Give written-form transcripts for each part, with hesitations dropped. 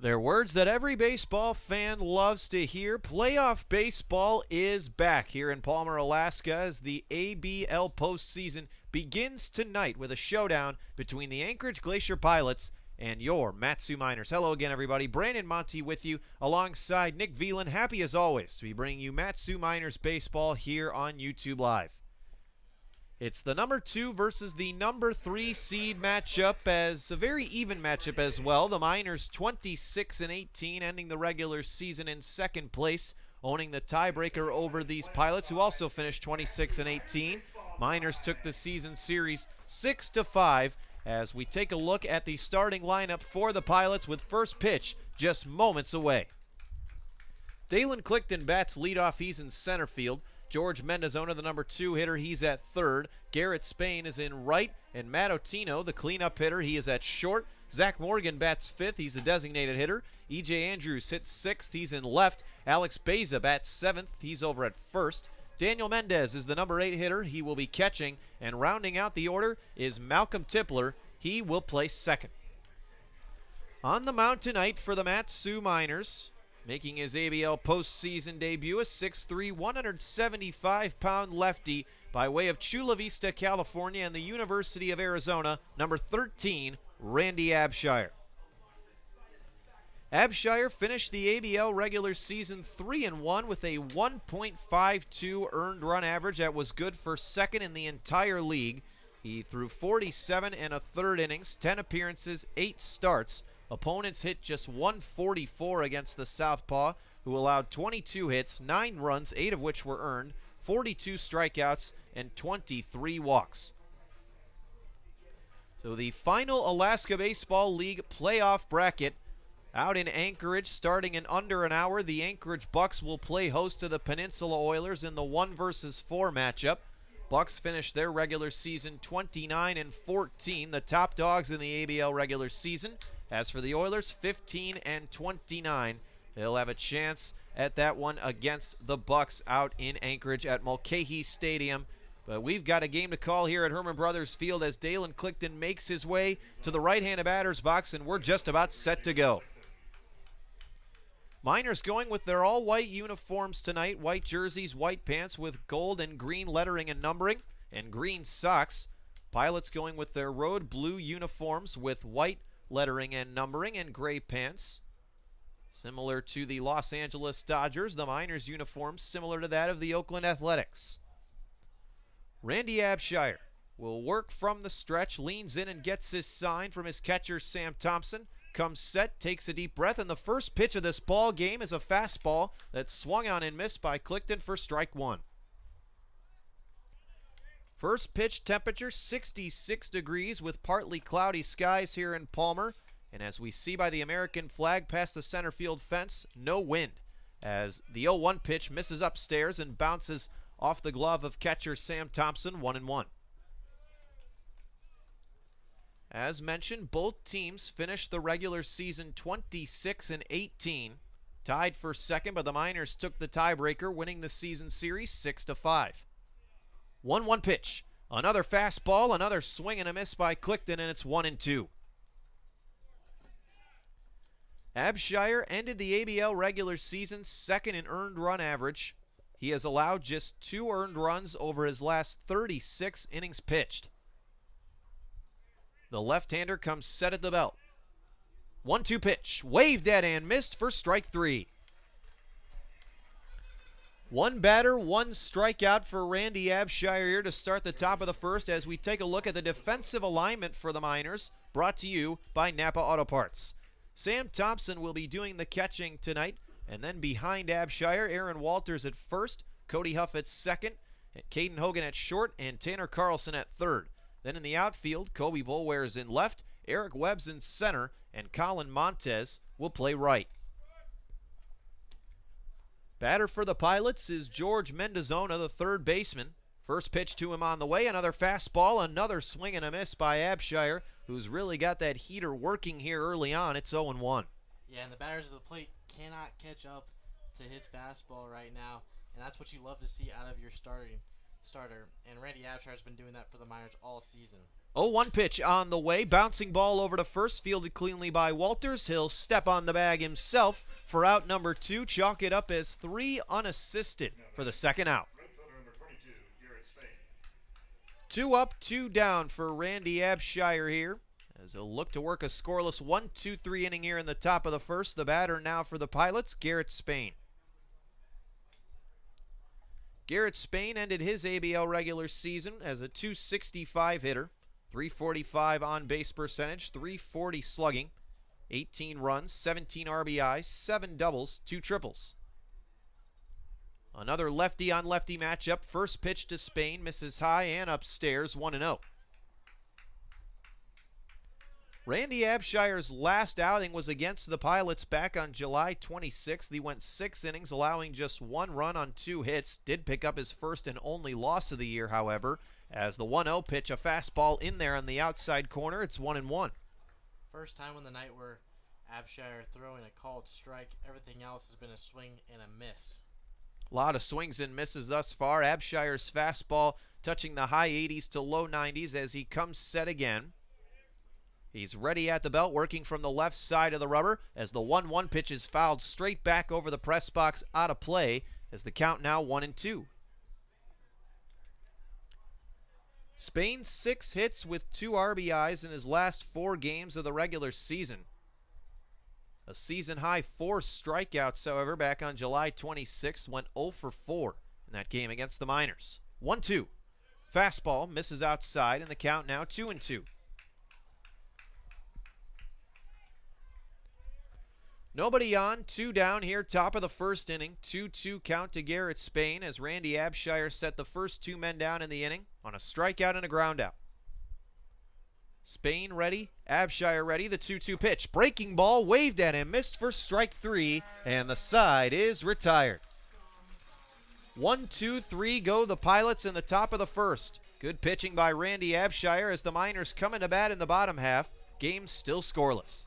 They're words that every baseball fan loves to hear. Playoff baseball is back here in Palmer, Alaska as the ABL postseason begins tonight with a showdown between the Anchorage Glacier Pilots and your Mat-Su Miners. Hello again, everybody. Brandon Monty with you alongside Nick Veland. Happy as always to be bringing you Mat-Su Miners baseball here on YouTube Live. It's the number 2 versus the number 3 seed matchup, as a very even matchup as well. The Miners 26-18, ending the regular season in second place, owning the tiebreaker over these Pilots, who also finished 26-18. Miners took the season series 6-5. As we take a look at the starting lineup for the Pilots, with first pitch just moments away. Dalen Clifton bats leadoff. He's in center field. George Mendozona, the number 2 hitter, he's at third. Garrett Spain is in right, and Matt Otino, the cleanup hitter, he is at short. Zach Morgan bats fifth. He's a designated hitter. E.J. Andrews hits sixth. He's in left. Alex Beza bats seventh. He's over at first. Daniel Mendez is the number 8 hitter. He will be catching, and rounding out the order is Malcolm Tipler. He will play second. On the mound tonight for the Mat-Su Miners, making his ABL postseason debut, a 6'3", 175-pound lefty by way of Chula Vista, California, and the University of Arizona, number 13, Randy Abshire. Abshire finished the ABL regular season 3-1 with a 1.52 earned run average. That was good for second in the entire league. He threw 47 1/3 innings, 10 appearances, 8 starts. Opponents hit just 144 against the Southpaw, who allowed 22 hits, 9 runs, 8 of which were earned, 42 strikeouts, and 23 walks. So the final Alaska Baseball League playoff bracket out in Anchorage, starting in under an hour. The Anchorage Bucks will play host to the Peninsula Oilers in the 1 versus 4 matchup. Bucks finished their regular season 29-14, the top dogs in the ABL regular season. As for the Oilers, 15-29. They'll have a chance at that one against the Bucks out in Anchorage at Mulcahy Stadium. But we've got a game to call here at Herman Brothers Field as Dalen Clifton makes his way to the right-handed batter's box, and we're just about set to go. Miners going with their all-white uniforms tonight, white jerseys, white pants with gold and green lettering and numbering, and green socks. Pilots going with their road blue uniforms with white lettering and numbering, and gray pants. Similar to the Los Angeles Dodgers, the Miners uniforms similar to that of the Oakland Athletics. Randy Abshire will work from the stretch, leans in and gets his sign from his catcher Sam Thompson. Comes set, takes a deep breath, and the first pitch of this ball game is a fastball that's swung on and missed by Clifton for strike 1. First pitch temperature 66 degrees with partly cloudy skies here in Palmer. And as we see by the American flag past the center field fence, no wind, as the 0-1 pitch misses upstairs and bounces off the glove of catcher Sam Thompson, 1-1. As mentioned, both teams finished the regular season 26-18, tied for second, but the Miners took the tiebreaker, winning the season series 6-5. 1-1 pitch. Another fastball, another swing and a miss by Clifton, and it's 1-2. Abshire ended the ABL regular season second in earned run average. He has allowed just 2 earned runs over his last 36 innings pitched. The left-hander comes set at the belt. 1-2 pitch. Waved at and missed for strike 3. 1 batter, 1 strikeout for Randy Abshire here to start the top of the first as we take a look at the defensive alignment for the Miners, brought to you by Napa Auto Parts. Sam Thompson will be doing the catching tonight, and then behind Abshire, Aaron Walters at first, Cody Huff at second, Caden Hogan at short, and Tanner Carlson at third. Then in the outfield, Kobe Boulware is in left, Eric Webb's in center, and Colin Montez will play right. Batter for the Pilots is George Mendozona, the third baseman. First pitch to him on the way, another fastball, another swing and a miss by Abshire, who's really got that heater working here early on. It's 0-1. Yeah, and the batters of the plate cannot catch up to his fastball right now, and that's what you love to see out of your starter. And Randy Abshire has been doing that for the Miners all season. 0-1 pitch on the way. Bouncing ball over to first, fielded cleanly by Walters. He'll step on the bag himself for out number 2. Chalk it up as 3 unassisted for the second out. 2 up, 2 down for Randy Abshire here, as he'll look to work a scoreless 1-2-3 inning here in the top of the first. The batter now for the Pilots, Garrett Spain. Garrett Spain ended his ABL regular season as a .265 hitter, .345 on-base percentage, .340 slugging, 18 runs, 17 RBIs, 7 doubles, 2 triples. Another lefty-on-lefty matchup. First pitch to Spain, misses high and upstairs, 1-0. Randy Abshire's last outing was against the Pilots back on July 26th. He went 6 innings, allowing just 1 run on 2 hits. Did pick up his first and only loss of the year, however, as the 1-0 pitch, a fastball in there on the outside corner. It's 1-1. First time on the night where Abshire throwing a called strike. Everything else has been a swing and a miss. A lot of swings and misses thus far. Abshire's fastball touching the high 80s to low 90s as he comes set again. He's ready at the belt, working from the left side of the rubber as the 1-1 pitch is fouled straight back over the press box, out of play, as the count now 1-2. Spain 6 hits with 2 RBIs in his last 4 games of the regular season. A season-high 4 strikeouts, however, back on July 26th, went 0 for 4 in that game against the Miners. 1-2. Fastball misses outside, and the count now 2-2. Nobody on, 2 down here, top of the first inning. 2-2 count to Garrett Spain as Randy Abshire set the first 2 men down in the inning on a strikeout and a groundout. Spain ready, Abshire ready, the 2-2 pitch. Breaking ball waved at him, missed for strike 3, and the side is retired. 1-2-3 go the Pilots in the top of the first. Good pitching by Randy Abshire as the Miners come into bat in the bottom half. Game still scoreless.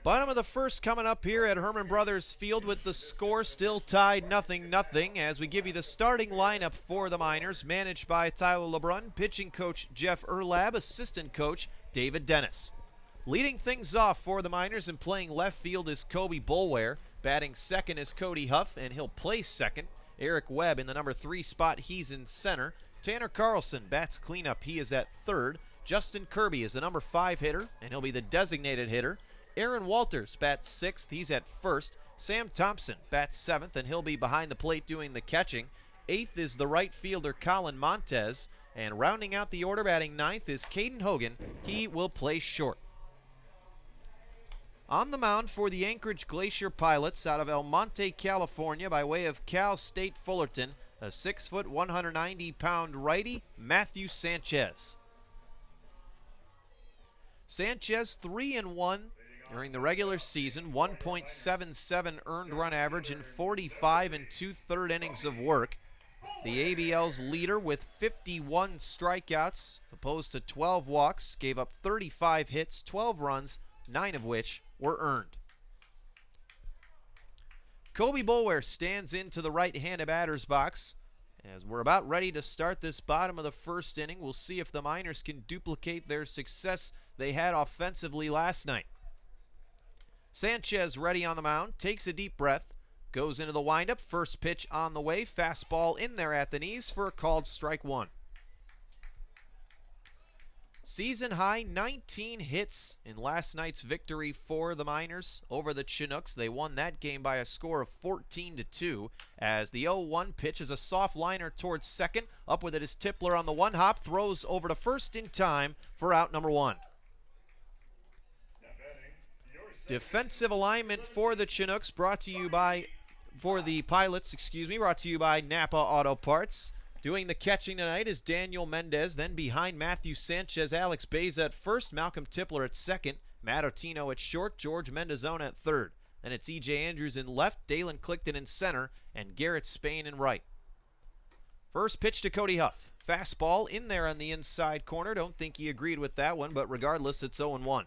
Bottom of the first coming up here at Herman Brothers Field with the score still tied 0-0 as we give you the starting lineup for the Miners, managed by Tyler LeBrun, pitching coach Jeff Erlab, assistant coach David Dennis. Leading things off for the Miners and playing left field is Kobe Boulware. Batting second is Cody Huff, and he'll play second. Eric Webb in the number 3 spot, he's in center. Tanner Carlson bats cleanup, he is at third. Justin Kirby is the number 5 hitter, and he'll be the designated hitter. Aaron Walters bats 6th, he's at first. Sam Thompson bats 7th, and he'll be behind the plate doing the catching. 8th is the right fielder Colin Montez, and rounding out the order batting 9th is Caden Hogan. He will play short. On the mound for the Anchorage Glacier Pilots out of El Monte, California, by way of Cal State Fullerton, a 6-foot, 190-pound righty, Matthew Sanchez. Sanchez 3-1 during the regular season, 1.77 earned run average in 45 2/3 innings of work. The ABL's leader with 51 strikeouts, opposed to 12 walks, gave up 35 hits, 12 runs, 9 of which were earned. Kobe Boulware stands into the right-handed batter's box. As we're about ready to start this bottom of the first inning, we'll see if the Miners can duplicate their success they had offensively last night. Sanchez ready on the mound, takes a deep breath, goes into the windup, first pitch on the way, fastball in there at the knees for a called strike 1. Season high 19 hits in last night's victory for the Miners over the Chinooks. They won that game by a score of 14-2 as the 0-1 pitch is a soft liner towards second. Up with it is Tipler on the one hop, throws over to first in time for out number one. Defensive alignment for the Chinooks brought to you by brought to you by Napa Auto Parts. Doing the catching tonight is Daniel Mendez. Then behind Matthew Sanchez, Alex Beza at first, Malcolm Tipler at second, Matt Otino at short, George Mendozona at third. Then it's E.J. Andrews in left, Dalen Clifton in center, and Garrett Spain in right. First pitch to Cody Huff. Fastball in there on the inside corner. Don't think he agreed with that one, but regardless, it's 0-1.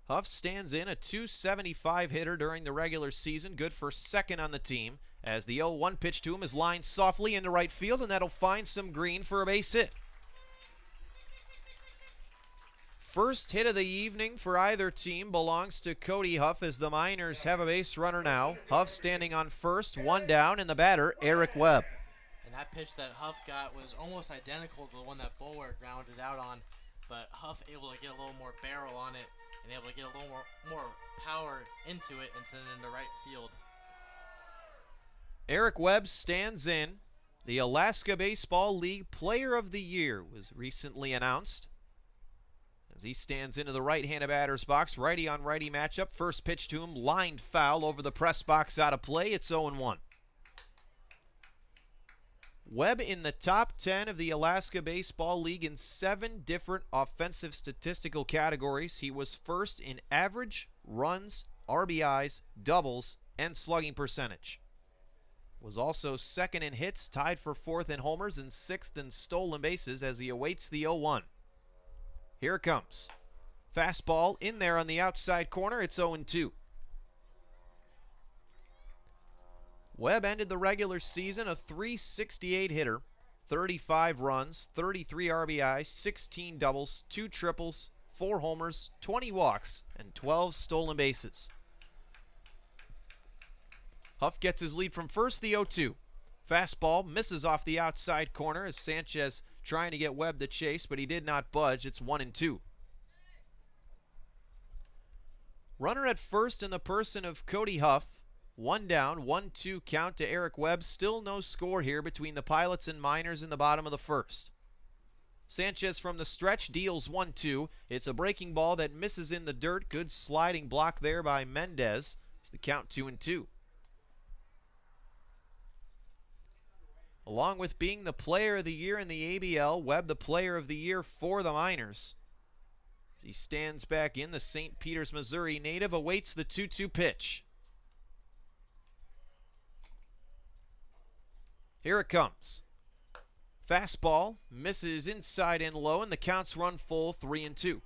Huff stands in a .275 hitter during the regular season, good for second on the team, as the 0-1 pitch to him is lined softly into right field, and that'll find some green for a base hit. First hit of the evening for either team belongs to Cody Huff as the Miners have a base runner now. Huff standing on first, one down, and the batter, Eric Webb. And that pitch that Huff got was almost identical to the one that Boulware grounded out on, but Huff able to get a little more barrel on it and able to get a little more power into it and send it into right field. Eric Webb stands in. The Alaska Baseball League Player of the Year was recently announced as he stands into the right-handed batter's box. Righty on righty matchup. First pitch to him, lined foul over the press box, out of play. It's 0-1. Webb in the top 10 of the Alaska Baseball League in 7 different offensive statistical categories. He was first in average, runs, RBIs, doubles, and slugging percentage. Was also second in hits, tied for fourth in homers, and sixth in stolen bases as he awaits the 0-1. Here it comes. Fastball in there on the outside corner. It's 0-2. Webb ended the regular season a .368 hitter, 35 runs, 33 RBIs, 16 doubles, 2 triples, 4 homers, 20 walks, and 12 stolen bases. Huff gets his lead from first, the 0-2. Fastball misses off the outside corner as Sanchez trying to get Webb to chase, but he did not budge. It's 1-2. Runner at first in the person of Cody Huff. One down, 1-2 count to Eric Webb. Still no score here between the Pilots and Miners in the bottom of the first. Sanchez from the stretch deals 1-2. It's a breaking ball that misses in the dirt. Good sliding block there by Mendez. It's the count 2-2. Along with being the Player of the Year in the ABL, Webb the Player of the Year for the Miners. As he stands back in, the St. Peters, Missouri native awaits the 2-2 pitch. Here it comes. Fastball misses inside and low, and the counts run full, 3-2.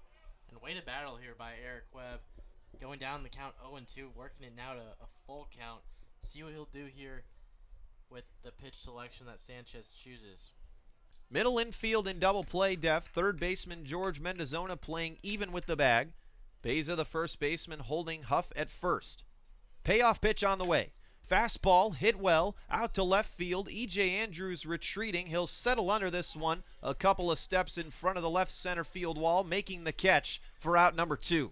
And way to battle here by Eric Webb. Going down the count 0-2, working it now to a full count. See what he'll do here with the pitch selection that Sanchez chooses. Middle infield in double play depth. Third baseman George Mendozona playing even with the bag. Beza, the first baseman, holding Huff at first. Payoff pitch on the way. Fastball hit well out to left field. E.J. Andrews retreating. He'll settle under this one a couple of steps in front of the left center field wall, making the catch for out number 2.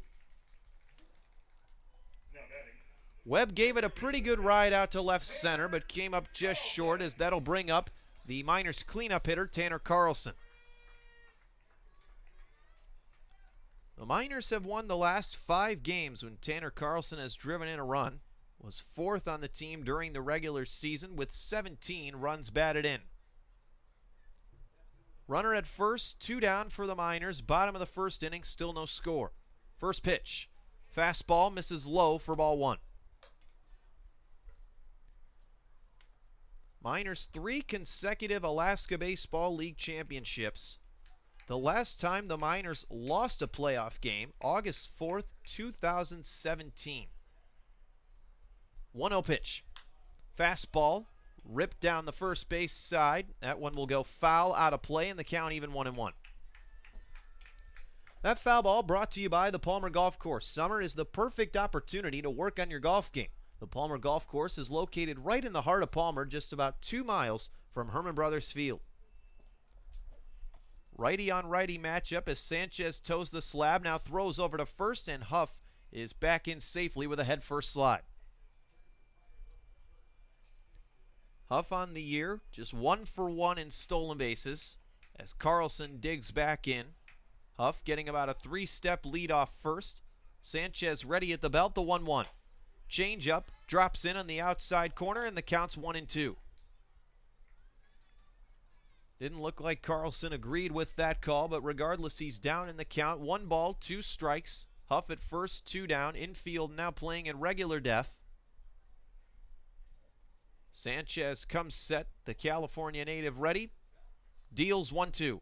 Webb gave it a pretty good ride out to left center, but came up just short, as that'll bring up the Miners cleanup hitter, Tanner Carlson. The Miners have won the last 5 games when Tanner Carlson has driven in a run. Was 4th on the team during the regular season with 17 runs batted in. Runner at first, 2 down for the Miners. Bottom of the first inning, still no score. First pitch. Fastball misses low for ball 1. Miners 3 consecutive Alaska Baseball League championships. The last time the Miners lost a playoff game, August 4th, 2017. 1-0 pitch. Fastball ripped down the first base side. That one will go foul, out of play, and the count even 1-1. That foul ball brought to you by the Palmer Golf Course. Summer is the perfect opportunity to work on your golf game. The Palmer Golf Course is located right in the heart of Palmer, just about 2 miles from Herman Brothers Field. Righty on righty matchup as Sanchez toes the slab, now throws over to first, and Huff is back in safely with a head first slide. Huff on the year, just 1 for 1 in stolen bases as Carlson digs back in. Huff getting about a 3-step lead off first. Sanchez ready at the belt, the 1-1. Change up, drops in on the outside corner, and the count's 1-2. Didn't look like Carlson agreed with that call, but regardless, he's down in the count. 1 ball, 2 strikes. Huff at first, 2 down. Infield now playing in regular def. Sanchez comes set, the California native ready. Deals 1-2.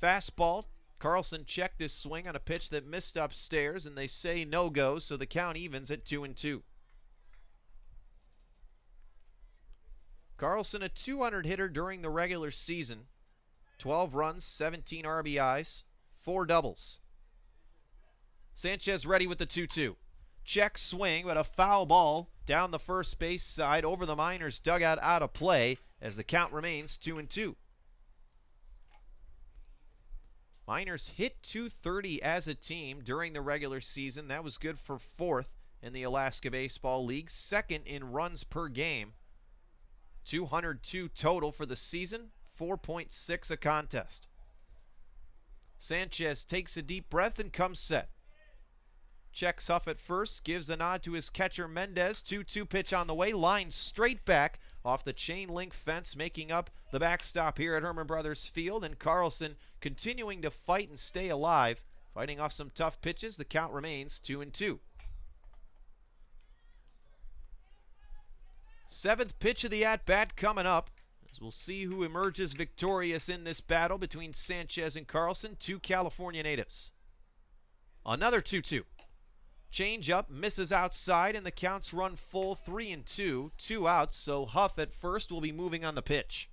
Fastball. Carlson checked this swing on a pitch that missed upstairs, and they say no-go, so the count evens at 2-2. Carlson, a 200 hitter during the regular season. 12 runs, 17 RBIs, 4 doubles. Sanchez ready with the 2-2. Check swing, but a foul ball down the first base side over the Miners dugout out of play as the count remains 2-2. Miners hit .230 as a team during the regular season. That was good for 4th in the Alaska Baseball League, 2nd in runs per game. 202 total for the season, 4.6 a contest. Sanchez takes a deep breath and comes set. Checks Huff at first, gives a nod to his catcher Mendez. 2-2 pitch on the way, line straight back off the chain link fence, making up the backstop here at Herman Brothers Field. And Carlson continuing to fight and stay alive, fighting off some tough pitches. The count remains 2-2. 7th pitch of the at-bat coming up, as we'll see who emerges victorious in this battle between Sanchez and Carlson, 2 California natives. Another 2-2. Change up, misses outside, and the counts run full, 3-2, 2 outs, so Huff at first will be moving on the pitch.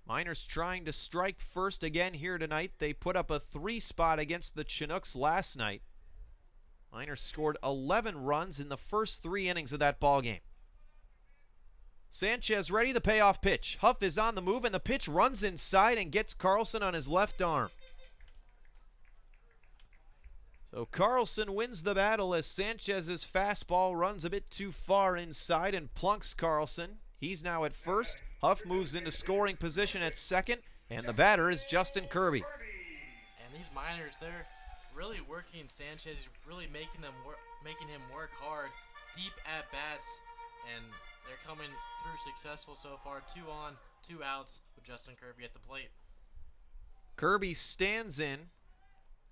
Miners trying to strike first again here tonight. They put up a 3 spot against the Chinooks last night. Miners scored 11 runs in the first 3 innings of that ball game. Sanchez ready, the payoff pitch. Huff is on the move, and the pitch runs inside and gets Carlson on his left arm. So Carlson wins the battle as Sanchez's fastball runs a bit too far inside and plunks Carlson. He's now at first. Huff moves into scoring position at second, and the batter is Justin Kirby. And these Miners, they're really working Sanchez, really making him work hard, deep at bats, and they're coming through successful so far. 2 on, 2 outs with Justin Kirby at the plate. Kirby stands in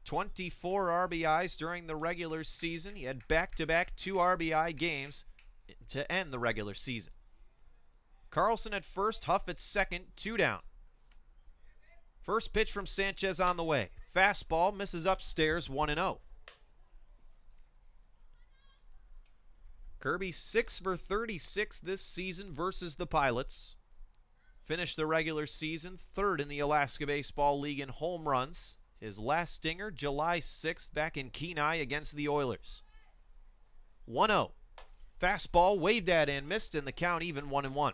24 RBIs during the regular season. He had back-to-back 2 RBI games to end the regular season. Carlson at first, Huff at second, 2 down. First pitch from Sanchez on the way. Fastball misses upstairs, 1-0. Kirby 6 for 36 this season versus the Pilots. Finished the regular season 3rd in the Alaska Baseball League in home runs. His last stinger, July 6th, back in Kenai against the Oilers. 1-0. Fastball waved at and missed, and the count even, 1-1.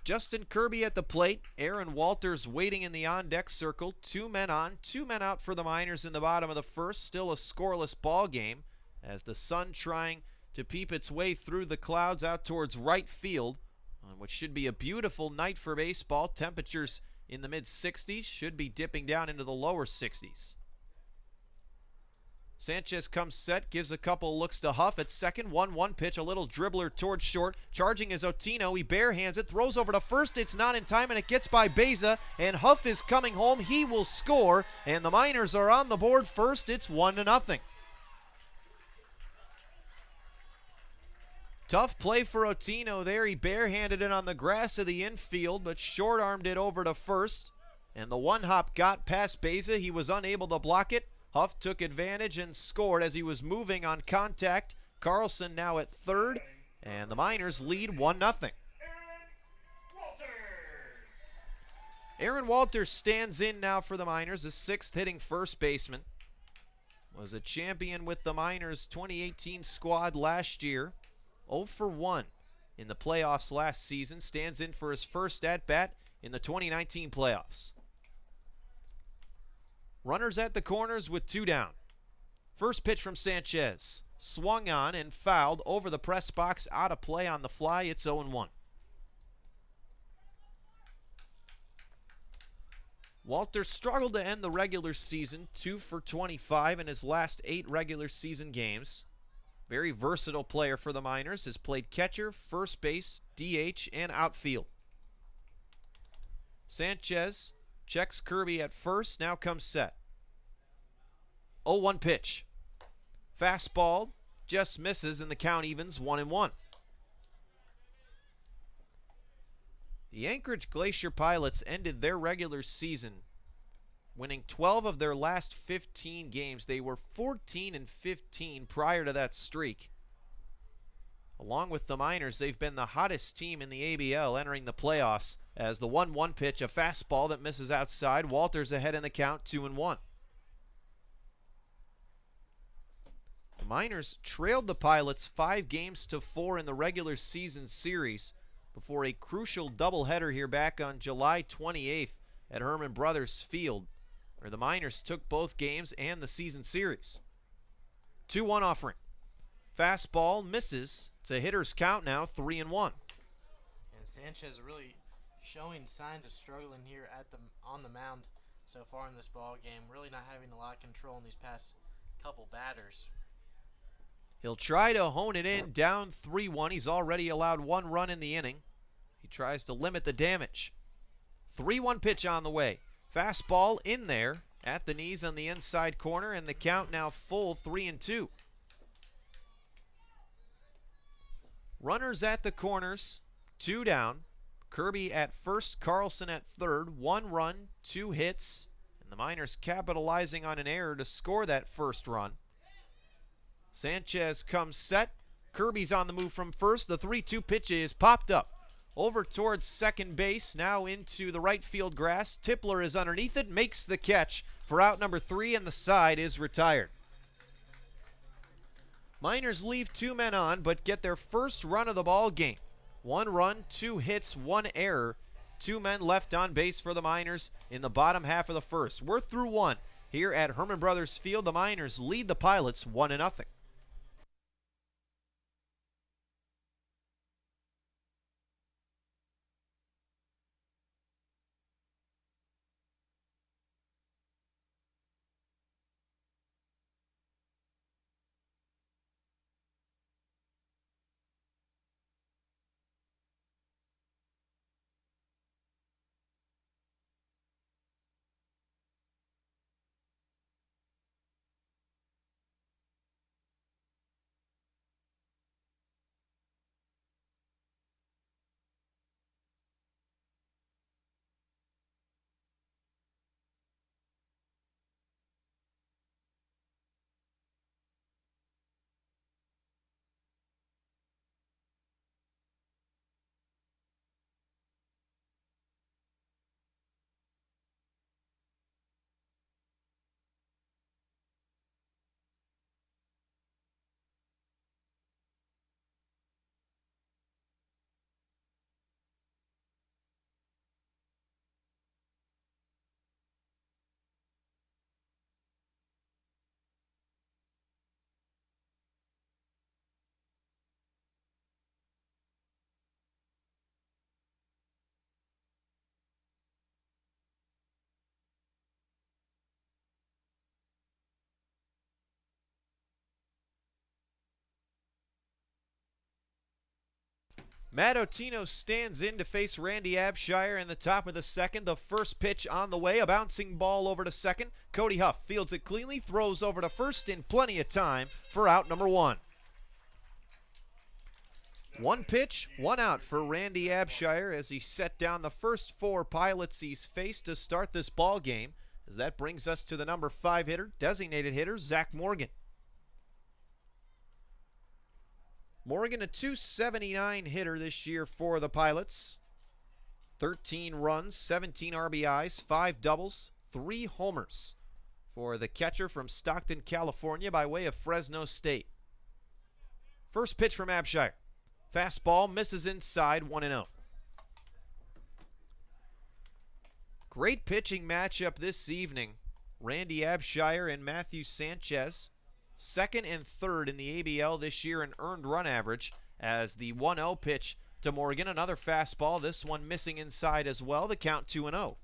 Justin Kirby at the plate. Aaron Walters waiting in the on-deck circle. 2 men on, 2 men out for the Miners in the bottom of the first. Still a scoreless ball game as the sun trying to peep its way through the clouds out towards right field, on which should be a beautiful night for baseball. Temperatures in the mid-60s, should be dipping down into the lower 60s. Sanchez comes set, gives a couple looks to Huff at second. 1-1 pitch, a little dribbler towards short. Charging is Otino. He barehands it, throws over to first. It's not in time, and it gets by Beza. And Huff is coming home. He will score, and the Miners are on the board first. It's 1-0. Tough play for Otino there. He barehanded it on the grass of the infield, but short-armed it over to first. And the one-hop got past Beza. He was unable to block it. Huff took advantage and scored as he was moving on contact. Carlson now at third, and the Miners lead 1-0. Aaron Walters stands in now for the Miners, the 6th hitting first baseman. Was a champion with the Miners 2018 squad last year. 0 for 1 in the playoffs last season, stands in for his first at-bat in the 2019 playoffs. Runners at the corners with 2 down. First pitch from Sanchez. Swung on and fouled over the press box, out of play on the fly. It's 0-1. Walter struggled to end the regular season, 2 for 25 in his last 8 regular season games. Very versatile player for the Miners, has played catcher, first base, DH, and outfield. Sanchez checks Kirby at first, now comes set. 0-1 pitch. Fastball just misses and the count evens 1-1. The Anchorage Glacier Pilots ended their regular season winning 12 of their last 15 games. They were 14-15 prior to that streak. Along with the Miners, they've been the hottest team in the ABL entering the playoffs, as the 1-1 pitch, a fastball that misses outside. Walter's ahead in the count, 2-1. The Miners trailed the Pilots 5-4 in the regular season series before a crucial doubleheader here back on July 28th at Herman Brothers Field, where the Miners took both games and the season series. 2-1 offering. Fastball misses. It's a hitter's count now, 3-1. And Sanchez really showing signs of struggling here on the mound so far in this ball game. Really not having a lot of control in these past couple batters. He'll try to hone it in, down 3-1. He's already allowed 1 run in the inning. He tries to limit the damage. 3-1 pitch on the way. Fastball in there at the knees on the inside corner, and the count now full, 3-2. Runners at the corners, 2 down. Kirby at first, Carlson at third. 1 run, 2 hits, and the Miners capitalizing on an error to score that first run. Sanchez comes set. Kirby's on the move from first. The 3-2 pitch is popped up over towards second base, now into the right field grass. Tipler is underneath it, makes the catch for out number 3, and the side is retired. Miners leave 2 men on, but get their first run of the ball game. 1 run, 2 hits, 1 error. 2 men left on base for the Miners in the bottom half of the first. We're through 1 here at Herman Brothers Field. The Miners lead the Pilots 1-0. Matt Otino stands in to face Randy Abshire in the top of the second. The first pitch on the way, a bouncing ball over to second. Cody Huff fields it cleanly, throws over to first in plenty of time for out number 1. 1 pitch, 1 out for Randy Abshire as he set down the first 4 Pilots he's faced to start this ball game, as that brings us to the number 5 hitter, designated hitter, Zach Morgan. Morgan, a .279 hitter this year for the Pilots. 13 runs, 17 RBIs, 5 doubles, 3 homers for the catcher from Stockton, California by way of Fresno State. First pitch from Abshire. Fastball misses inside, 1-0. Great pitching matchup this evening. Randy Abshire and Matthew Sanchez, second and third in the ABL this year in earned run average, as the 1-0 pitch to Morgan. Another fastball, this one missing inside as well. The count 2-0.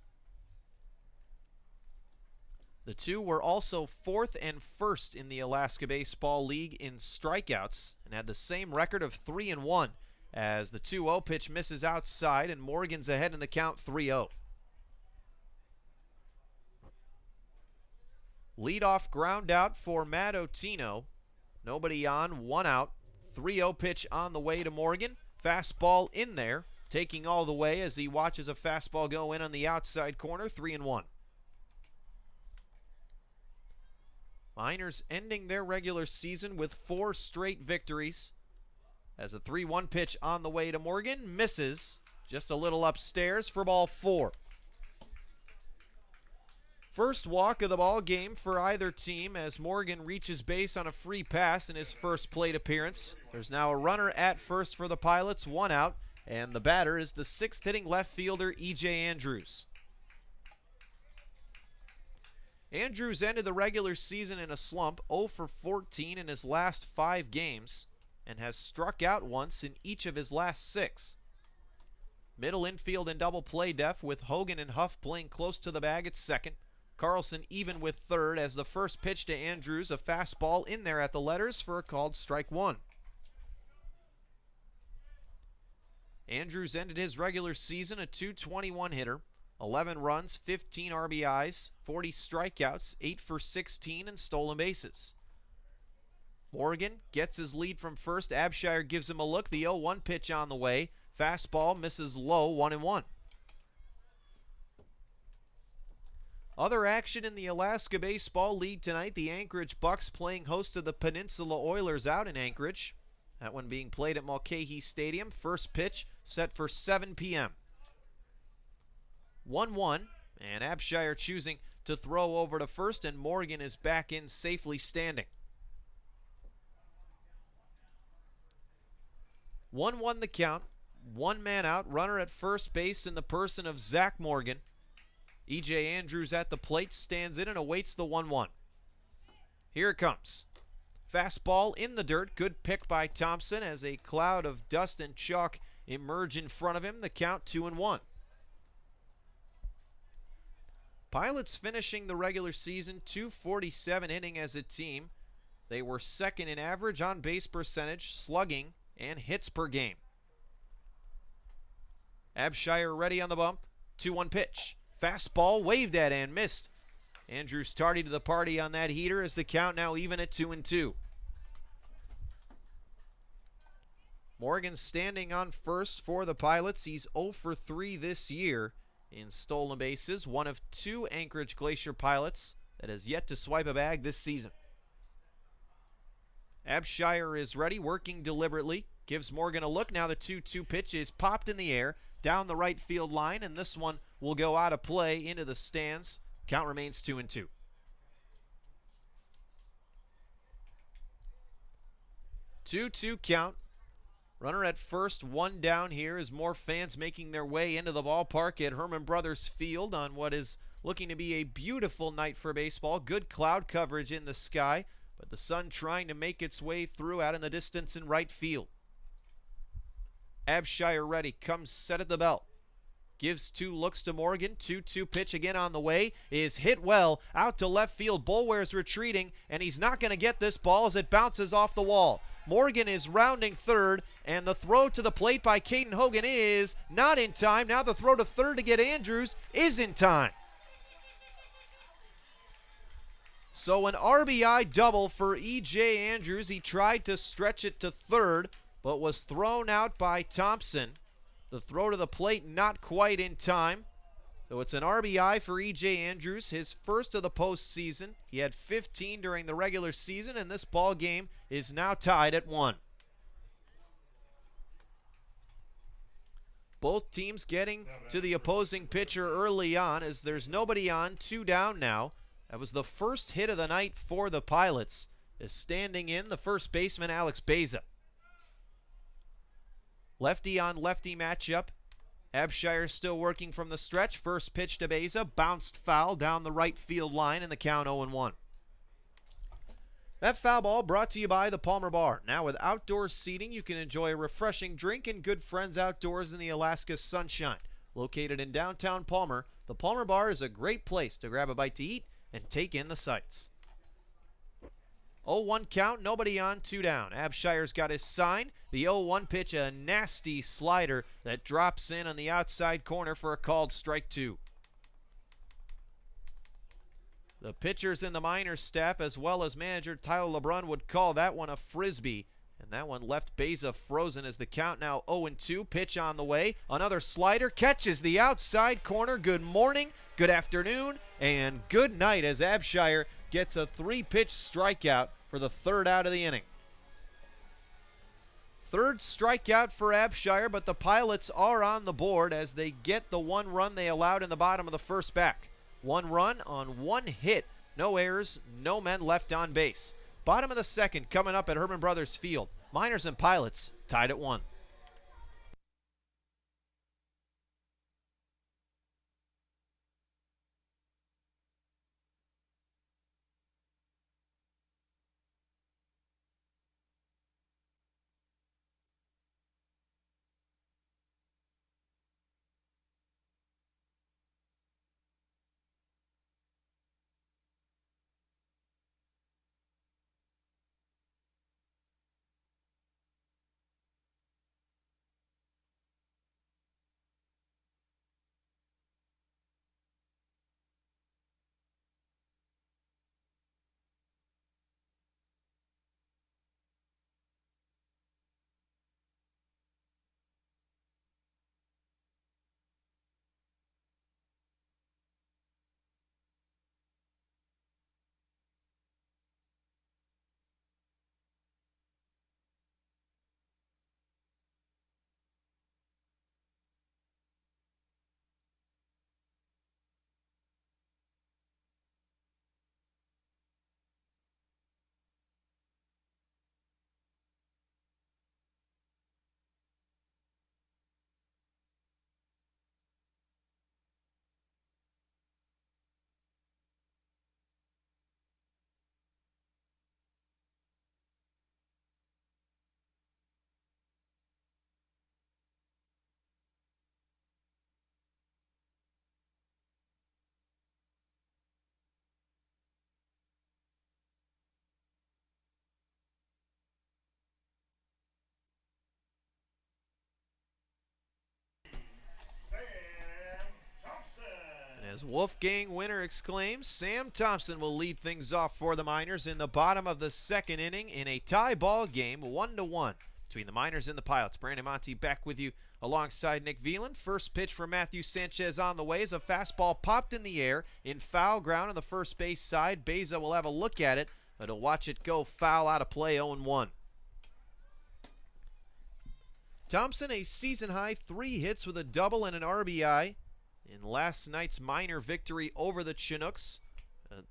The two were also fourth and first in the Alaska Baseball League in strikeouts and had the same record of 3-1, as the 2-0 pitch misses outside and Morgan's ahead in the count 3-0. Leadoff ground out for Matt Otino. Nobody on, one out. 3-0 pitch on the way to Morgan. Fastball in there, taking all the way as he watches a fastball go in on the outside corner, 3-1. Miners ending their regular season with 4 straight victories. As a 3-1 pitch on the way to Morgan, misses just a little upstairs for ball 4. First walk of the ball game for either team as Morgan reaches base on a free pass in his first plate appearance. There's now a runner at first for the Pilots, 1 out, and the batter is the 6th hitting left fielder E.J. Andrews. Andrews ended the regular season in a slump, 0 for 14 in his last 5 games, and has struck out once in each of his last 6. Middle infield and double play def with Hogan and Huff playing close to the bag at second. Carlson even with third as the first pitch to Andrews, a fastball in there at the letters for a called strike 1. Andrews ended his regular season a .221 hitter, 11 runs, 15 RBIs, 40 strikeouts, 8 for 16 and stolen bases. Morgan gets his lead from first. Abshire gives him a look. The 0-1 pitch on the way. Fastball misses low, 1-1. Other action in the Alaska Baseball League tonight. The Anchorage Bucks playing host to the Peninsula Oilers out in Anchorage. That one being played at Mulcahy Stadium. First pitch set for 7 p.m. 1-1, and Abshire choosing to throw over to first, and Morgan is back in safely standing. 1-1 the count. 1 man out. Runner at first base in the person of Zach Morgan. E.J. Andrews at the plate, stands in and awaits the 1-1. Here it comes. Fastball in the dirt. Good pick by Thompson as a cloud of dust and chalk emerge in front of him. The count 2-1. Pilots finishing the regular season 247 inning as a team. They were second in average on base percentage, slugging, and hits per game. Abshire ready on the bump. 2-1 pitch. Fastball waved at and missed. Andrews tardy to the party on that heater as the count now even at 2-2. Morgan standing on first for the Pilots. He's 0 for 3 this year in stolen bases. One of 2 Anchorage Glacier Pilots that has yet to swipe a bag this season. Abshire is ready, working deliberately. Gives Morgan a look. Now the 2-2 pitch is popped in the air down the right field line, and this one will go out of play into the stands. Count remains 2-2. Two-two count. Runner at first, 1 down here as more fans making their way into the ballpark at Herman Brothers Field on what is looking to be a beautiful night for baseball. Good cloud coverage in the sky, but the sun trying to make its way through out in the distance in right field. Abshire ready, comes set at the belt. Gives 2 looks to Morgan. 2-2 pitch again on the way. Is hit well. Out to left field. Boulware's retreating, and he's not going to get this ball as it bounces off the wall. Morgan is rounding third, and the throw to the plate by Caden Hogan is not in time. Now the throw to third to get Andrews is in time. So an RBI double for E.J. Andrews. He tried to stretch it to third, but was thrown out by Thompson. The throw to the plate not quite in time. So it's an RBI for E.J. Andrews, his first of the postseason. He had 15 during the regular season, and this ball game is now tied at 1. Both teams getting to the opposing pitcher early on as there's nobody on, 2 down now. That was the first hit of the night for the Pilots, is standing in the first baseman Alex Beza. Lefty on lefty matchup. Abshire still working from the stretch. First pitch to Beza, bounced foul down the right field line, and the count 0-1. That foul ball brought to you by the Palmer Bar. Now with outdoor seating, you can enjoy a refreshing drink and good friends outdoors in the Alaska sunshine. Located in downtown Palmer, the Palmer Bar is a great place to grab a bite to eat and take in the sights. 0-1 count, nobody on, 2 down. Abshire's got his sign. The 0-1 pitch, a nasty slider that drops in on the outside corner for a called strike 2. The pitchers in the minors staff, as well as manager Tyler LeBrun, would call that one a frisbee. And that one left Beza frozen as the count now 0-2. Pitch on the way. Another slider catches the outside corner. Good morning, good afternoon, and good night as Abshire gets a 3-pitch strikeout for the 3rd out of the inning. 3rd strikeout for Abshire, but the Pilots are on the board as they get the 1 run they allowed in the bottom of the 1st back. 1 run on 1 hit. No errors, no men left on base. Bottom of the 2nd coming up at Herman Brothers Field. Miners and Pilots tied at 1. As Wolfgang Winter exclaims, Sam Thompson will lead things off for the Miners in the bottom of the 2nd inning in a tie ball game, 1-1 between the Miners and the Pilots. Brandon Monty back with you alongside Nick Veland. First pitch for Matthew Sanchez on the way as a fastball popped in the air in foul ground on the first base side. Beza will have a look at it, but he'll watch it go foul out of play, 0-1. Thompson, a season-high 3 hits with a double and an RBI in last night's minor victory over the Chinooks.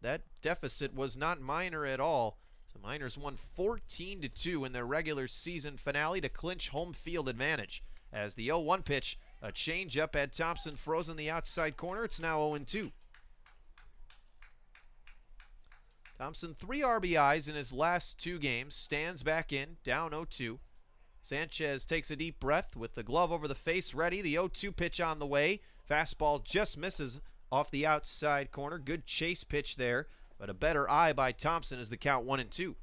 That deficit was not minor at all. So Miners won 14-2 in their regular season finale to clinch home field advantage. As the 0-1 pitch, a changeup had Thompson frozen the outside corner. It's now 0-2. Thompson 3 RBIs in his last 2 games, stands back in, down 0-2. Sanchez takes a deep breath with the glove over the face ready. The 0-2 pitch on the way. Fastball just misses off the outside corner. Good chase pitch there, but a better eye by Thompson as the count 1-2.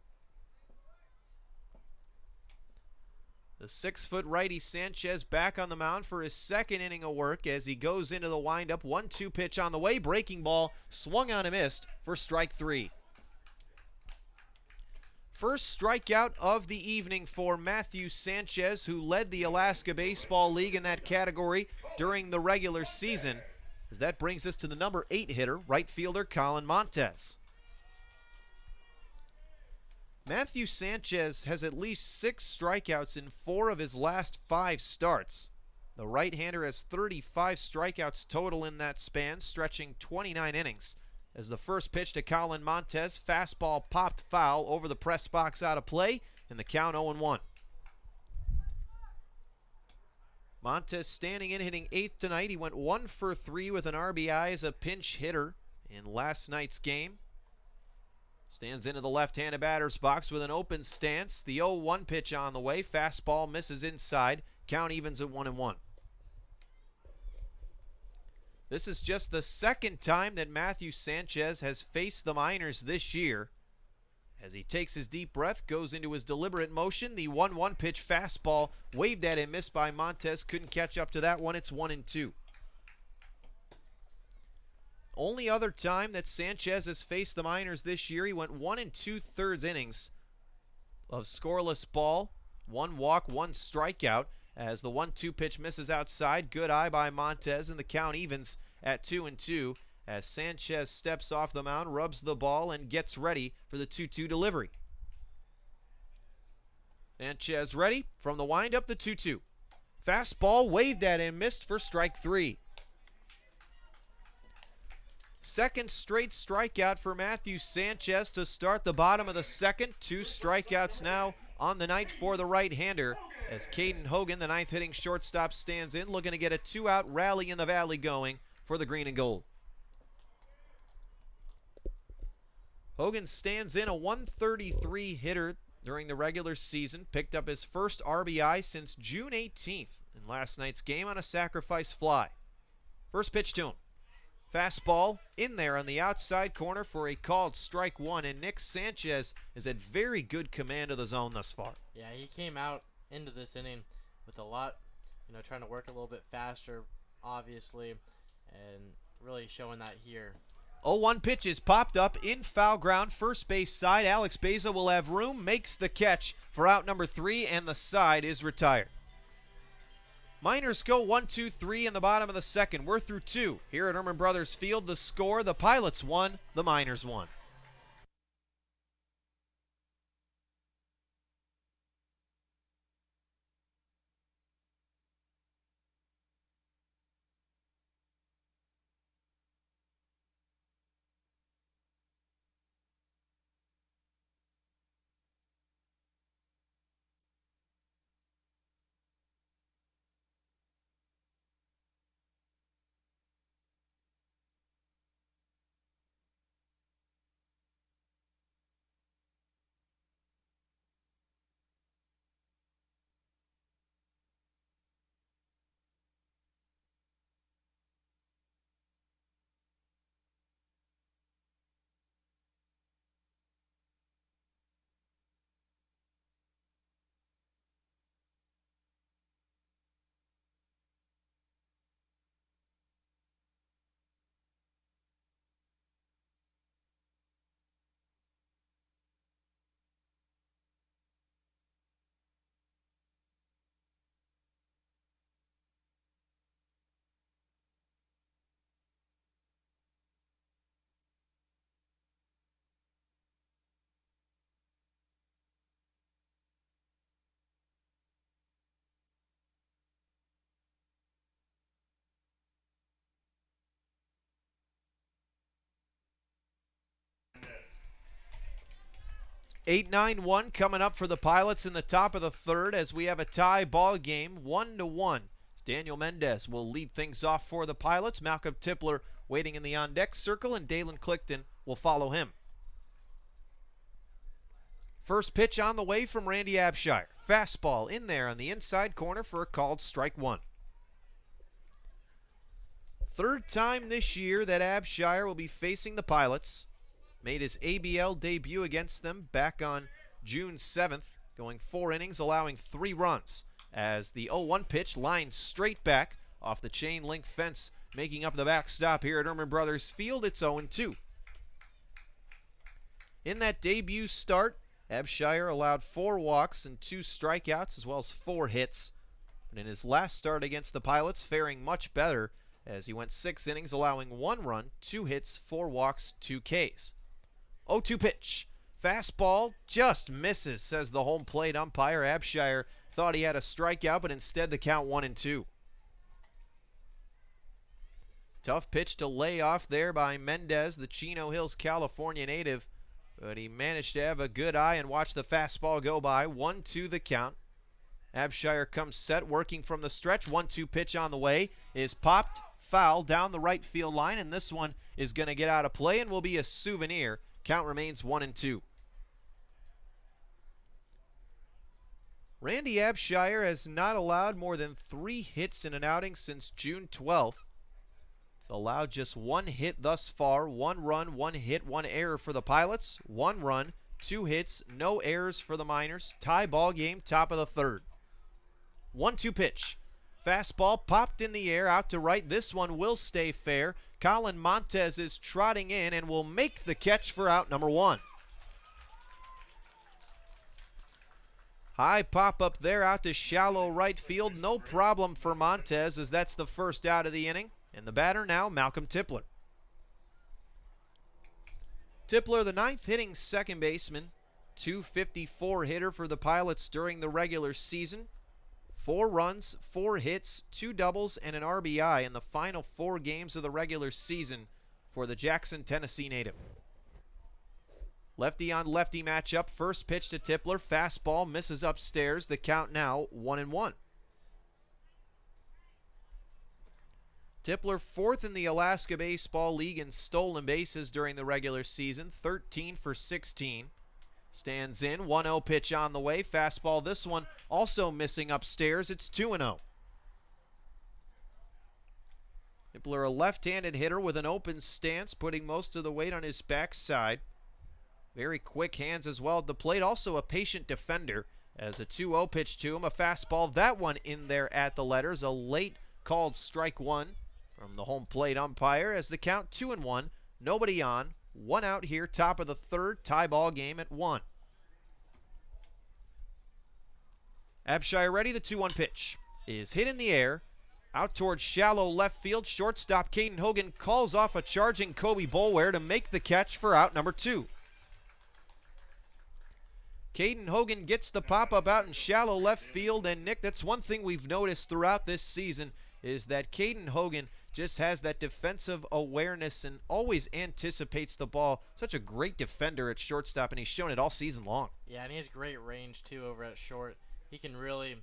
The 6-foot righty Sanchez back on the mound for his 2nd inning of work as he goes into the windup. 1-2 pitch on the way. Breaking ball swung on and missed for strike 3. First strikeout of the evening for Matthew Sanchez, who led the Alaska Baseball League in that category during the regular season, as that brings us to the number 8 hitter, right fielder Colin Montez. Matthew Sanchez has at least 6 strikeouts in 4 of his last 5 starts. The right-hander has 35 strikeouts total in that span, stretching 29 innings. As the first pitch to Colin Montez, fastball popped foul over the press box out of play, and the count 0-1. Montez standing in, hitting 8th tonight. He went 1 for 3 with an RBI as a pinch hitter in last night's game. Stands into the left-handed batter's box with an open stance. The 0-1 pitch on the way. Fastball misses inside. Count evens at 1-1. This is just the second time that Matthew Sanchez has faced the minors this year. As he takes his deep breath, goes into his deliberate motion. The 1-1 pitch fastball waved at him, missed by Montez. Couldn't catch up to that one. It's 1-2. Only other time that Sanchez has faced the minors this year, he went 1 2/3 innings of scoreless ball, 1 walk, 1 strikeout. As the 1-2 pitch misses outside, good eye by Montez, and the count evens at 2-2 as Sanchez steps off the mound, rubs the ball, and gets ready for the 2-2 delivery. Sanchez ready from the windup, the 2-2. Fastball waved at him, missed for strike 3. Second straight strikeout for Matthew Sanchez to start the bottom of the second. 2 strikeouts now on the night for the right-hander as Caden Hogan, the 9th hitting shortstop, stands in, looking to get a 2-out rally in the valley going for the green and gold. Hogan stands in, a 133 hitter during the regular season, picked up his first RBI since June 18th in last night's game on a sacrifice fly. First pitch to him. Fastball in there on the outside corner for a called strike 1, and Nick Sanchez has had very good command of the zone thus far. Yeah, he came out into this inning with a lot, trying to work a little bit faster, obviously, and really showing that here. 0-1 pitch is popped up in foul ground, first base side. Alex Beza will have room, makes the catch for out number 3, and the side is retired. Miners go 1-2-3 in the bottom of the second. We're through 2 here at Erman Brothers Field. The score, the Pilots won, the Miners won. Eight, 9-1 coming up for the Pilots in the top of the third as we have a tie ball game, 1-1. Daniel Mendez will lead things off for the Pilots. Malcolm Tipler waiting in the on-deck circle, and Dalen Clifton will follow him. First pitch on the way from Randy Abshire. Fastball in there on the inside corner for a called strike 1. Third time this year that Abshire will be facing the Pilots. Made his ABL debut against them back on June 7th, going 4 innings, allowing 3 runs. As the 0-1 pitch lines straight back off the chain link fence, making up the backstop here at Erman Brothers Field. It's 0-2. In that debut start, Abshire allowed 4 walks and 2 strikeouts, as well as 4 hits. But in his last start against the Pilots, faring much better, as he went 6 innings, allowing 1 run, 2 hits, 4 walks, 2 Ks. 0-2 pitch. Fastball just misses, says the home plate umpire. Abshire thought he had a strikeout, but instead the count 1-2. Tough pitch to lay off there by Mendez, the Chino Hills, California native. But he managed to have a good eye and watch the fastball go by. 1-2 the count. Abshire comes set, working from the stretch. 1-2 pitch on the way is popped, foul down the right field line, and this one is going to get out of play and will be a souvenir. Count remains 1-2. Randy Abshire has not allowed more than 3 hits in an outing since June 12th. He's allowed just 1 hit thus far, 1 run, 1 hit, 1 error for the Pilots, 1 run, 2 hits, no errors for the Miners. Tie ball game, top of the third. 1-2 pitch. Fastball popped in the air out to right. This one will stay fair. Colin Montez is trotting in and will make the catch for out number 1. High pop up there out to shallow right field. No problem for Montez, as that's the first out of the inning. And the batter now, Malcolm Tipler. Tipler, the 9th hitting second baseman, .254 hitter for the Pilots during the regular season. 4 runs, 4 hits, 2 doubles, and an RBI in the final 4 games of the regular season for the Jackson, Tennessee native. Lefty on lefty matchup. First pitch to Tipler. Fastball misses upstairs. The count now 1-1. Tipler 4th in the Alaska Baseball League in stolen bases during the regular season. 13 for 16. Stands in. 1-0 pitch on the way. Fastball, this one also missing upstairs. It's 2-0. Tipler, a left-handed hitter with an open stance, putting most of the weight on his backside. Very quick hands as well at the plate. Also a patient defender, as a 2-0 pitch to him. A fastball, that one in there at the letters. A late called strike 1 from the home plate umpire, as the count 2-1. Nobody on. 1 out here, top of the third. Tie ball game at 1. Abshire ready. The 2-1 pitch is hit in the air. Out towards shallow left field. Shortstop Caden Hogan calls off a charging Kobe Boulware to make the catch for out number 2. Caden Hogan gets the pop-up out in shallow left field, and Nick, that's one thing we've noticed throughout this season, is that Caden Hogan just has that defensive awareness and always anticipates the ball. Such a great defender at shortstop, and he's shown it all season long. Yeah, and he has great range too over at short. He can really,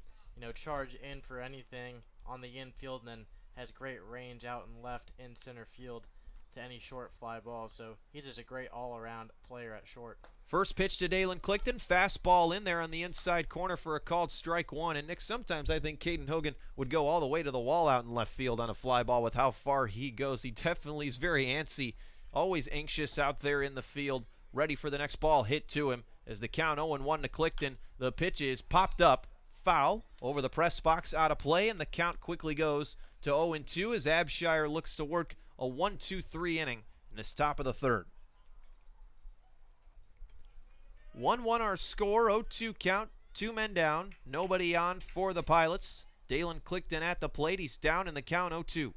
charge in for anything on the infield, and then has great range out and left in center field to any short fly ball. So he's just a great all-around player at short. First pitch to Dalen Clifton. Fastball in there on the inside corner for a called strike 1. And Nick, sometimes I think Caden Hogan would go all the way to the wall out in left field on a fly ball with how far he goes. He definitely is very antsy, always anxious out there in the field, ready for the next ball hit to him. As the count 0-1 to Clifton, the pitch is popped up, foul, over the press box, out of play, and the count quickly goes to 0-2 as Abshire looks to work a 1-2-3 inning in this top of the third. 1-1 our score, 0-2 count, 2 men down, nobody on for the Pilots. Dalen Clifton at the plate, he's down in the count, 0-2.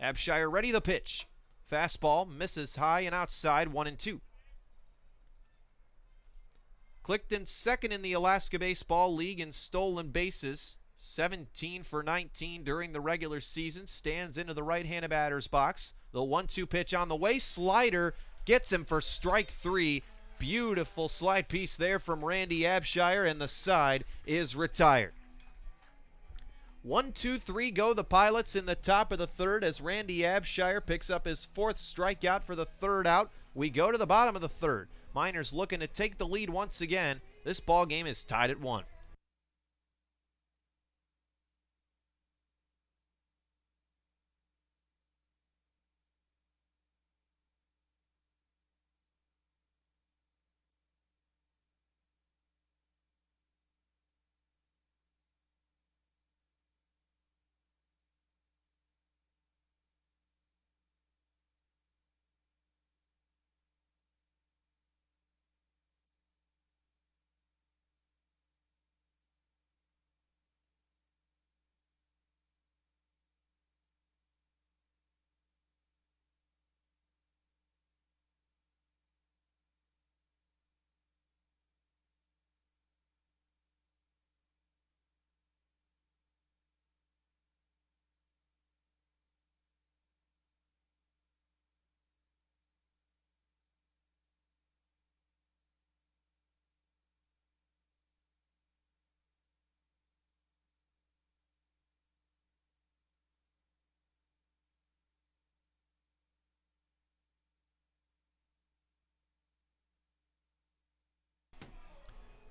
Abshire ready, the pitch. Fastball misses high and outside, 1-2. Clifton second in the Alaska Baseball League in stolen bases, 17 for 19 during the regular season. Stands into the right-handed batter's box. The 1-2 pitch on the way, slider gets him for strike 3. Beautiful slide piece there from Randy Abshire, and the side is retired. 1-2-3 go the Pilots in the top of the third as Randy Abshire picks up his 4th strikeout for the third out. We go to the bottom of the third. Miners looking to take the lead once again. This ball game is tied at 1.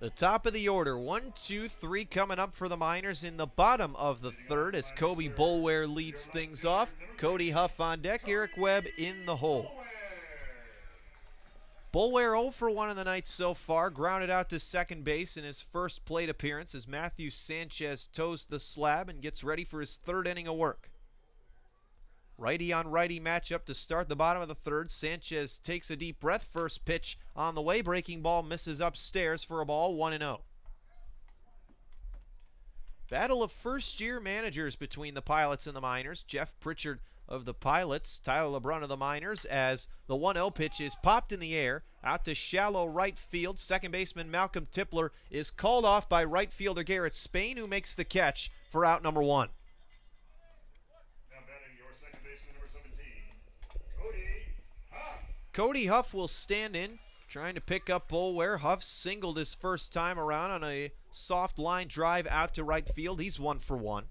The top of the order, 1, 2, 3 coming up for the Miners in the bottom of the third as Kobe Boulware leads things off. Cody Huff on deck, Eric Webb in the hole. Boulware 0 for 1 in the night so far, grounded out to second base in his first plate appearance as Matthew Sanchez toes the slab and gets ready for his third inning of work. Righty on righty matchup to start the bottom of the third. Sanchez takes a deep breath. First pitch on the way. Breaking ball misses upstairs for a ball, 1-0. Battle of first-year managers between the Pilots and the Miners. Jeff Pritchard of the Pilots, Tyler LeBrun of the Miners, as the 1-0 pitch is popped in the air out to shallow right field. Second baseman Malcolm Tipler is called off by right fielder Garrett Spain, who makes the catch for out number 1. Cody Huff will stand in, trying to pick up Boulware. Huff singled his first time around on a soft line drive out to right field. He's 1 for 1.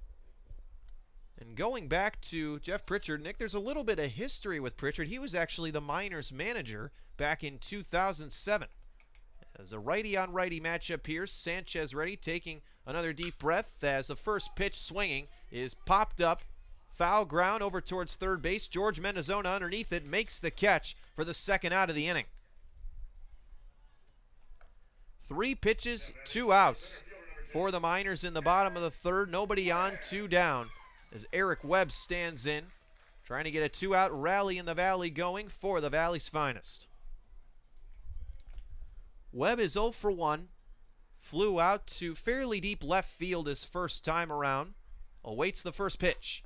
And going back to Jeff Pritchard, Nick, there's a little bit of history with Pritchard. He was actually the Miners manager back in 2007. As a righty on righty matchup here, Sanchez ready, taking another deep breath as the first pitch swinging is popped up. Foul ground over towards third base. George Mendozona underneath it makes the catch for the second out of the inning. 3 pitches, 2 outs for the Miners in the bottom of the third. Nobody on, 2 down as Eric Webb stands in, trying to get a 2-out rally in the Valley going for the Valley's finest. Webb is 0 for 1. Flew out to fairly deep left field his first time around. Awaits the first pitch.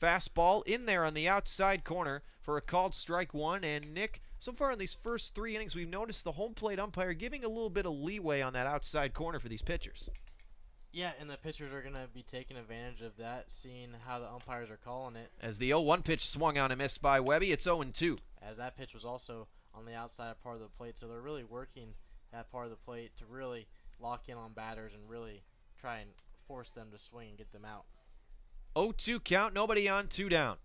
Fastball in there on the outside corner for a called strike 1. And Nick, so far in these first 3 innings, we've noticed the home plate umpire giving a little bit of leeway on that outside corner for these pitchers. Yeah, and the pitchers are going to be taking advantage of that, seeing how the umpires are calling it. As the 0-1 pitch swung on and missed by Webby, it's 0-2. As that pitch was also on the outside part of the plate, so they're really working that part of the plate to really lock in on batters and really try and force them to swing and get them out. 0-2 count, nobody on, 2 down.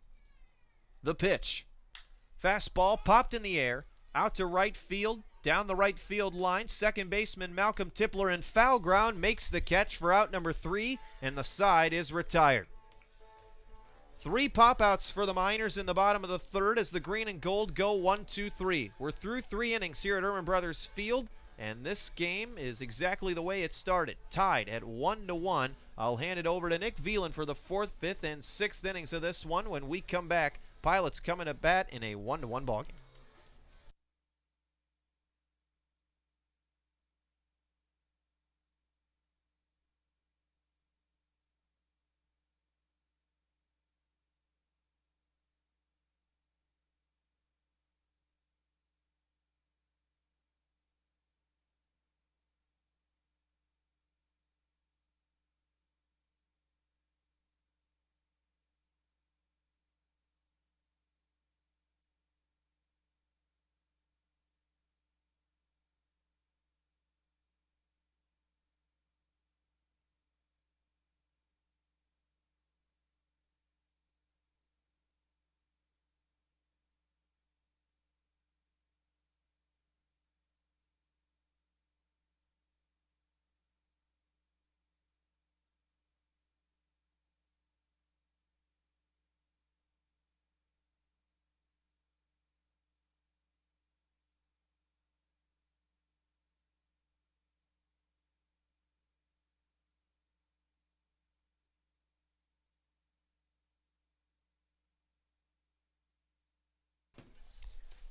The pitch. Fastball popped in the air, out to right field, down the right field line. Second baseman Malcolm Tipler in foul ground makes the catch for out number 3, and the side is retired. 3 pop-outs for the Miners in the bottom of the third as the green and gold go 1, 2, 3. We're through 3 innings here at Urban Brothers Field, and this game is exactly the way it started, tied at 1-1. I'll hand it over to Nick Veland for the 4th, 5th, and 6th innings of this one. When we come back, Pilots coming to bat in a 1-1 ballgame.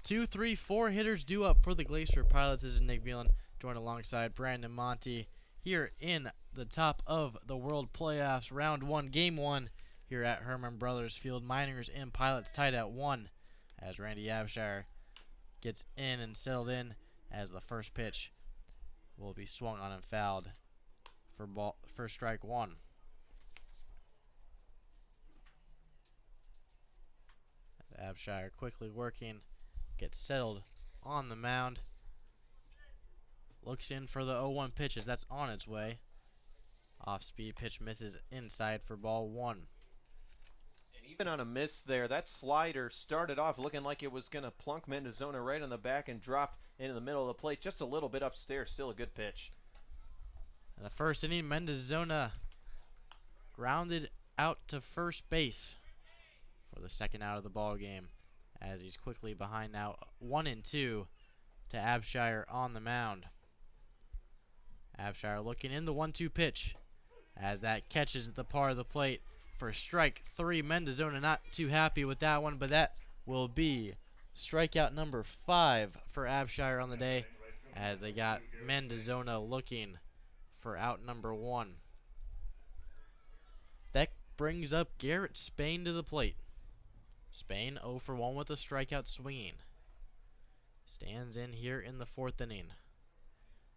Two, three, 4 hitters due up for the Glacier Pilots. This is Nick Veland, joined alongside Brandon Monty here in the top of the World Playoffs, Round 1, Game 1 here at Herman Brothers Field. Miners and Pilots tied at 1 as Randy Abshire gets in and settled in as the first pitch will be swung on and fouled for strike 1. Abshire quickly working, gets settled on the mound. Looks in for the 0-1 pitch as that's on its way. Off-speed pitch misses inside for ball 1. And even on a miss there, that slider started off looking like it was going to plunk Mendozona right on the back and dropped into the middle of the plate just a little bit upstairs. Still a good pitch. In the first inning, Mendozona grounded out to first base for the second out of the ball game, as he's quickly behind now 1-2 to Abshire on the mound. Abshire looking in the 1-2 pitch as that catches at the par of the plate for strike 3. Mendozona not too happy with that one, but that will be strikeout number 5 for Abshire on the day, as they got Mendozona looking for out number 1. That brings up Garrett Spain to the plate. Spain 0 for 1 with a strikeout swinging. Stands in here in the 4th inning.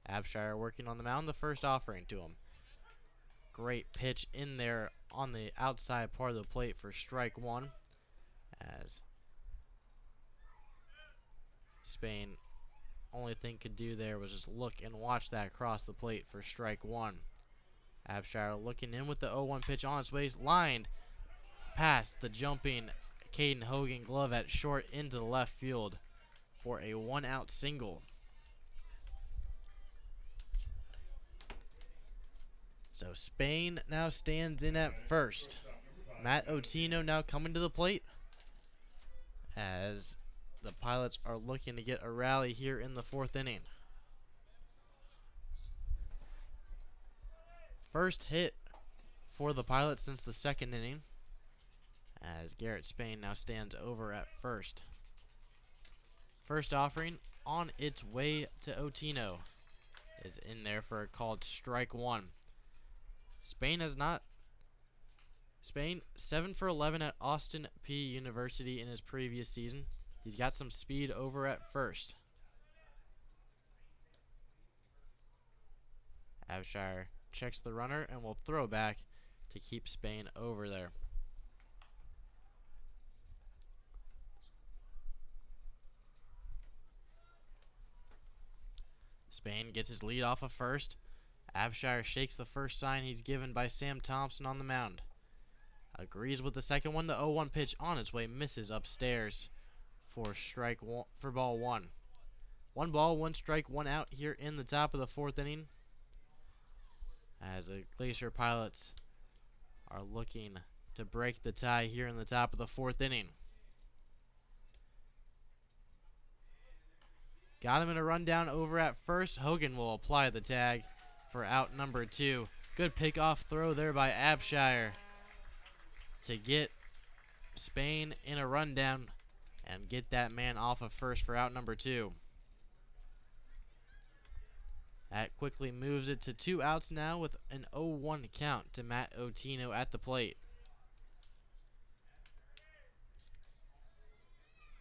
Abshire working on the mound, the first offering to him. Great pitch in there on the outside part of the plate for strike 1, as Spain only thing could do there was just look and watch that across the plate for strike 1. Abshire looking in with the 0-1 pitch on its way, lined past the jumping Caden Hogan glove at short into the left field for a 1-out single. So Spain now stands in at first. Matt Otino now coming to the plate, as the Pilots are looking to get a rally here in the 4th inning. First hit for the Pilots since the 2nd inning, as Garrett Spain now stands over at first. First offering on its way to Otino is in there for a called strike 1. Spain 7 for 11 at Austin P University in his previous season. He's got some speed over at first. Abshire checks the runner and will throw back to keep Spain over there. Spain gets his lead off of first. Abshire shakes the first sign he's given by Sam Thompson on the mound. Agrees with the second one. The 0-1 pitch on its way misses upstairs for strike 1, for ball 1. 1 ball, 1 strike, 1 out here in the top of the 4th inning, as the Glacier Pilots are looking to break the tie here in the top of the 4th inning. Got him in a rundown over at first. Hogan will apply the tag for out number 2. Good pickoff throw there by Abshire to get Spain in a rundown and get that man off of first for out number 2. That quickly moves it to 2 outs now with an 0-1 count to Matt Otino at the plate.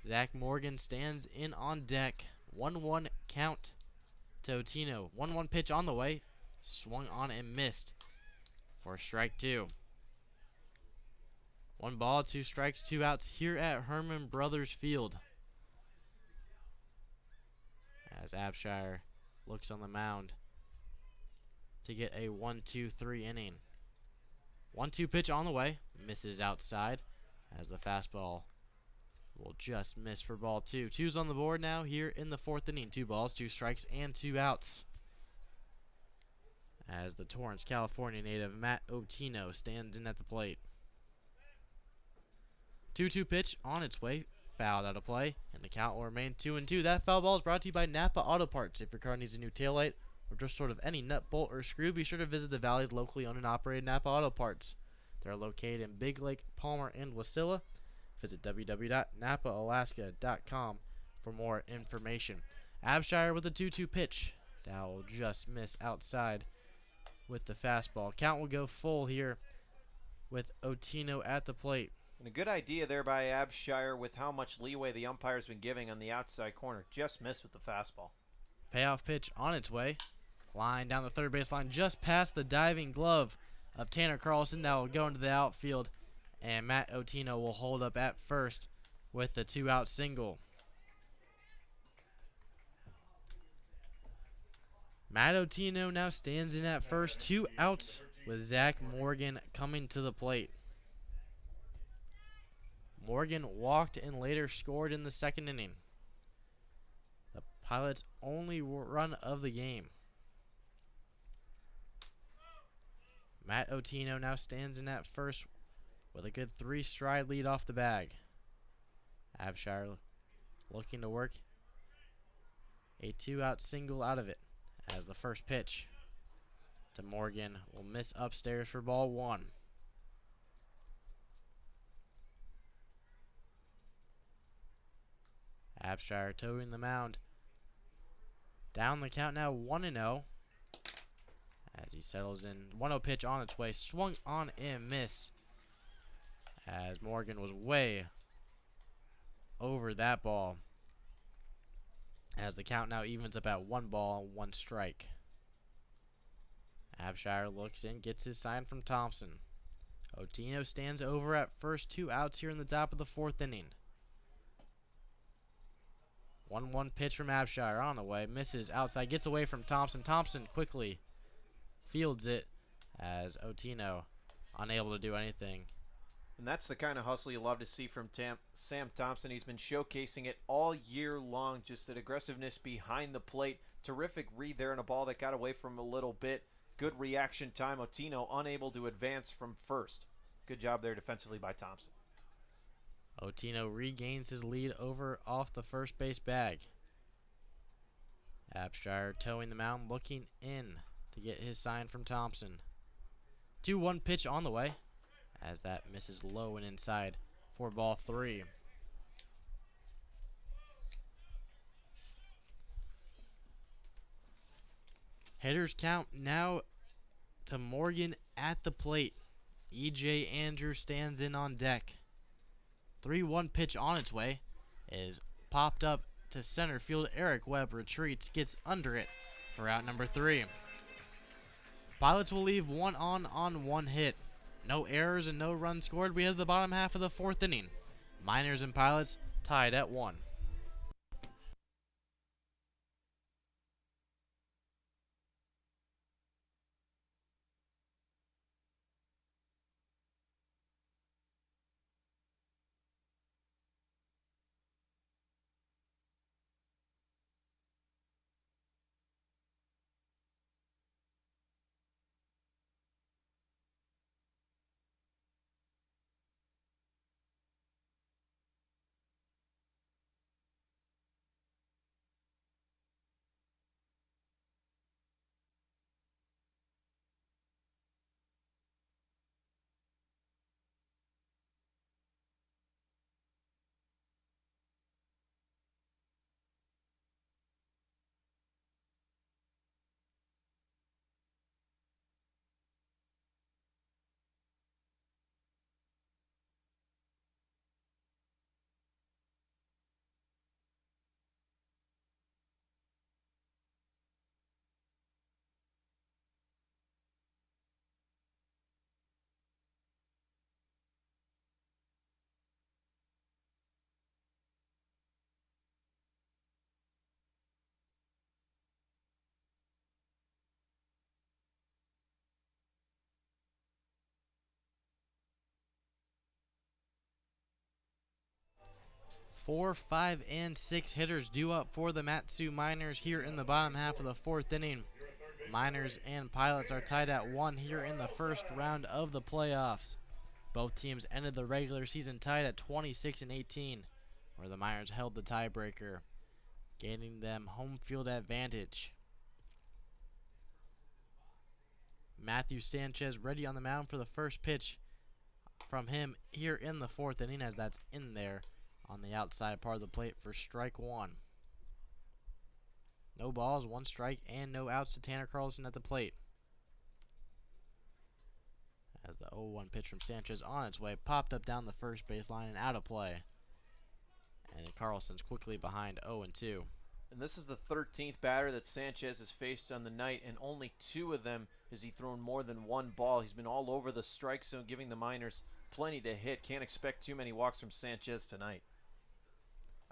Zach Morgan stands in on deck. 1-1 count to Otino. 1-1 pitch on the way. Swung on and missed for strike 2. 1 ball, 2 strikes, 2 outs here at Herman Brothers Field, as Abshire looks on the mound to get a 1-2-3 inning. 1-2 pitch on the way. Misses outside, as the fastball will just miss for ball 2. 2's on the board now here in the 4th inning. 2 balls, 2 strikes, and 2 outs, as the Torrance, California native Matt Otino stands in at the plate. 2-2 pitch on its way, fouled out of play, and the count will remain 2-2. That foul ball is brought to you by Napa Auto Parts. If your car needs a new taillight or just sort of any nut, bolt, or screw, be sure to visit the Valley's locally owned and operated Napa Auto Parts. They're located in Big Lake, Palmer, and Wasilla. Visit www.napaalaska.com for more information. Abshire with a 2-2 pitch. That will just miss outside with the fastball. Count will go full here with Otino at the plate. And a good idea there by Abshire with how much leeway the umpire's been giving on the outside corner. Just missed with the fastball. Payoff pitch on its way. Line down the third baseline, just past the diving glove of Tanner Carlson. That will go into the outfield, and Matt Otino will hold up at first with the 2-out single. Matt Otino now stands in at first. 2 outs with Zach Morgan coming to the plate. Morgan walked and later scored in the 2nd inning. The Pilots' only run of the game. Matt Otino now stands in at first with a good 3-stride lead off the bag. Abshire looking to work a 2-out single out of it as the first pitch to Morgan will miss upstairs for ball 1. Abshire towing the mound. Down the count now 1-0 as he settles in. 1-0 pitch on its way. Swung on and miss as Morgan was way over that ball. As the count now evens up at 1 ball, 1 strike. Abshire looks in, gets his sign from Thompson. Otino stands over at first, 2 outs here in the top of the 4th inning. 1-1 pitch from Abshire on the way, misses outside, gets away from Thompson. Thompson quickly fields it as Otino unable to do anything. And that's the kind of hustle you love to see from Sam Thompson. He's been showcasing it all year long, just that aggressiveness behind the plate. Terrific read there on a ball that got away from him a little bit. Good reaction time. Otino unable to advance from first. Good job there defensively by Thompson. Otino regains his lead over off the first base bag. Abshire towing the mound, looking in to get his sign from Thompson. 2-1 pitch on the way as that misses low and inside for ball 3. Hitters count now to Morgan at the plate. E.J. Andrews stands in on deck. 3-1 pitch on its way is popped up to center field. Eric Webb retreats, gets under it for out number 3. Pilots will leave 1 on 1 hit. No errors and no runs scored. We head to the bottom half of the 4th inning. Miners and Pilots tied at 1. Four, 5, and 6 hitters due up for the Matsu Miners here in the bottom half of the 4th inning. Miners and Pilots are tied at 1 here in the first round of the playoffs. Both teams ended the regular season tied at 26 and 18, where the Miners held the tiebreaker, gaining them home field advantage. Matthew Sanchez ready on the mound for the first pitch from him here in the 4th inning, as that's in there on the outside part of the plate for strike 1. No balls, 1 strike, and no outs to Tanner Carlson at the plate. As the 0-1 pitch from Sanchez on its way, popped up down the first baseline and out of play. And Carlson's quickly behind 0-2. And this is the 13th batter that Sanchez has faced on the night, and only 2 of them has he thrown more than 1 ball. He's been all over the strike zone, giving the Miners plenty to hit. Can't expect too many walks from Sanchez tonight.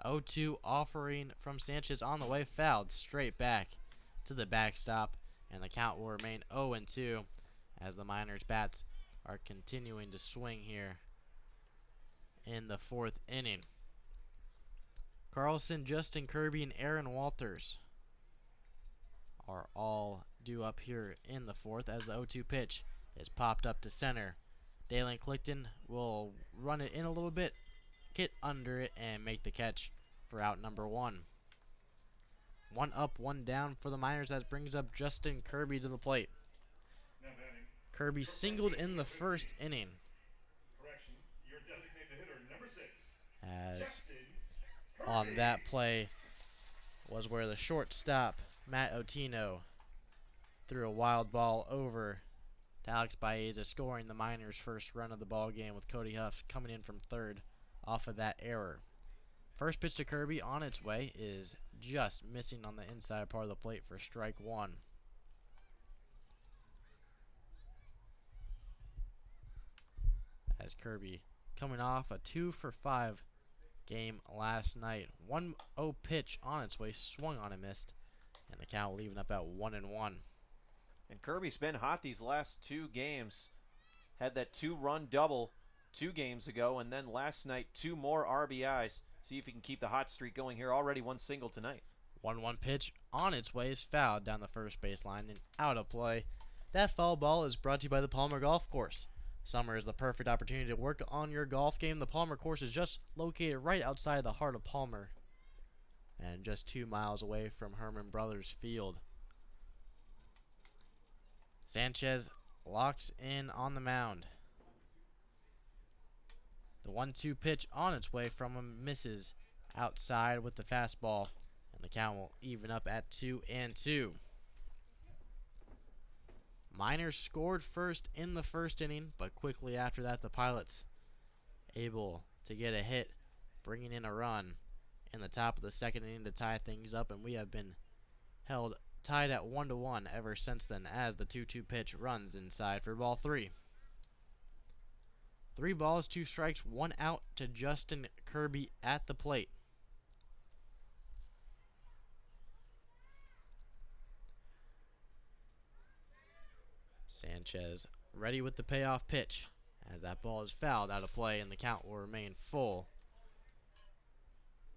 0-2 offering from Sanchez on the way, fouled straight back to the backstop, and the count will remain 0-2 as the Miners' bats are continuing to swing here in the 4th inning. Carlson, Justin Kirby, and Aaron Walters are all due up here in the 4th as the 0-2 pitch is popped up to center. Dalen Clifton will run it in a little bit, get under it, and make the catch for out number 1. 1 up, 1 down for the Miners. That brings up Justin Kirby to the plate. Kirby singled in the first inning. As on that play was where the shortstop, Matt Otino, threw a wild ball over to Alex Baeza, scoring the Miners' first run of the ball game, with Cody Huff coming in from third off of that error. First pitch to Kirby on its way is just missing on the inside part of the plate for strike 1. As Kirby coming off a 2-for-5 game last night. 1-0 pitch on its way, swung on and missed, and the count leaving up at 1-1. And Kirby's been hot these last 2 games. Had that 2-run double 2 games ago, and then last night 2 more RBIs. See if he can keep the hot streak going here. Already 1 single tonight. 1-1 pitch on its way is fouled down the first baseline and out of play. That foul ball is brought to you by the Palmer Golf Course. Summer is the perfect opportunity to work on your golf game. The Palmer course is just located right outside the heart of Palmer and just 2 miles away from Herman Brothers Field. Sanchez locks in on the mound. The 1-2 pitch on its way from him misses outside with the fastball, and the count will even up at 2-2. Miners scored first in the first inning, but quickly after that, the Pilots able to get a hit, bringing in a run in the top of the second inning to tie things up, and we have been held tied at 1-1 ever since then, as the 2-2 pitch runs inside for ball 3. 3 balls, 2 strikes, 1 out to Justin Kirby at the plate. Sanchez ready with the payoff pitch, as that ball is fouled out of play, and the count will remain full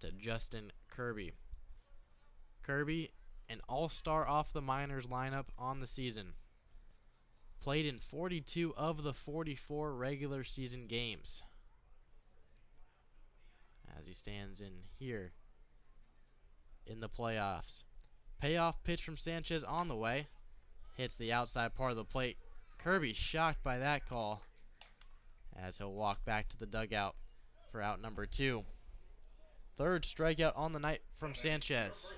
to Justin Kirby. Kirby, an all-star off the Miners lineup on the season. Played in 42 of the 44 regular season games. As he stands in here in the playoffs. Payoff pitch from Sanchez on the way. Hits the outside part of the plate. Kirby shocked by that call, as he'll walk back to the dugout for out number 2. Third strikeout on the night from Sanchez,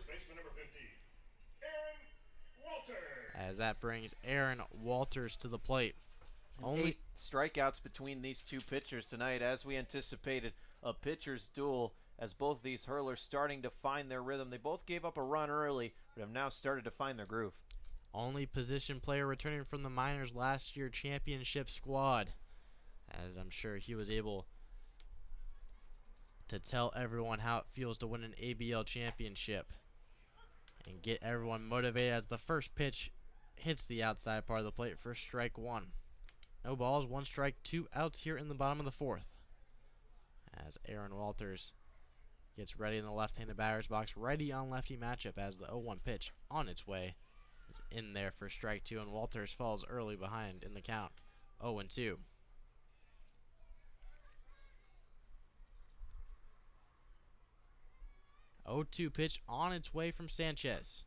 as that brings Aaron Walters to the plate. Only 8 strikeouts between these 2 pitchers tonight, as we anticipated a pitcher's duel, as both these hurlers starting to find their rhythm. They both gave up a run early, but have now started to find their groove. Only position player returning from the Miners' last year championship squad, as I'm sure he was able to tell everyone how it feels to win an ABL championship and get everyone motivated, as the first pitch hits the outside part of the plate for strike 1. No balls, 1 strike, 2 outs here in the bottom of the 4th, as Aaron Walters gets ready in the left-handed batter's box. Righty on lefty matchup, as the 0-1 pitch on its way is in there for strike 2, and Walters falls early behind in the count, 0-2. 0-2 pitch on its way from Sanchez.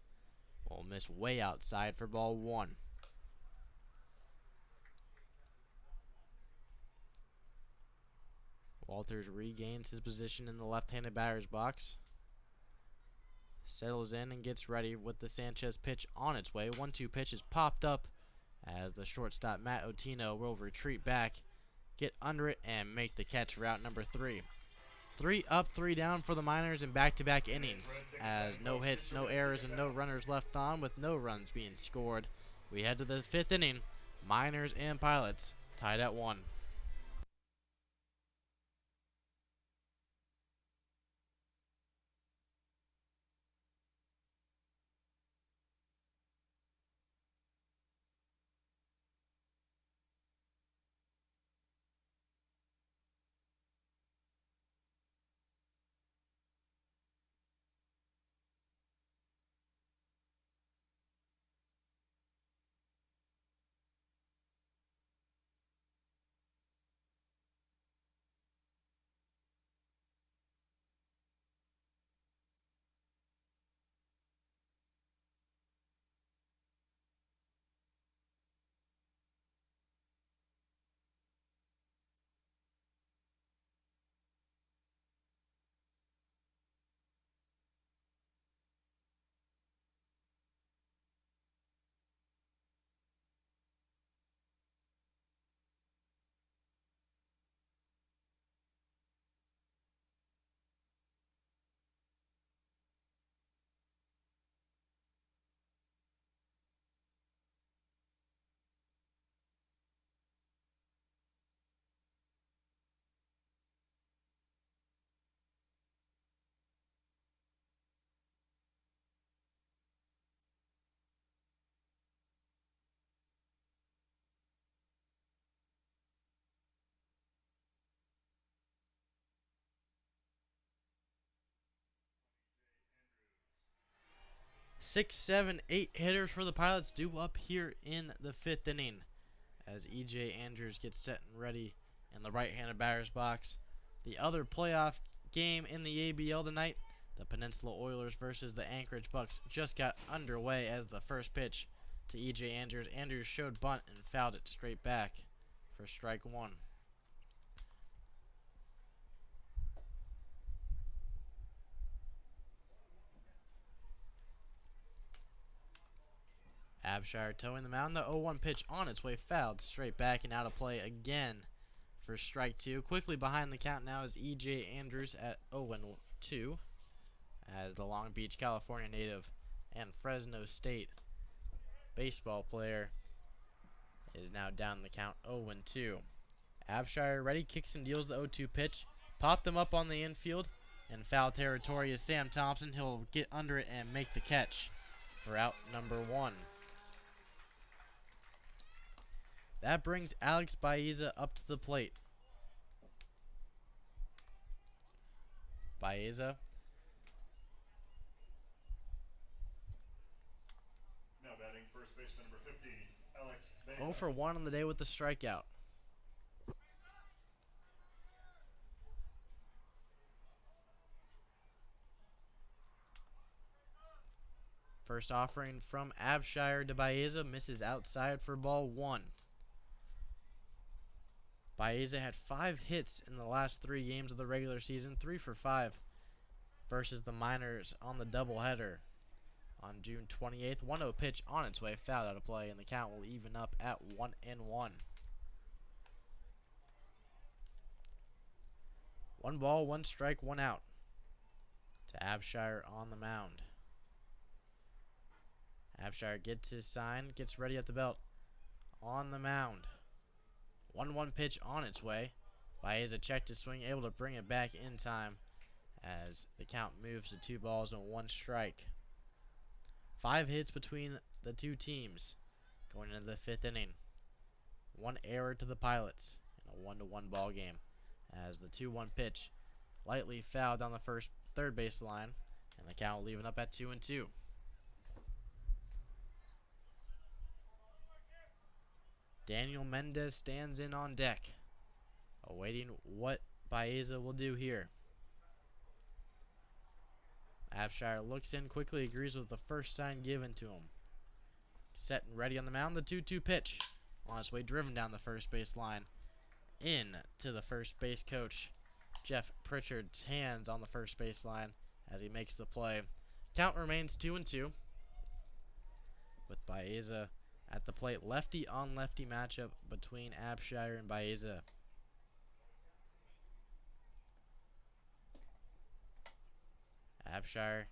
Will miss way outside for ball 1. Walters regains his position in the left-handed batter's box. Settles in and gets ready with the Sanchez pitch on its way. 1-2 pitch is popped up, as the shortstop Matt Otino will retreat back, get under it, and make the catch for out number 3. 3 up, 3 down for the Miners in back-to-back innings, as no hits, no errors, and no runners left on, with no runs being scored. We head to the 5th inning. Miners and Pilots tied at 1. 6, 7, 8 hitters for the Pilots due up here in the 5th inning as E.J. Andrews gets set and ready in the right-handed batter's box. The other playoff game in the ABL tonight, the Peninsula Oilers versus the Anchorage Bucks, just got underway as the first pitch to E.J. Andrews. Andrews showed bunt and fouled it straight back for strike one. Abshire towing the mound. The 0-1 pitch on its way, fouled straight back and out of play again for strike two. Quickly behind the count now is E.J. Andrews at 0-2 as the Long Beach, California native and Fresno State baseball player is now down the count 0-2. Abshire ready, kicks and deals the 0-2 pitch. Popped them up on the infield. In foul territory is Sam Thompson. He'll get under it and make the catch for out number one. That brings Alex Baeza up to the plate. Baeza. Now batting first baseman number 15, Alex Baeza. 0 for 1 on the day with the strikeout. First offering from Abshire to Baeza misses outside for ball one. Baeza had 5 hits in the last 3 games of the regular season, 3 for 5 versus the Miners on the doubleheader on June 28th. 1-0 pitch on its way, fouled out of play, and the count will even up at 1-1. 1 ball, 1 strike, 1 out to Abshire on the mound. Abshire gets his sign, gets ready at the belt on the mound. 1-1 pitch on its way. Baeza checked his swing, able to bring it back in time as the count moves to 2 balls and 1 strike. 5 hits between the two teams going into the 5th inning. 1 error to the Pilots in a 1-1 ball game as the 2-1 pitch lightly fouled down the third base line, and the count leaving up at 2-2. Daniel Mendez stands in on deck, awaiting what Baeza will do here. Abshire looks in, quickly agrees with the first sign given to him. Set and ready on the mound, the 2-2 pitch. On its way, driven down the first base line. In to the first base coach, Jeff Pritchard's hands on the first base line as he makes the play. Count remains 2-2 with Baeza at the plate. Lefty on lefty matchup between Abshire and Baeza. Abshire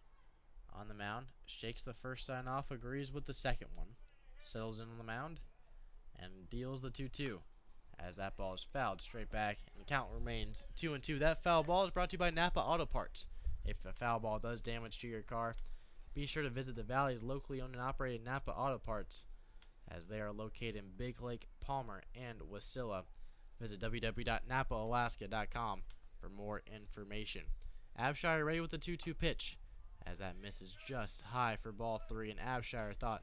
on the mound, shakes the first sign off, agrees with the second one, settles in on the mound, and deals the 2-2 as that ball is fouled straight back, and the count remains 2-2. That foul ball is brought to you by Napa Auto Parts. If a foul ball does damage to your car, be sure to visit the Valley's locally owned and operated Napa Auto Parts, as they are located in Big Lake, Palmer, and Wasilla. Visit www.napaalaska.com for more information. Abshire ready with the 2-2 pitch as that misses just high for ball 3, and Abshire thought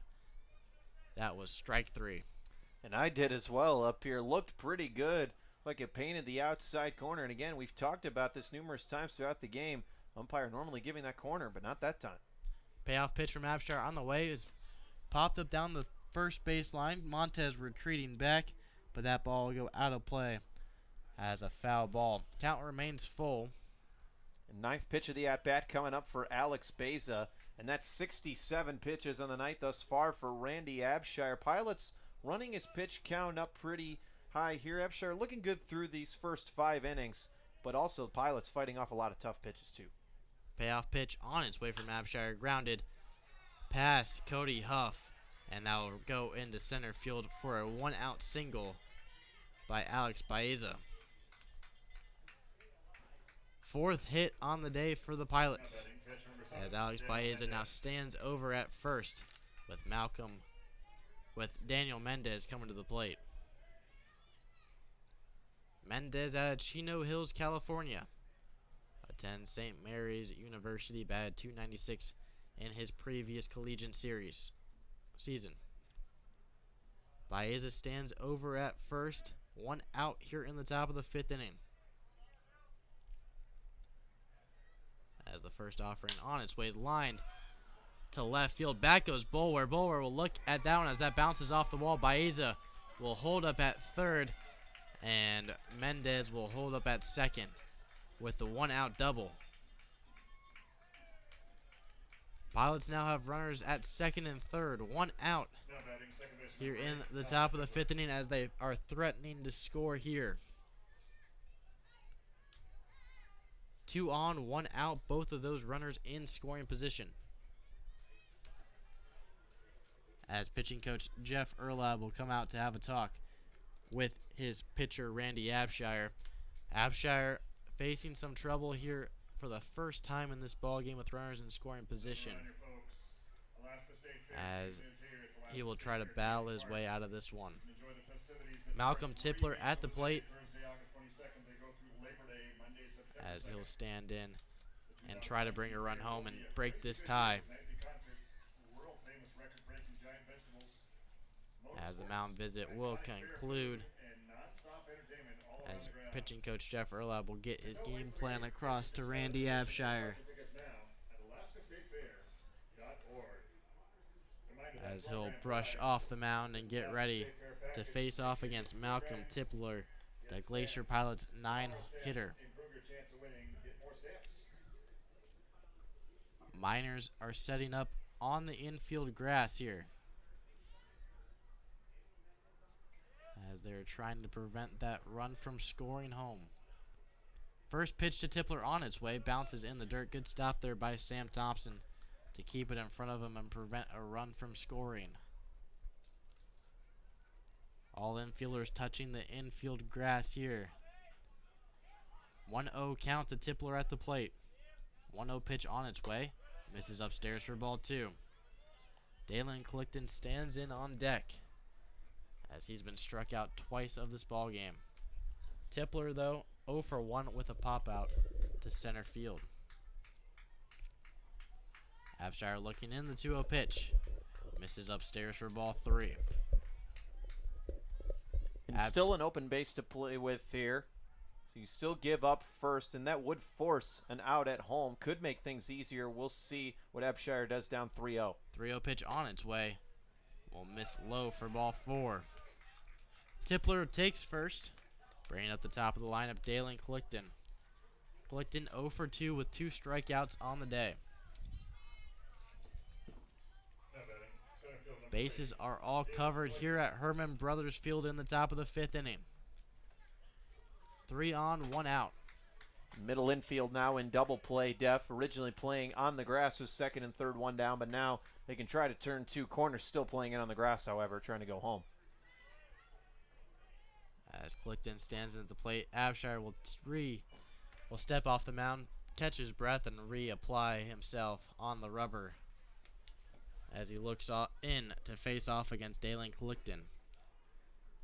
that was strike 3. And I did as well up here. Looked pretty good, like it painted the outside corner. And again, we've talked about this numerous times throughout the game. Umpire normally giving that corner, but not that time. Payoff pitch from Abshire on the way is popped up down the first base line. Montez retreating back, but that ball will go out of play as a foul ball. Count remains full. And 9th pitch of the at-bat coming up for Alex Baeza. And that's 67 pitches on the night thus far for Randy Abshire. Pilots running his pitch count up pretty high here. Abshire looking good through these first 5 innings, but also Pilots fighting off a lot of tough pitches too. Payoff pitch on its way from Abshire, grounded past Cody Huff, and that will go into center field for a 1-out single by Alex Baeza. 4th hit on the day for the Pilots, as Alex Baeza now stands over at first with Daniel Mendez coming to the plate. Mendez out of Chino Hills, California. Attends St. Mary's University, batted .296 in his previous collegiate season. Baeza stands over at first. 1 out here in the top of the 5th inning. As the first offering on its way is lined to left field. Back goes Bulwer. Bulwer will look at that one as that bounces off the wall. Baeza will hold up at third, and Mendez will hold up at second with the 1 out double. Pilots now have runners at second and third. 1 out Now batting second baseman here in number 8, the top of the 5th inning as they are threatening to score here. 2 on, 1 out, both of those runners in scoring position. As pitching coach Jeff Erlab will come out to have a talk with his pitcher Randy Abshire. Abshire facing some trouble here for the first time in this ball game with runners in scoring position, as he will try to battle his way out of this one. Malcolm Tipler at the plate, as he'll stand in and try to bring a run home and break this tie. As the mound visit will conclude, as pitching coach Jeff Erlab will get his game plan across to Randy Abshire, as he'll brush off the mound and get ready to face off against Malcolm Tipler, the Glacier Pilots 9-hitter. Miners are setting up on the infield grass here, as they're trying to prevent that run from scoring home. First pitch to Tipler on its way, bounces in the dirt. Good stop there by Sam Thompson to keep it in front of him and prevent a run from scoring. All infielders touching the infield grass here. 1-0 count to Tipler at the plate. 1-0 pitch on its way. Misses upstairs for ball 2. Dalen Clifton stands in on deck, as he's been struck out twice of this ball game. Tipler, though, 0 for 1 with a pop-out to center field. Abshire looking in the 2-0 pitch. Misses upstairs for ball 3. And still an open base to play with here. So you still give up first, and that would force an out at home. Could make things easier. We'll see what Abshire does down 3-0. 3-0 pitch on its way. Will miss low for ball 4. Tipler takes first. Bringing up the top of the lineup, Dalen Clifton. Clifton 0 for 2 with 2 strikeouts on the day. Bases are all covered here at Herman Brothers Field in the top of the 5th inning. 3 on, 1 out. Middle infield now in double play. Def originally playing on the grass with second and third, 1 down, but now they can try to turn 2 corners, still playing it on the grass, however, trying to go home. As Clifton stands at the plate, Abshire will step off the mound, catch his breath, and reapply himself on the rubber as he looks in to face off against Dalen Clifton.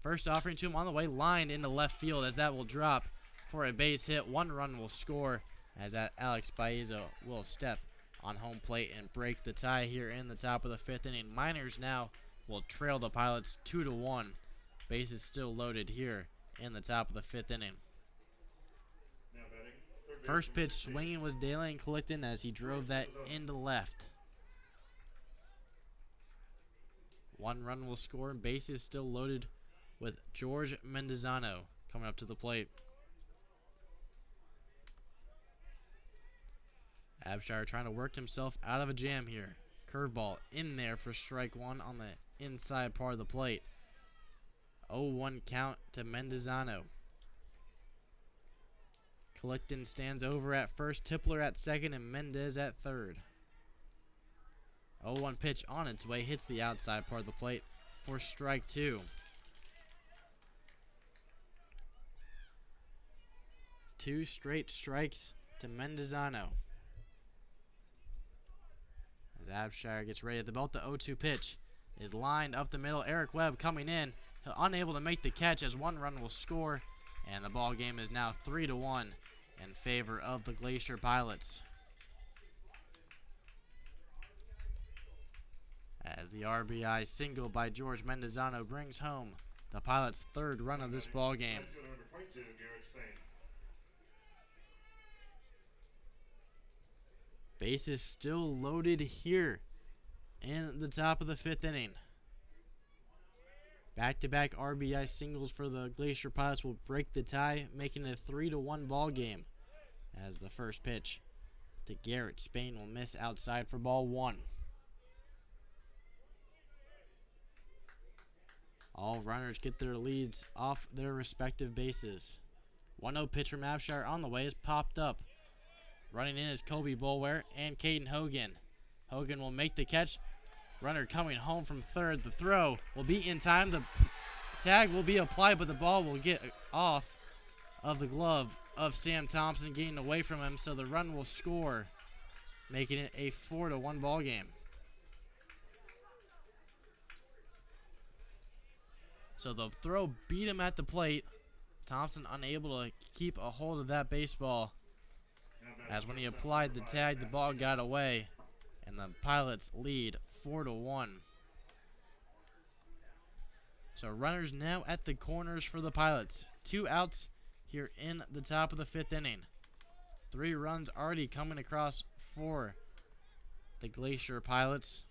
First offering to him on the way, lined into left field, as that will drop for a base hit. 1 run will score, as that Alex Baeza will step on home plate and break the tie here in the top of the 5th inning. Miners now will trail the Pilots 2-1. Bases still loaded here in the top of the 5th inning. First pitch swinging was Dalen Clifton as he drove that into left. 1 run will score, and bases still loaded with George Mendizano coming up to the plate. Abshire trying to work himself out of a jam here. Curveball in there for strike 1 on the inside part of the plate. 0-1 count to Mendizano. Clifton stands over at first, Tipler at second, and Mendez at third. 0-1 pitch on its way, hits the outside part of the plate for strike 2. 2 straight strikes to Mendizano. As Abshire gets ready at the belt, the 0-2 pitch is lined up the middle. Eric Webb coming in, unable to make the catch as 1 run will score, and the ball game is now 3-1 in favor of the Glacier Pilots. As the RBI single by George Mendozano brings home the Pilots' third run of this ball game. Right fielder number 22, Garrett Spain. Bases still loaded here in the top of the fifth inning. Back-to-back RBI singles for the Glacier Pilots will break the tie, making it a 3-1 ball game. As the first pitch to Garrett Spain will miss outside for ball one. All runners get their leads off their respective bases. 1-0 pitch from Abshire on the way is popped up. Running in is Kobe Boulware and Caden Hogan. Hogan will make the catch. Runner coming home from third. The throw will be in time. The tag will be applied, but the ball will get off of the glove of Sam Thompson, getting away from him, so the run will score, making it a 4-1 ball game. So the throw beat him at the plate. Thompson unable to keep a hold of that baseball, as when he applied the tag, the ball got away, and the Pilots lead 4-1. So runners now at the corners for the Pilots. 2 outs here in the top of the fifth inning. 3 runs already coming across for the Glacier Pilots,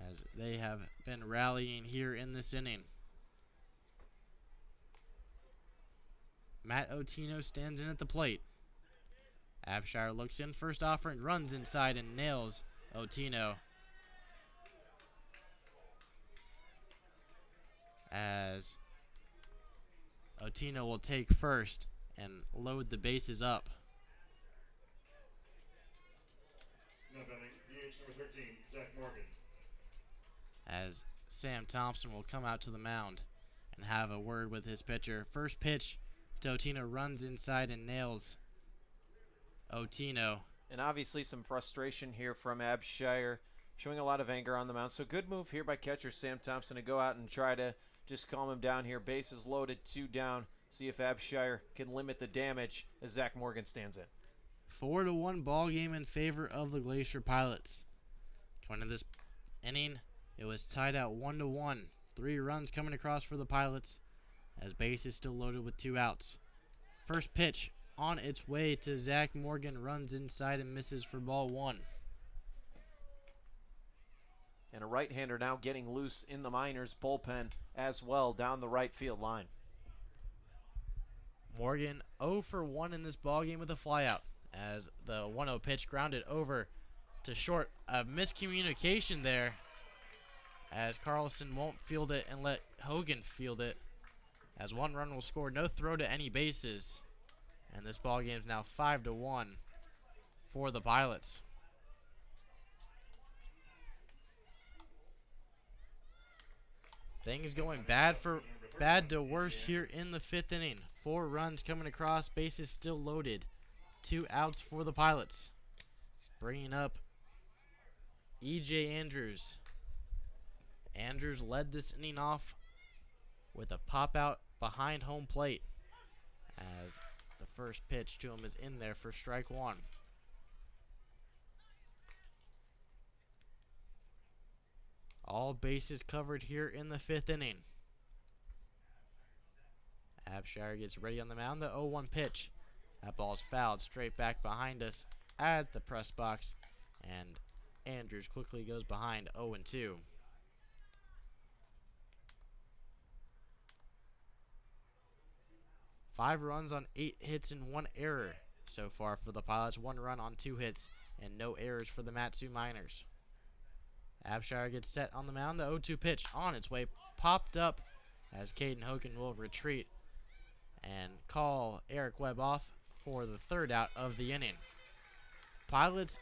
as they have been rallying here in this inning. Matt Otino stands in at the plate. Abshire looks in, first offering, runs inside and nails Otino. As Otino will take first and load the bases up. Now batting, DH number 13, Zach Morgan. As Sam Thompson will come out to the mound and have a word with his pitcher. First pitch to Otino, runs inside and nails Otino. And obviously some frustration here from Abshire, showing a lot of anger on the mound. So good move here by catcher Sam Thompson to go out and try to just calm him down here. Bases loaded, 2 down. See if Abshire can limit the damage as Zach Morgan stands in. 4-1 ball game in favor of the Glacier Pilots. Going into this inning, it was tied at 1-1. 3 runs coming across for the Pilots, as bases still loaded with 2 outs. First pitch on its way to Zach Morgan, runs inside and misses for ball 1. And a right-hander now getting loose in the Miners bullpen as well down the right field line. Morgan 0 for 1 in this ballgame with a flyout, as the 1-0 pitch grounded over to short. A miscommunication there, as Carlson won't field it and let Hogan field it, as 1 run will score. No throw to any bases, and this ballgame is now 5-1 for the Pilots. Things going bad to worse here in the 5th inning. 4 runs coming across, bases still loaded. 2 outs for the Pilots. Bringing up E.J. Andrews. Andrews led this inning off with a pop out behind home plate, as the first pitch to him is in there for strike 1. All bases covered here in the 5th inning. Abshire gets ready on the mound. The 0-1 pitch. That ball's fouled straight back behind us at the press box, and Andrews quickly goes behind 0-2. Five runs on 8 hits and 1 error so far for the Pilots. 1 run on 2 hits and no errors for the Matsu Miners. Abshire gets set on the mound. The 0-2 pitch on its way, popped up, as Caden Hogan will retreat and call Eric Webb off for the 3rd out of the inning. Pilots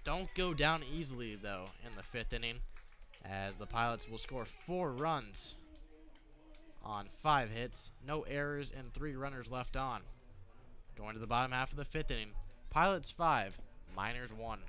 don't go down easily, though, in the 5th inning, as the Pilots will score 4 runs on 5 hits, no errors, and 3 runners left on. Going to the bottom half of the 5th inning, Pilots 5, Miners 1.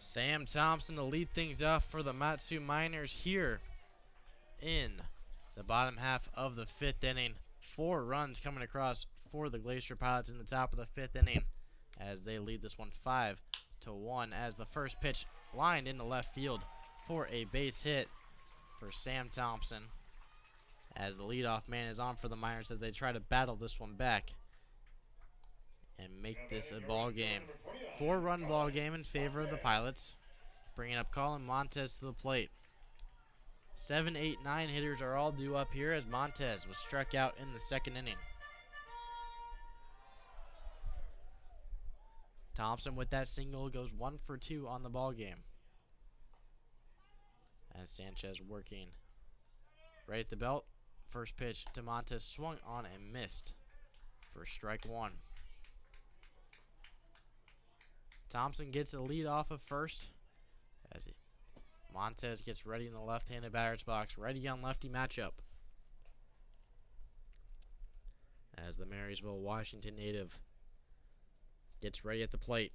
Sam Thompson to lead things off for the Matsu Miners here in the bottom half of the 5th inning. 4 runs coming across for the Glacier Pilots in the top of the 5th inning as they lead this one 5-1 as the first pitch lined into left field for a base hit for Sam Thompson as the leadoff man is on for the Miners as they try to battle this one back and make this a ball game. 4-run ball game in favor of the Pilots. Bringing up Colin Montez to the plate. 7, 8, 9 hitters are all due up here as Montez was struck out in the 2nd inning. Thompson with that single goes 1 for 2 on the ball game. As Sanchez working right at the belt. First pitch to Montez swung on and missed for strike 1. Thompson gets a lead off of first as Montez gets ready in the left-handed batter's box. Righty on lefty matchup. As the Marysville, Washington native gets ready at the plate.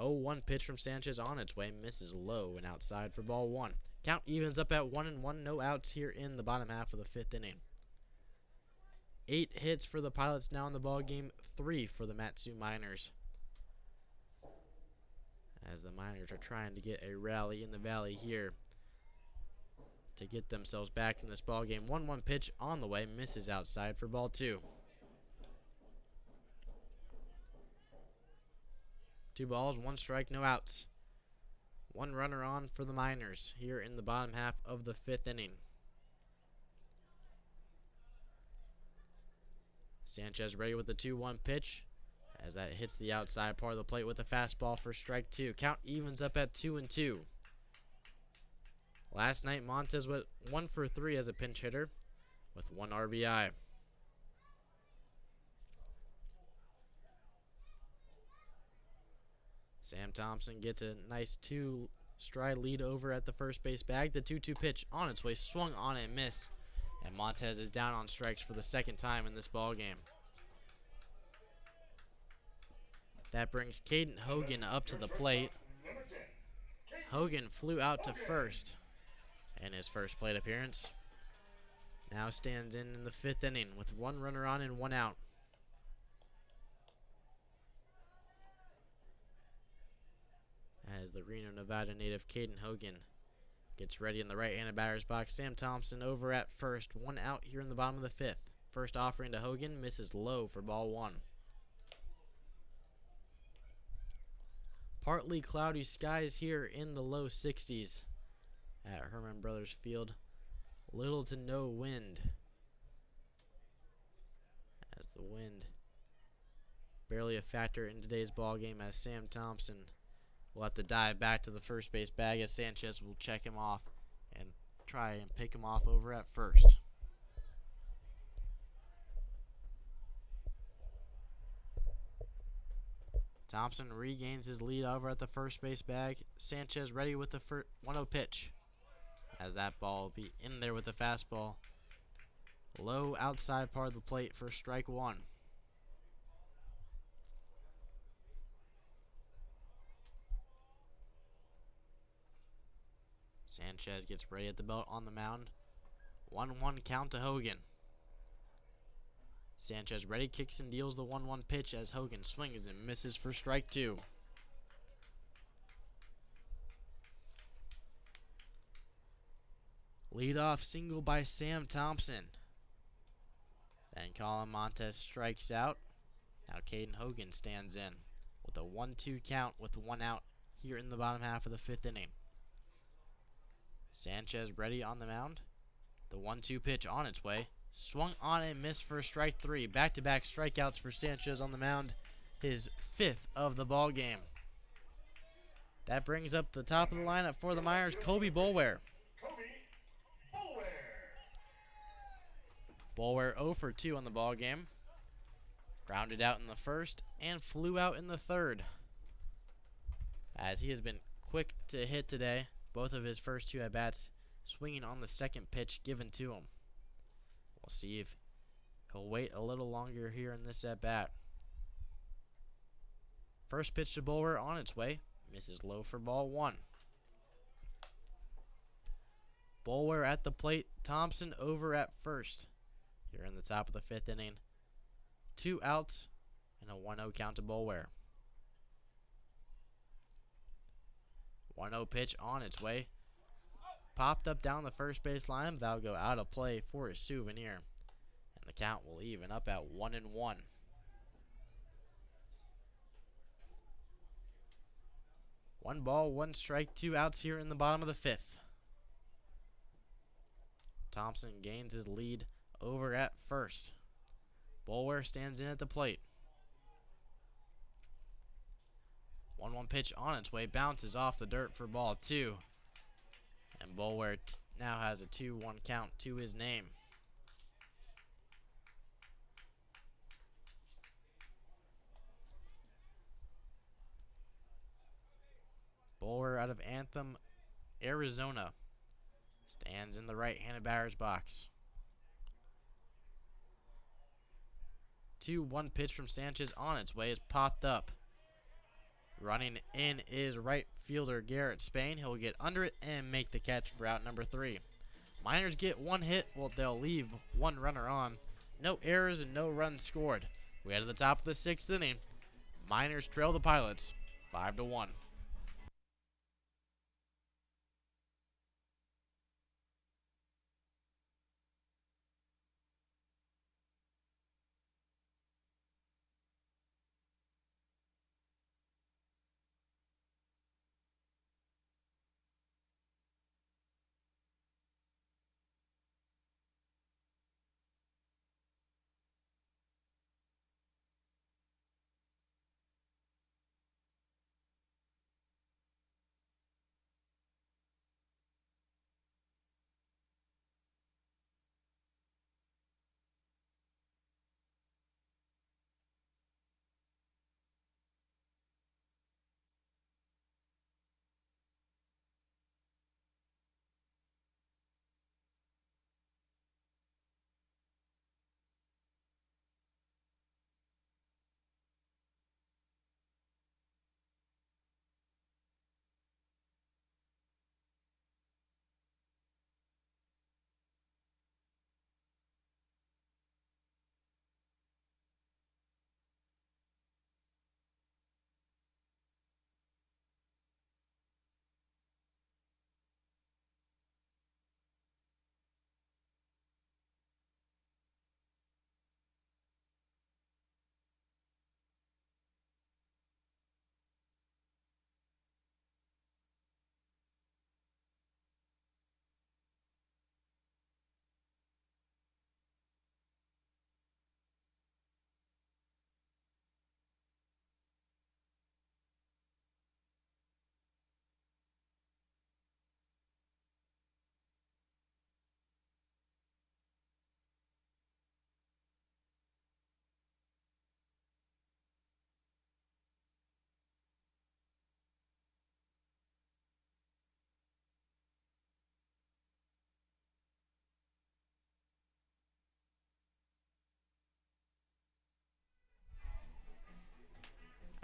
0-1 pitch from Sanchez on its way. Misses low and outside for ball 1. Count evens up at 1-1. No outs here in the bottom half of the 5th inning. 8 hits for the Pilots now in the ball game. 3 for the Matsu Miners. As the Miners are trying to get a rally in the valley here to get themselves back in this ball game. 1-1 pitch on the way, misses outside for ball 2. 2 balls, 1 strike, no outs. 1 runner on for the Miners here in the bottom half of the 5th inning. Sanchez ready with the 2-1 pitch as that hits the outside part of the plate with a fastball for strike 2. Count evens up at 2-2. Last night, Montez went 1 for 3 as a pinch hitter with 1 RBI. Sam Thompson gets a nice 2-stride lead over at the first base bag. The 2-2 pitch on its way, swung on and missed. And Montez is down on strikes for the 2nd time in this ball game. That brings Caden Hogan up to the plate. Hogan flew out to first in his first plate appearance. Now stands in the 5th inning with 1 runner on and 1 out. As the Reno, Nevada native Caden Hogan gets ready in the right-handed batter's box. Sam Thompson over at first. 1 out here in the bottom of the 5th. First offering to Hogan, misses low for ball 1. Partly cloudy skies here in the low 60s at Herman Brothers Field. Little to no wind. As the wind barely a factor in today's ball game as Sam Thompson will have to dive back to the first base bag as Sanchez will check him off and try and pick him off over at first. Thompson regains his lead over at the first base bag. Sanchez ready with the 1-0 pitch as that ball will be in there with the fastball. Low outside part of the plate for strike 1. Sanchez gets ready at the belt on the mound. 1-1 count to Hogan. Sanchez ready, kicks and deals the 1-1 pitch as Hogan swings and misses for strike 2. Leadoff single by Sam Thompson. Then Colin Montez strikes out. Now Caden Hogan stands in with a 1-2 count with 1 out here in the bottom half of the 5th inning. Sanchez ready on the mound. The 1-2 pitch on its way. Swung on and missed for strike 3. Back-to-back strikeouts for Sanchez on the mound. His 5th of the ball game. That brings up the top of the lineup for the Miners, Kobe Boulware. Boulware 0 for 2 on the ball game. Grounded out in the 1st and flew out in the 3rd. As he has been quick to hit today. Both of his first 2 at-bats swinging on the 2nd pitch given to him. We'll see if he'll wait a little longer here in this at-bat. First pitch to Boulware on its way. Misses low for ball 1. Bulwer at the plate. Thompson over at first. Here in the top of the 5th inning. 2 outs and a 1-0 count to Bulwer. 1-0 pitch on its way. Popped up down the first base line. That'll go out of play for a souvenir. And the count will even up at 1-1. 1 ball, 1 strike, 2 outs here in the bottom of the 5th. Thompson gains his lead over at first. Bulwer stands in at the plate. 1-1 pitch on its way, bounces off the dirt for ball 2. And Bulwer now has a 2-1 count to his name. Bulwer out of Anthem, Arizona. Stands in the right-handed batter's box. 2-1 pitch from Sanchez on its way is popped up. Running in is right fielder Garrett Spain. He'll get under it and make the catch for out number 3. Miners get 1 hit. Well, they'll leave 1 runner on. No errors and no runs scored. We head to the top of the 6th inning. Miners trail the Pilots 5-1.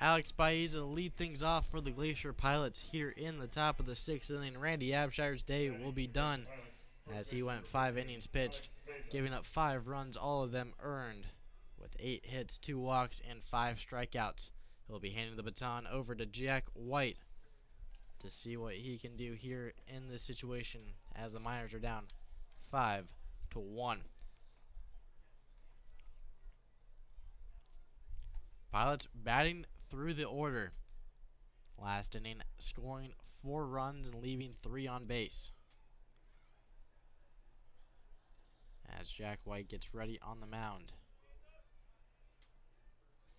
Alex Baeza lead things off for the Glacier Pilots here in the top of the 6th inning. Randy Abshire's day will be done as he went 5 innings pitched, giving up 5 runs, all of them earned, with 8 hits, 2 walks, and 5 strikeouts. He'll be handing the baton over to Jack White to see what he can do here in this situation as the Miners are down 5-1. Pilots batting through the order. Last inning, scoring 4 runs and leaving 3 on base. As Jack White gets ready on the mound.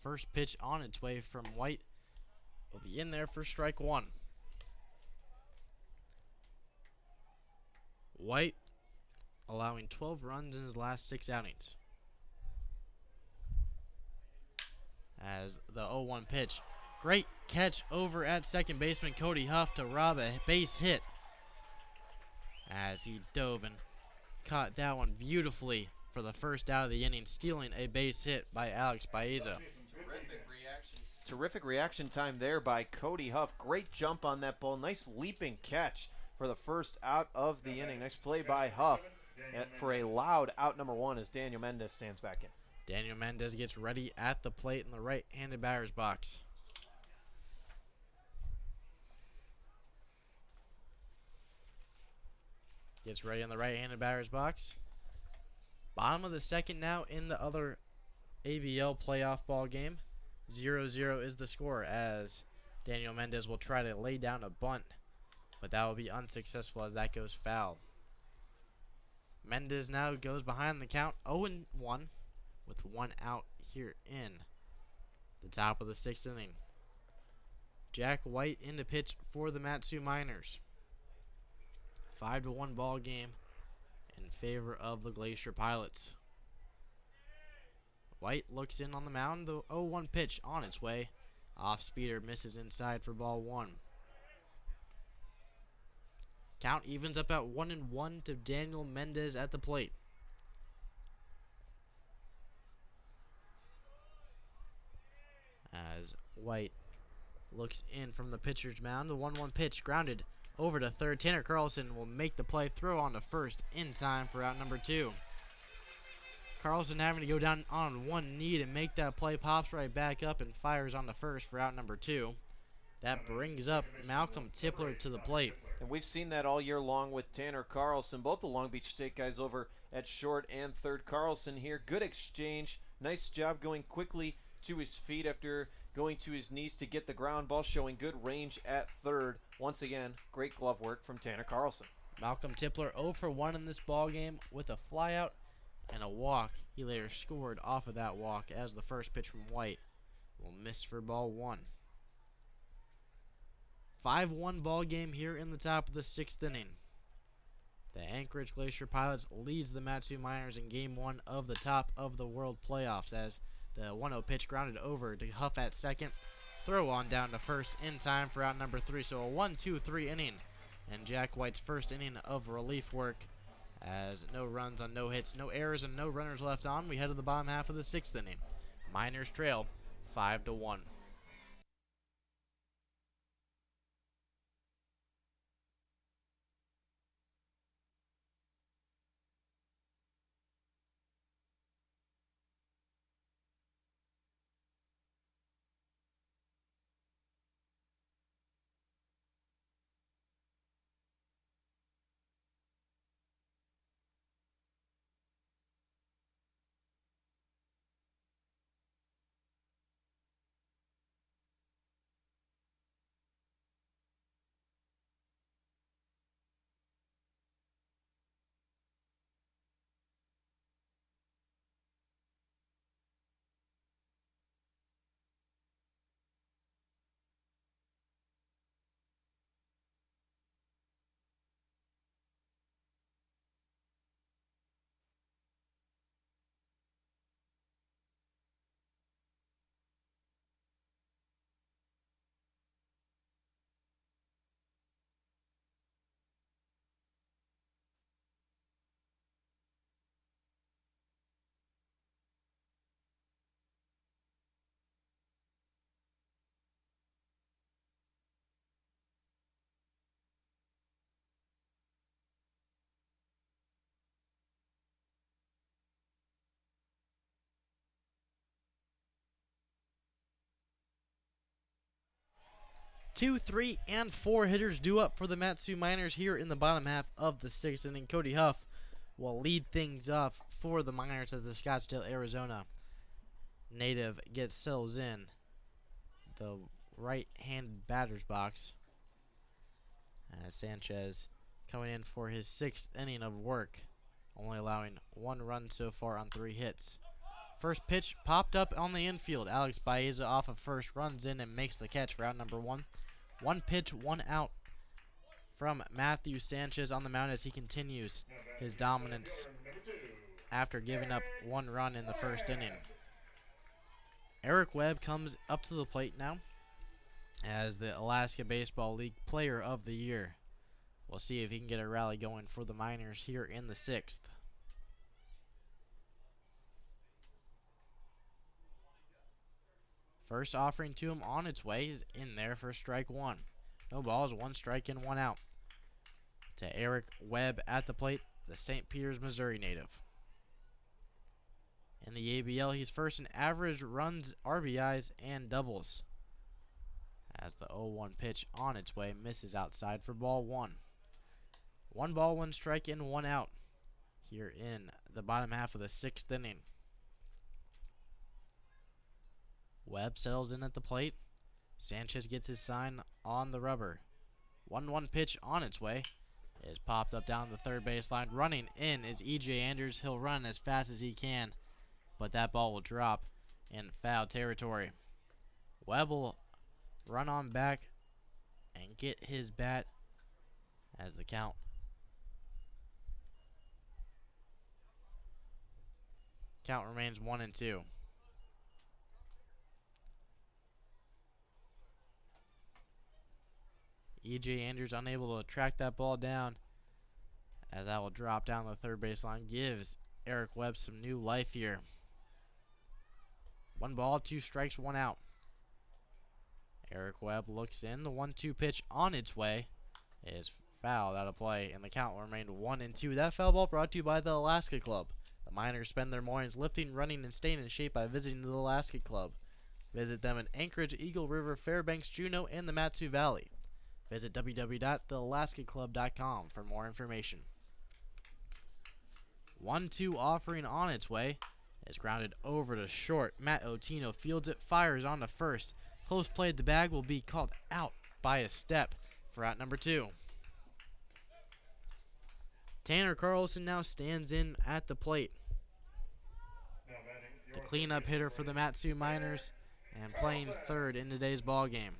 First pitch on its way from White will be in there for strike 1. White allowing 12 runs in his last 6 outings. As the 0-1 pitch. Great catch over at second baseman Cody Huff to rob a base hit. As he dove and caught that one beautifully for the first out of the inning, stealing a base hit by Alex Baeza. terrific reaction time there by Cody Huff. Great jump on that ball. Nice leaping catch for the first out of the inning. Nice play by Huff for a loud out number 1 as Daniel Mendez stands back in. Daniel Mendez gets ready at the plate in the right-handed batter's box. Gets ready in the right-handed batter's box. Bottom of the second now in the other ABL playoff ball game. 0-0 is the score as Daniel Mendez will try to lay down a bunt, but that will be unsuccessful as that goes foul. Mendez now goes behind the count 0-1 with 1 out here in the top of the 6th inning. Jack White in to pitch for the Matsu Miners. 5-1 ball game in favor of the Glacier Pilots. White looks in on the mound. The 0-1 pitch on its way. Off speeder misses inside for ball 1. Count evens up at 1-1 to Daniel Mendez at the plate. As White looks in from the pitcher's mound. The 1-1 pitch grounded over to third. Tanner Carlson will make the play, throw on to first in time for out number 2. Carlson having to go down on one knee to make that play, pops right back up and fires on the first for out number 2. That brings up Malcolm Tipler to the plate. And we've seen that all year long with Tanner Carlson. Both the Long Beach State guys over at short and third. Carlson here, good exchange. Nice job going quickly to his feet after going to his knees to get the ground ball, showing good range at third. Once again, great glove work from Tanner Carlson. Malcolm Tipler 0 for 1 in this ball game with a flyout and a walk. He later scored off of that walk as the first pitch from White will miss for ball 1. 5-1 ball game here in the top of the 6th inning. The Anchorage Glacier Pilots leads the Matsu Miners in game 1 of the top of the world playoffs as the 1-0 pitch grounded over to Huff at second. Throw on down to first in time for out number 3. So a 1-2-3 inning. And Jack White's first inning of relief work as no runs on no hits, no errors, and no runners left on. We head to the bottom half of the 6th inning. Miners trail 5-1. Two, 3, and 4 hitters due up for the Matsu Miners here in the bottom half of the 6th inning. Cody Huff will lead things off for the Miners as the Scottsdale, Arizona native settles in the right-handed batter's box. As Sanchez coming in for his 6th inning of work, only allowing 1 run so far on 3 hits. First pitch popped up on the infield. Alex Baeza off of first runs in and makes the catch for out number 1. 1 pitch, 1 out from Matthew Sanchez on the mound as he continues his dominance after giving up 1 run in the first inning. Eric Webb comes up to the plate now as the Alaska Baseball League Player of the Year. We'll see if he can get a rally going for the Miners here in the 6th. First offering to him on its way is in there for strike one. No balls, one strike and one out. To Eric Webb at the plate, the St. Peters, Missouri native. In the ABL, he's first in average runs, RBIs, and doubles. As the 0-1 pitch on its way misses outside for ball one. One ball, one strike, and one out here in the bottom half of the sixth inning. Webb settles in at the plate. Sanchez gets his sign on the rubber. 1-1 pitch on its way is popped up down the third baseline. Running in is E.J. Andrews. He'll run as fast as he can, but that ball will drop in foul territory. Webb will run on back and get his bat as the count remains 1-2. E.J. Andrews unable to track that ball down, as that will drop down the third baseline. Gives Eric Webb some new life here. One ball, two strikes, one out. Eric Webb looks in. The 1-2 pitch on its way is fouled out of play, and the count will remain 1-2. That foul ball brought to you by the Alaska Club. The Miners spend their mornings lifting, running, and staying in shape by visiting the Alaska Club. Visit them in Anchorage, Eagle River, Fairbanks, Juneau, and the Matsu Valley. Visit www.thealaskaclub.com for more information. 1-2 offering on its way is grounded over to short. Matt Otino fields it, fires on to first. Close play at the bag will be called out by a step for out number 2. Tanner Carlson now stands in at the plate. Now batting, The your cleanup hitter for the Matsu Miners and playing third in today's ball game.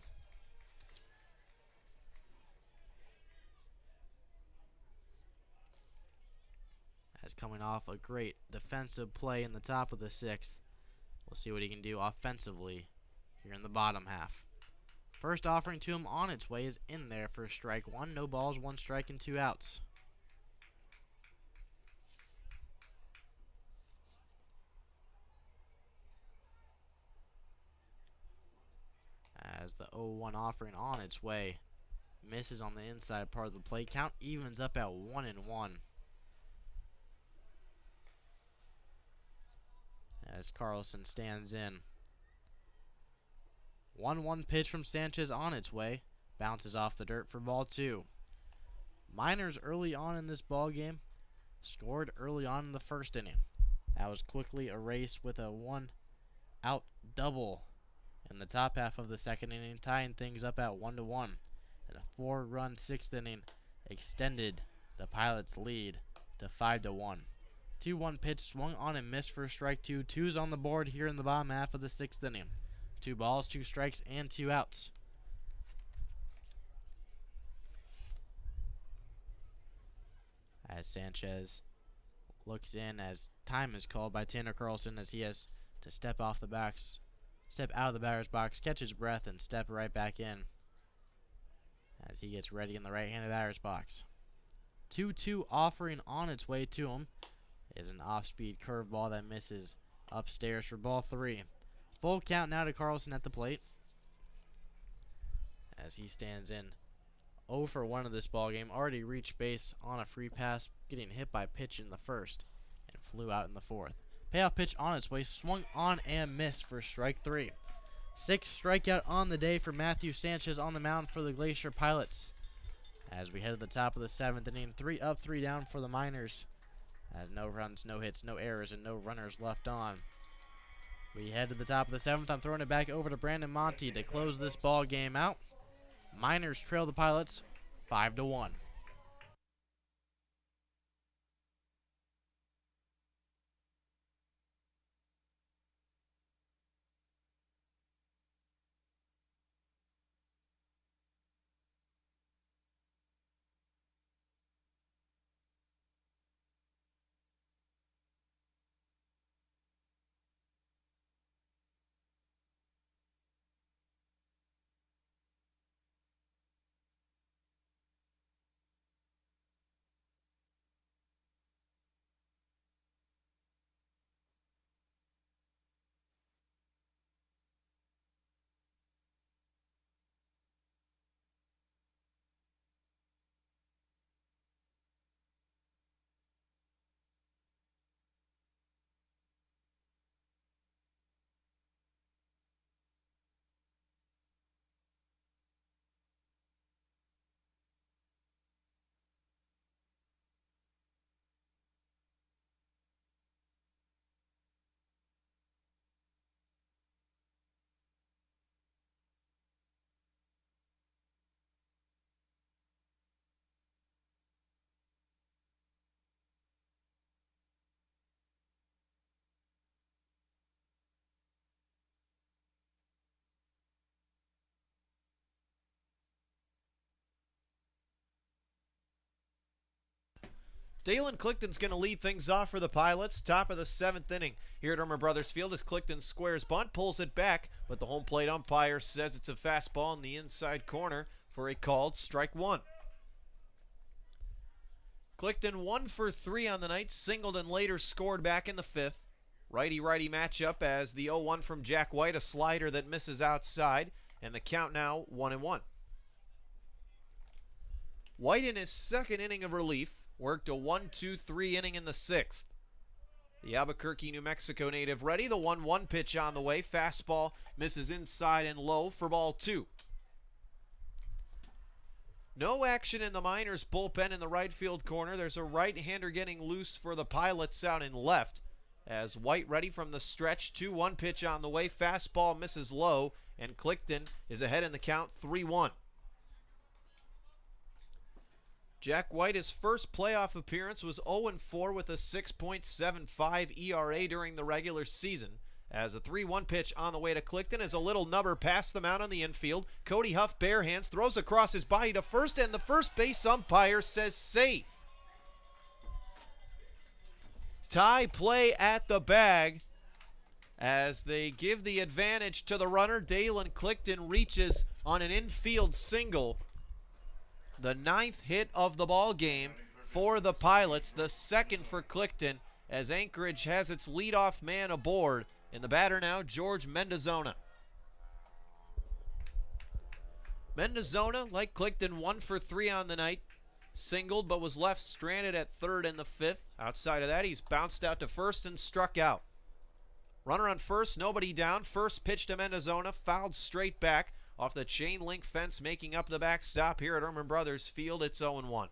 As coming off a great defensive play in the top of the 6th. We'll see what he can do offensively here in the bottom half. First offering to him on its way is in there for strike one. No balls, one strike, and two outs. As the 0-1 offering on its way misses on the inside part of the plate. Count evens up at 1-1. As Carlson stands in. 1-1 pitch from Sanchez on its way. Bounces off the dirt for ball 2. Miners early on in this ball game scored early on in the first inning. That was quickly erased with a 1-out double in the top half of the second inning, tying things up at 1-1. And a 4-run sixth inning extended the Pilots' lead to 5-1. 2-1 pitch swung on and missed for strike 2. Two's on the board here in the bottom half of the sixth inning. 2 balls, 2 strikes, and 2 outs. As Sanchez looks in as time is called by Tanner Carlson, as he has to step out of the batter's box, catch his breath, and step right back in as he gets ready in the right-handed batter's box. 2-2 offering on its way to him is an off-speed curveball that misses upstairs for ball 3. Full count now to Carlson at the plate as he stands in 0 for 1 of this ball game. Already reached base on a free pass, getting hit by a pitch in the first, and flew out in the fourth. Payoff pitch on its way, swung on and missed for strike 3. 6th strikeout on the day for Matthew Sanchez on the mound for the Glacier Pilots. As we head to the top of the 7th inning, 3 up, 3 down for the Miners. As no runs, no hits, no errors, and no runners left on. We head to the top of the 7th. I'm throwing it back over to Brandon Monty to close this ball game out. Miners trail the Pilots 5-1. Dalen Clifton's going to lead things off for the Pilots. Top of the 7th inning here at Irma Brothers Field as Clifton squares bunt, pulls it back, but the home plate umpire says it's a fastball in the inside corner for a called strike one. Clifton 1 for 3 on the night, singled and later scored back in the 5th. Righty-righty matchup as the 0-1 from Jack White, a slider that misses outside, and the count now 1-1. White in his second inning of relief worked a 1-2-3 inning in the 6th. The Albuquerque, New Mexico native ready. The 1-1 pitch on the way. Fastball misses inside and low for ball 2. No action in the Miners bullpen in the right field corner. There's a right-hander getting loose for the Pilots out in left. As White ready from the stretch. 2-1 pitch on the way. Fastball misses low, and Clifton is ahead in the count 3-1. Jack White, his first playoff appearance, was 0-4 with a 6.75 ERA during the regular season. As a 3-1 pitch on the way to Clifton is a little nubber past the mound on the infield. Cody Huff bare hands, throws across his body to first, and the first base umpire says safe. Tie play at the bag as they give the advantage to the runner. Dalen Clifton reaches on an infield single. The 9th hit of the ball game for the Pilots, the second for Clifton, as Anchorage has its leadoff man aboard. And the batter now, George Mendozona. Mendozona, like Clifton, 1 for 3 on the night. Singled, but was left stranded at third in the 5th. Outside of that, he's bounced out to first and struck out. Runner on first, nobody down. First pitch to Mendozona, fouled straight back off the chain link fence, making up the backstop here at Irma Brothers Field. It's 0-1.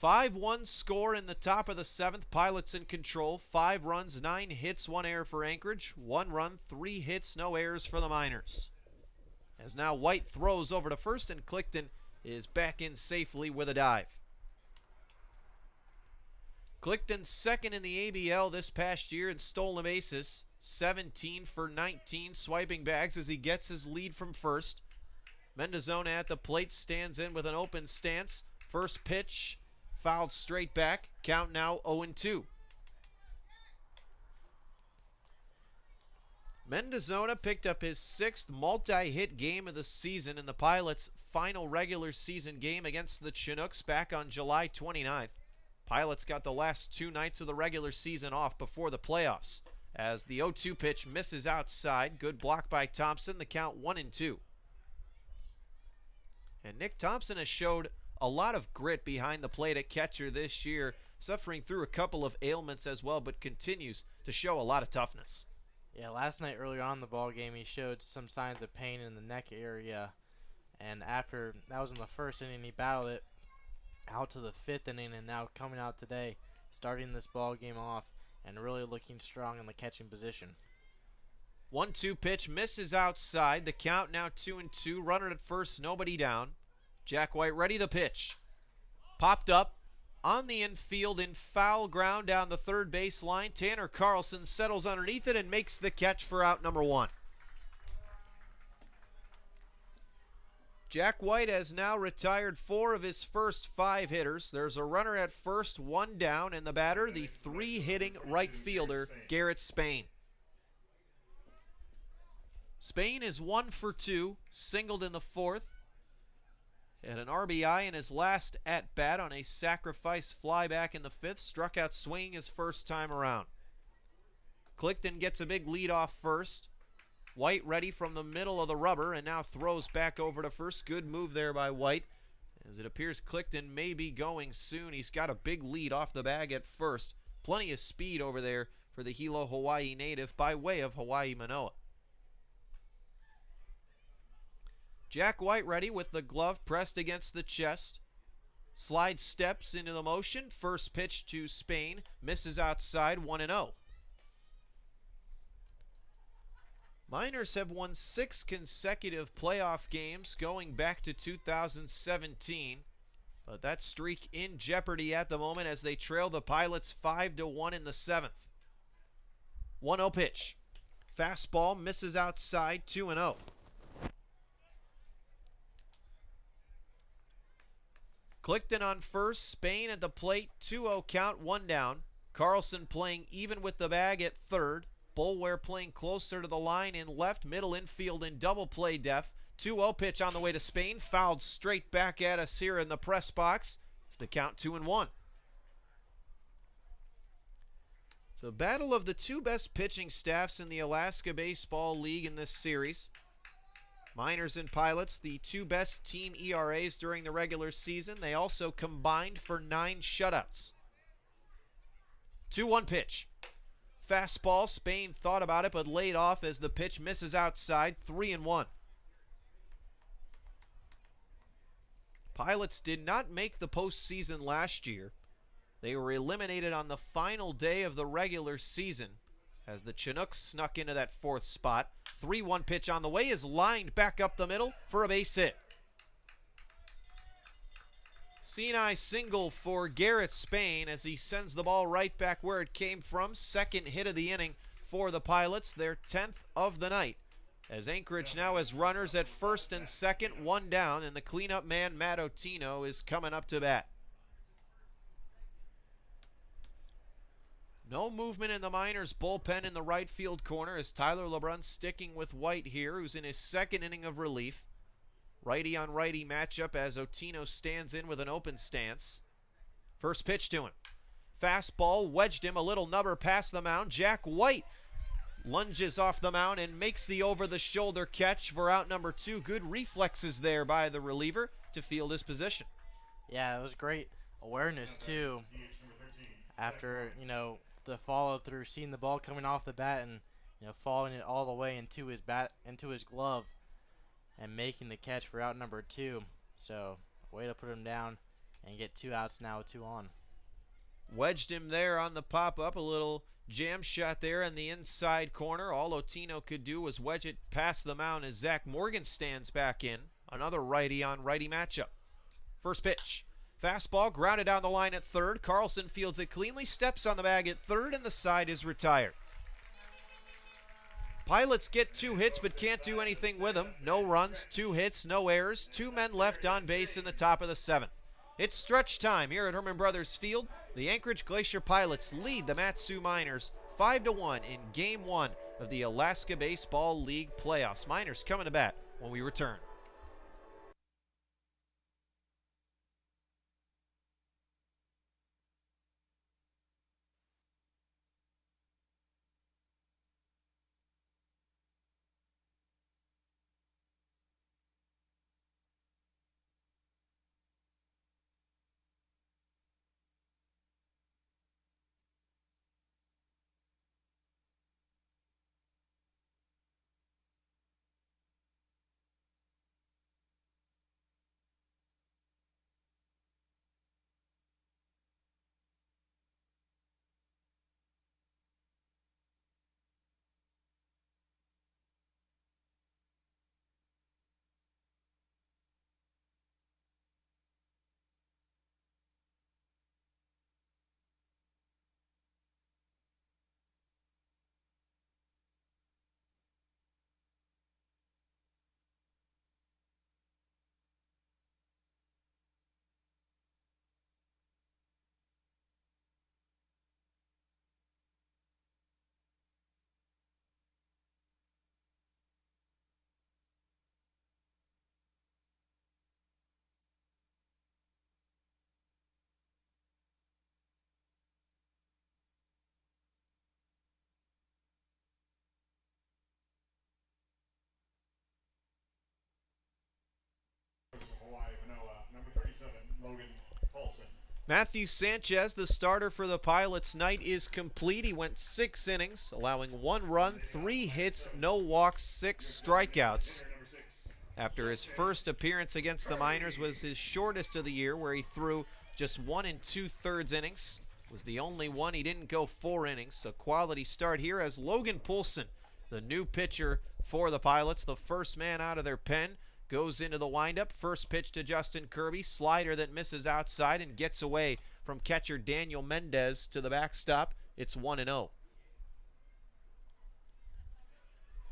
5-1 score in the top of the 7th. Pilots in control. 5 runs, 9 hits, 1 error for Anchorage. 1 run, 3 hits, no errors for the Miners. As now White throws over to first, and Clifton is back in safely with a dive. Clifton second in the ABL this past year in stolen bases. 17 for 19 swiping bags as he gets his lead from first. Mendozona at the plate stands in with an open stance. First pitch fouled straight back. Count now 0-2. Mendozona picked up his 6th multi-hit game of the season in the Pilots' final regular season game against the Chinooks back on July 29th. Pilots got the last 2 nights of the regular season off before the playoffs. As the 0-2 pitch misses outside. Good block by Thompson. The count 1-2. And Nick Thompson has showed a lot of grit behind the plate at catcher this year, suffering through a couple of ailments as well, but continues to show a lot of toughness. Yeah, last night earlier on in the ball game, he showed some signs of pain in the neck area, and after that was in the first inning, he battled it out to the 5th inning, and now coming out today, starting this ball game off and really looking strong in the catching position. 1-2 pitch misses outside. The count now 2-2. Runner at first, nobody down. Jack White ready. The pitch popped up on the infield in foul ground down the third base line. Tanner Carlson settles underneath it and makes the catch for out number 1. Jack White has now retired 4 of his first 5 hitters. There's a runner at first, 1 down, and the batter, the 3-hitting right fielder, Garrett Spain. Spain is 1 for 2, singled in the 4th. Had an RBI in his last at-bat on a sacrifice fly back in the 5th. Struck out swinging his first time around. Clifton gets a big lead off first. White ready from the middle of the rubber and now throws back over to first. Good move there by White. As it appears Clifton may be going soon. He's got a big lead off the bag at first. Plenty of speed over there for the Hilo, Hawaii native by way of Hawaii Manoa. Jack White ready with the glove pressed against the chest. Slide steps into the motion. First pitch to Spain. Misses outside, 1-0. Miners have won 6 consecutive playoff games going back to 2017. But that streak in jeopardy at the moment as they trail the Pilots 5-1 in the 7th. 1-0 pitch. Fastball misses outside, 2-0. Clifton on first, Spain at the plate, 2-0 count, one down. Carlson playing even with the bag at third. Boulware playing closer to the line in left, middle infield in double play def. 2-0 pitch on the way to Spain, fouled straight back at us here in the press box. It's the count 2-1. It's a battle of the two best pitching staffs in the Alaska Baseball League in this series. Miners and Pilots, the two best team ERAs during the regular season. They also combined for 9 shutouts. 2-1 pitch. Fastball, Spain thought about it but laid off as the pitch misses outside, 3-1. Pilots did not make the postseason last year. They were eliminated on the final day of the regular season as the Chinooks snuck into that 4th spot. 3-1 pitch on the way is lined back up the middle for a base hit. Sinai single for Garrett Spain as he sends the ball right back where it came from. Second hit of the inning for the Pilots, their 10th of the night. As Anchorage now has runners at first and second, one down, and the cleanup man, Matt Otino, is coming up to bat. No movement in the Miners' bullpen in the right field corner as Tyler LeBrun sticking with White here, who's in his second inning of relief. Righty on righty matchup as Otino stands in with an open stance. First pitch to him. Fastball wedged him, a little nubber past the mound. Jack White lunges off the mound and makes the over-the-shoulder catch for out number 2. Good reflexes there by the reliever to field his position. Yeah, it was great awareness too. After, the follow-through, seeing the ball coming off the bat and, following it all the way into his glove and making the catch for out number 2. So, way to put him down and get 2 outs now with 2 on. Wedged him there on the pop-up, a little jam shot there in the inside corner. All Otino could do was wedge it past the mound as Zach Morgan stands back in. Another righty on righty matchup. First pitch. Fastball grounded down the line at third. Carlson fields it cleanly, steps on the bag at third, and the side is retired. Pilots get 2 hits but can't do anything with them. No runs, 2 hits, no errors. 2 men left on base in the top of the 7th. It's stretch time here at Herman Brothers Field. The Anchorage Glacier Pilots lead the Mat-Su Miners 5-1 in Game 1 of the Alaska Baseball League playoffs. Miners coming to bat when we return. Hawaii, Manoa, number 37, Logan Paulson. Matthew Sanchez, the starter for the Pilots, night is complete. He went 6 innings, allowing 1 run, 3 hits, no walks, 6 strikeouts. After his first appearance against the Miners was his shortest of the year, where he threw just 1 2/3 innings. Was the only one he didn't go 4 innings. A quality start here as Logan Poulsen, the new pitcher for the Pilots, the first man out of their pen, goes into the windup. First pitch to Justin Kirby. Slider that misses outside and gets away from catcher Daniel Mendez to the backstop. It's 1-0.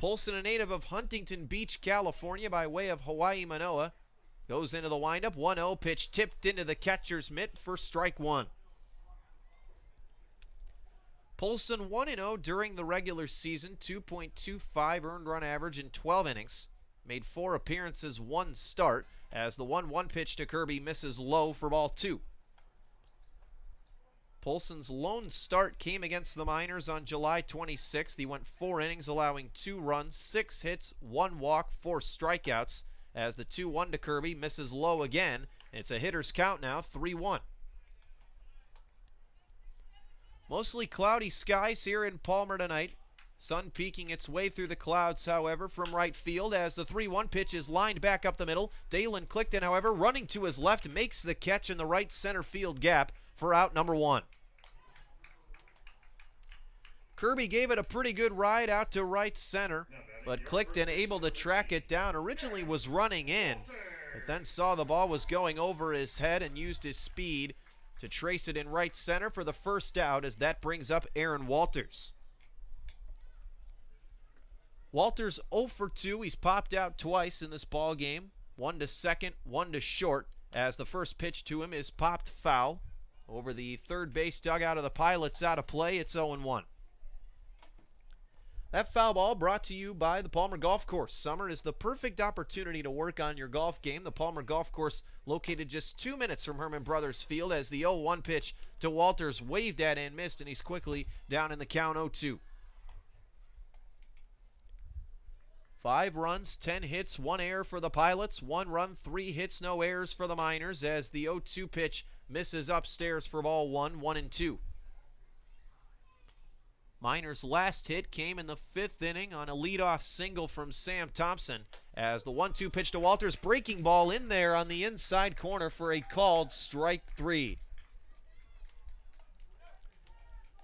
Poulsen, a native of Huntington Beach, California, by way of Hawaii Manoa. Goes into the windup. 1-0 pitch tipped into the catcher's mitt for strike one. Polson 1-0 during the regular season, 2.25 earned run average in 12 innings. Made 4 appearances, 1 start, as the 1-1 pitch to Kirby misses low for ball 2. Polson's lone start came against the Miners on July 26th. He went 4 innings, allowing 2 runs, 6 hits, 1 walk, 4 strikeouts, as the 2-1 to Kirby misses low again. It's a hitter's count now, 3-1. Mostly cloudy skies here in Palmer tonight. Sun peeking its way through the clouds, however, from right field as the 3-1 pitch is lined back up the middle. Dalen Clifton, however, running to his left, makes the catch in the right center field gap for out number 1. Kirby gave it a pretty good ride out to right center, but Clifton able to track it down. Originally was running in, but then saw the ball was going over his head and used his speed to trace it in right center for the first out, as that brings up Aaron Walters. Walters 0 for 2. He's popped out twice in this ball game. 1 to second, 1 to short, as the first pitch to him is popped foul. Over the third base dugout of the Pilots, out of play. It's 0-1. That foul ball brought to you by the Palmer Golf Course. Summer is the perfect opportunity to work on your golf game. The Palmer Golf Course located just 2 minutes from Herman Brothers Field, as the 0-1 pitch to Walters waved at and missed, and he's quickly down in the count 0-2. 5 runs, 10 hits, 1 error for the Pilots. 1 run, 3 hits, no errors for the Miners, as the 0-2 pitch misses upstairs for ball 1, 1-2. Miners' last hit came in the 5th inning on a leadoff single from Sam Thompson, as the 1-2 pitch to Walters, breaking ball in there on the inside corner for a called strike 3.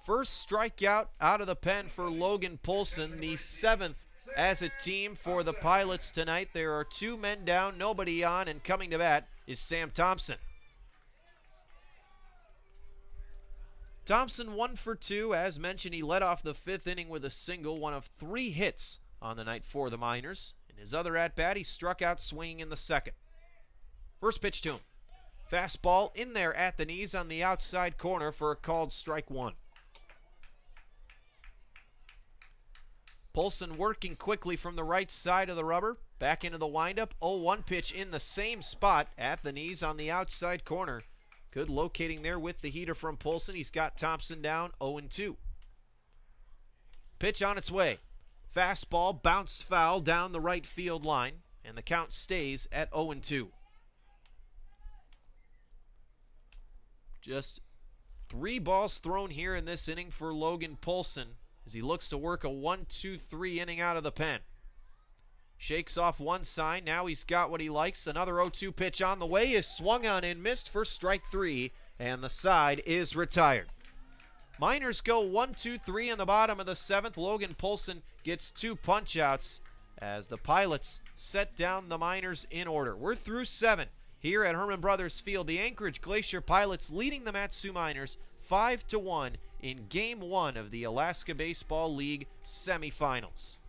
First strikeout out of the pen for Logan Polson, the 7th as a team for the Pilots tonight. There are 2 men down, nobody on, and coming to bat is Sam Thompson. Thompson 1 for 2. As mentioned, he led off the 5th inning with a single, one of 3 hits on the night for the Miners. In his other at-bat, he struck out swinging in the 2nd. First pitch to him. Fastball in there at the knees on the outside corner for a called strike 1. Polson working quickly from the right side of the rubber. Back into the windup. 0-1 pitch in the same spot at the knees on the outside corner. Good locating there with the heater from Polson. He's got Thompson down 0-2. Pitch on its way. Fastball bounced foul down the right field line, and the count stays at 0-2. Just 3 balls thrown here in this inning for Logan Polson as he looks to work a 1-2-3 inning out of the pen. Shakes off one sign. Now he's got what he likes. Another 0-2 pitch on the way is swung on and missed for strike 3, and the side is retired. Miners go 1-2-3 in the bottom of the 7th. Logan Polson gets 2 punch-outs as the Pilots set down the Miners in order. We're through 7 here at Herman Brothers Field. The Anchorage Glacier Pilots leading the Mat-Su Miners 5-1 in Game 1 of the Alaska Baseball League semifinals.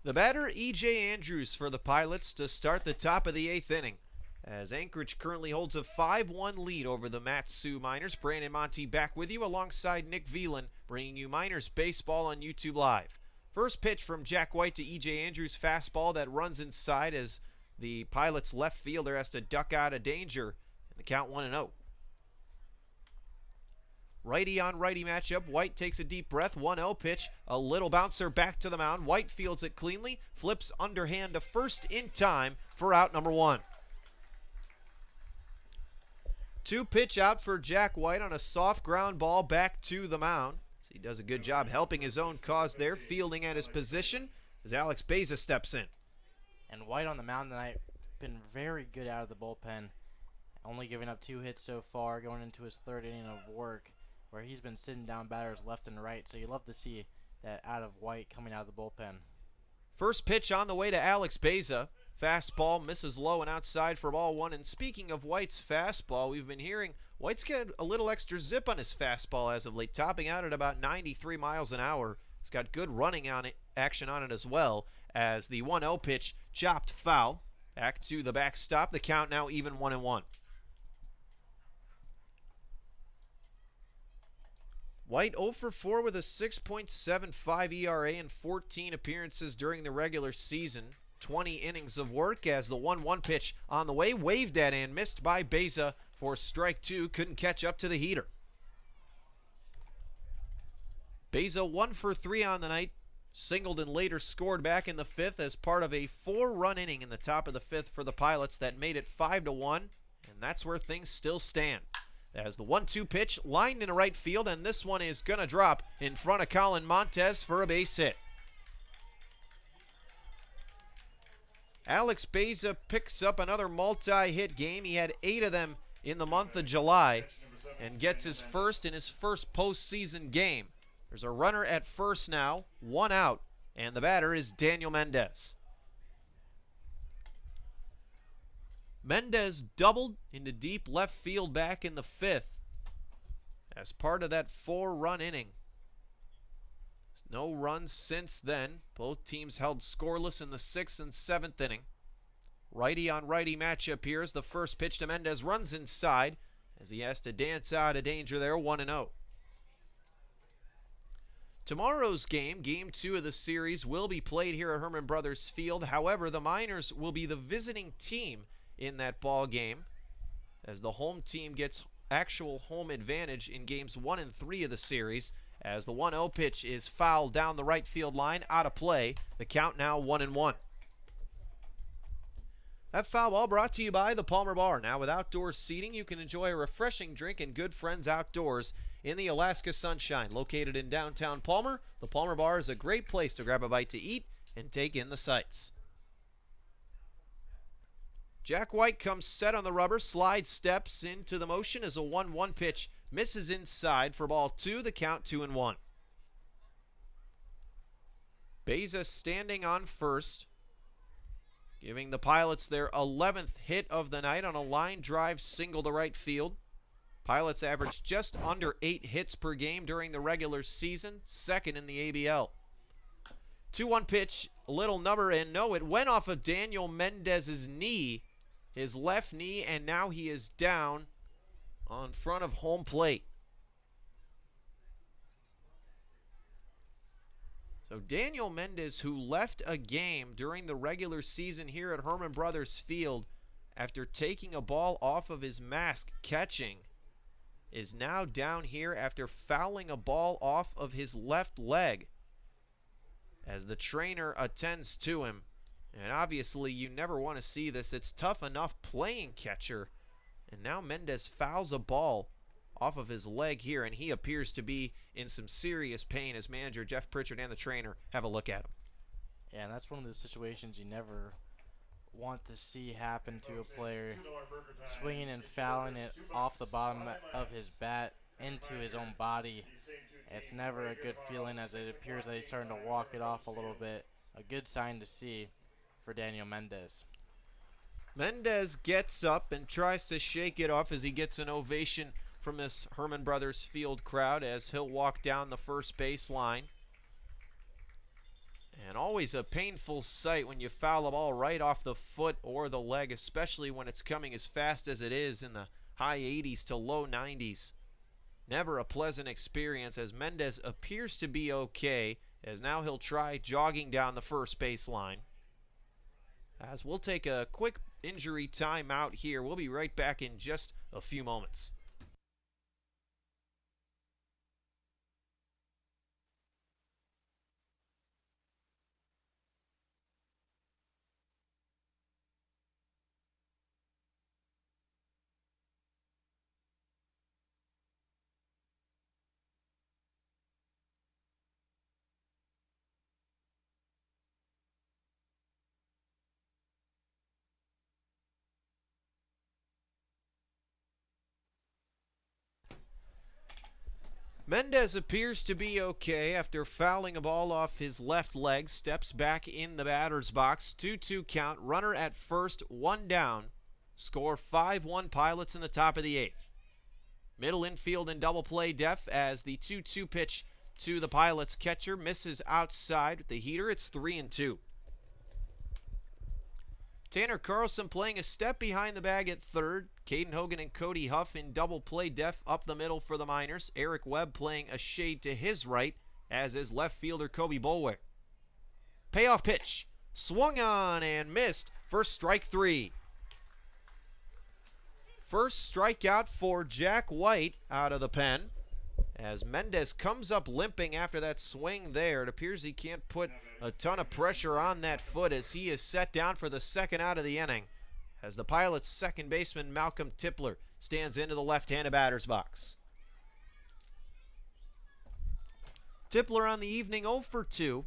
The batter, E.J. Andrews for the Pilots to start the top of the 8th inning, as Anchorage currently holds a 5-1 lead over the Mat-Su Miners. Brandon Monty back with you alongside Nick Velan, bringing you Miners Baseball on YouTube Live. First pitch from Jack White to E.J. Andrews, fastball that runs inside as the Pilots left fielder has to duck out of danger, and the count 1-0. Righty on righty matchup. White takes a deep breath. 1-0 pitch. A little bouncer back to the mound. White fields it cleanly. Flips underhand to first in time for out number 1. 2-pitch out for Jack White on a soft ground ball back to the mound. He does a good job helping his own cause there, fielding at his position as Alex Beza steps in. And White on the mound tonight, been very good out of the bullpen. Only giving up 2 hits so far, going into his 3rd inning of work, where he's been sitting down batters left and right. So you love to see that out of White coming out of the bullpen. First pitch on the way to Alex Beza. Fastball misses low and outside for ball 1. And speaking of White's fastball, we've been hearing White's got a little extra zip on his fastball as of late, topping out at about 93 miles an hour. He's got good running on it, action on it as well, as the 1-0 pitch chopped foul. Back to the backstop. The count now even 1-1. White 0 for 4 with a 6.75 ERA and 14 appearances during the regular season. 20 innings of work as the 1-1 pitch on the way, waved at and missed by Beza for strike 2. Couldn't catch up to the heater. Beza 1 for 3 on the night. Singled and later scored back in the 5th as part of a 4-run inning in the top of the 5th for the Pilots that made it 5-1, and that's where things still stand. As the 1-2 pitch lined into right field, and this one is going to drop in front of Colin Montez for a base hit. Alex Beza picks up another multi-hit game. He had 8 of them in the month of July and gets his first in his first postseason game. There's a runner at first now, 1 out, and the batter is Daniel Mendez. Mendez doubled into deep left field back in the 5th as part of that 4-run inning. No runs since then. Both teams held scoreless in the 6th and 7th inning. Righty on righty matchup here as the first pitch to Mendez runs inside as he has to dance out of danger there, 1-0. Tomorrow's game, Game 2 of the series, will be played here at Herman Brothers Field. However, the Miners will be the visiting team in that ball game as the home team gets actual home advantage in Games 1 and 3 of the series as the 1-0 pitch is fouled down the right field line, out of play. The count now 1-1. That foul ball brought to you by the Palmer Bar. Now with outdoor seating, you can enjoy a refreshing drink and good friends outdoors in the Alaska sunshine. Located in downtown Palmer, the Palmer Bar is a great place to grab a bite to eat and take in the sights. Jack White comes set on the rubber, slide steps into the motion as a 1-1 pitch misses inside for ball 2, the count 2-1. Beza standing on first, giving the Pilots their 11th hit of the night on a line drive single to right field. Pilots averaged just under 8 hits per game during the regular season, 2nd in the ABL. 2-1 pitch, a little number, and no, it went off of Daniel Mendez's knee, his left knee, and now he is down on front of home plate. So Daniel Mendez, who left a game during the regular season here at Herman Brothers Field after taking a ball off of his mask catching, is now down here after fouling a ball off of his left leg as the trainer attends to him. And obviously you never want to see this. It's tough enough playing catcher, and now Mendez fouls a ball off of his leg here, and he appears to be in some serious pain as manager Jeff Pritchard and the trainer have a look at him. Yeah, and that's one of those situations you never want to see happen to a player, swinging and fouling it off the bottom of his bat into his own body. It's never a good feeling, as it appears that he's starting to walk it off a little bit. A good sign to see for Daniel Mendez. Mendez gets up and tries to shake it off as he gets an ovation from this Herman Brothers Field crowd as he'll walk down the first base line. And always a painful sight when you foul a ball right off the foot or the leg, especially when it's coming as fast as it is in the high 80s to low 90s. Never a pleasant experience, as Mendez appears to be okay, as now he'll try jogging down the first base line. As we'll take a quick injury timeout here. We'll be right back in just a few moments. Mendez appears to be okay after fouling a ball off his left leg. Steps back in the batter's box. 2-2 count. Runner at first, one down. Score 5-1 Pilots in the top of the eighth. Middle infield in double play def as the 2-2 pitch to the Pilots catcher misses outside with the heater. It's 3-2. Tanner Carlson playing a step behind the bag at third. Caden Hogan and Cody Huff in double play def up the middle for the Miners. Eric Webb playing a shade to his right, as is left fielder Kobe Bolwick. Payoff pitch. Swung on and missed for strike three. First strikeout for Jack White out of the pen, as Mendez comes up limping after that swing there. It appears he can't put a ton of pressure on that foot as he is set down for the second out of the inning, as the Pilots' second baseman Malcolm Tipler stands into the left-handed batter's box. Tipler on the evening 0 for 2.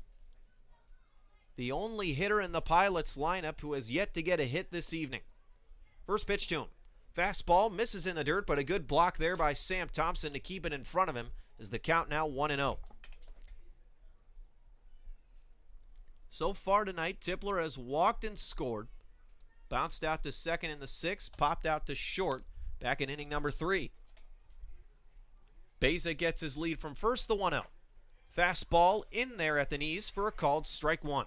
The only hitter in the Pilots lineup who has yet to get a hit this evening. First pitch to him. Fastball misses in the dirt, but a good block there by Sam Thompson to keep it in front of him, as the count now 1-0. So far tonight, Tipler has walked and scored. Bounced out to second in the sixth, popped out to short back in inning number 3. Beza gets his lead from first, the 1-0. Fastball in there at the knees for a called strike one.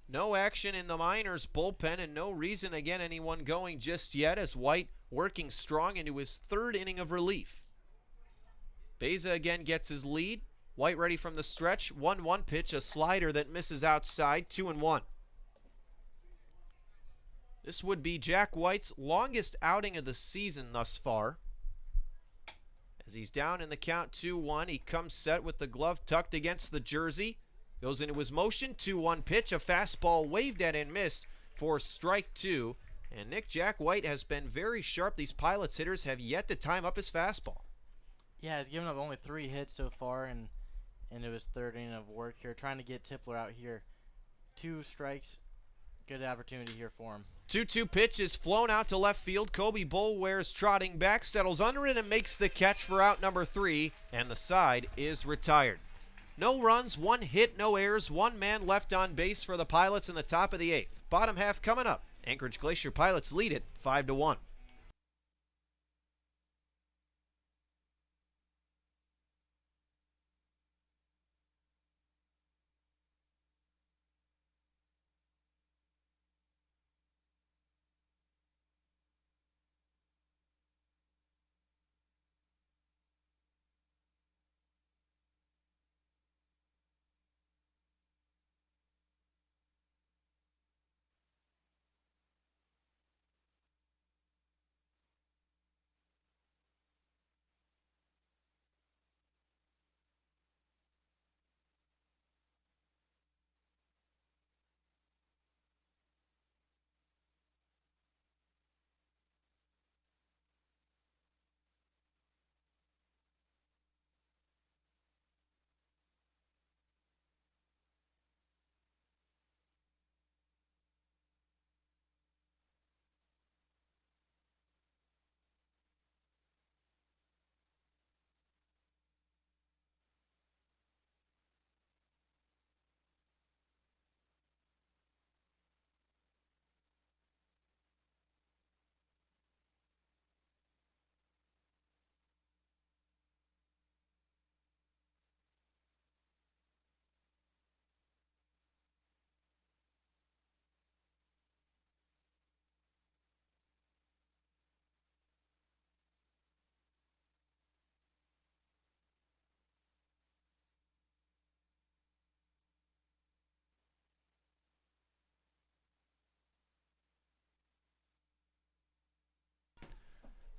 No action in the Miners' bullpen, and no reason to get anyone going just yet, as White working strong into his third inning of relief. Beza again gets his lead. White ready from the stretch. 1-1 pitch, a slider that misses outside. 2-1. This would be Jack White's longest outing of the season thus far. As he's down in the count 2-1, he comes set with the glove tucked against the jersey. Goes into his motion. 2-1 pitch, a fastball waved at and missed for strike two. And Nick, Jack White has been very sharp. These Pilots hitters have yet to time up his fastball. Yeah, he's given up only 3 hits so far into his third inning of work here, trying to get Tipler out here. 2 strikes, good opportunity here for him. 2-2 pitch is flown out to left field. Kobe Bolware's trotting back, settles under it and makes the catch for out number 3, and the side is retired. No runs, 1 hit, no errors, 1 man left on base for the Pilots in the top of the 8th. Bottom half coming up. Anchorage Glacier Pilots lead it 5-1.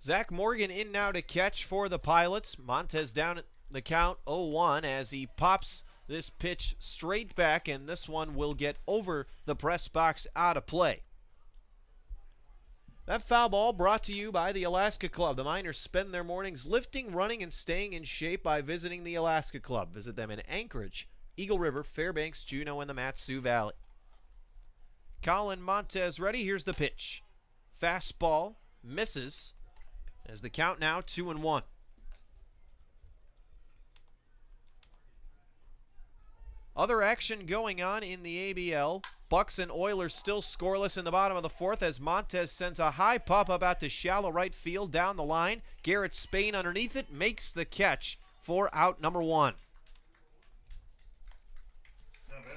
Zach Morgan in now to catch for the Pilots. Montez down at the count 0-1 as he pops this pitch straight back, and this one will get over the press box out of play. That foul ball brought to you by the Alaska Club. The Miners spend their mornings lifting, running, and staying in shape by visiting the Alaska Club. Visit them in Anchorage, Eagle River, Fairbanks, Juneau, and the Mat-Su Valley. Colin Montez ready. Here's the pitch. Fastball misses as the count now 2-1. Other action going on in the ABL. Bucks and Oilers still scoreless in the bottom of the fourth as Montez sends a high pop up out to shallow right field down the line. Garrett Spain underneath it makes the catch for out number 1.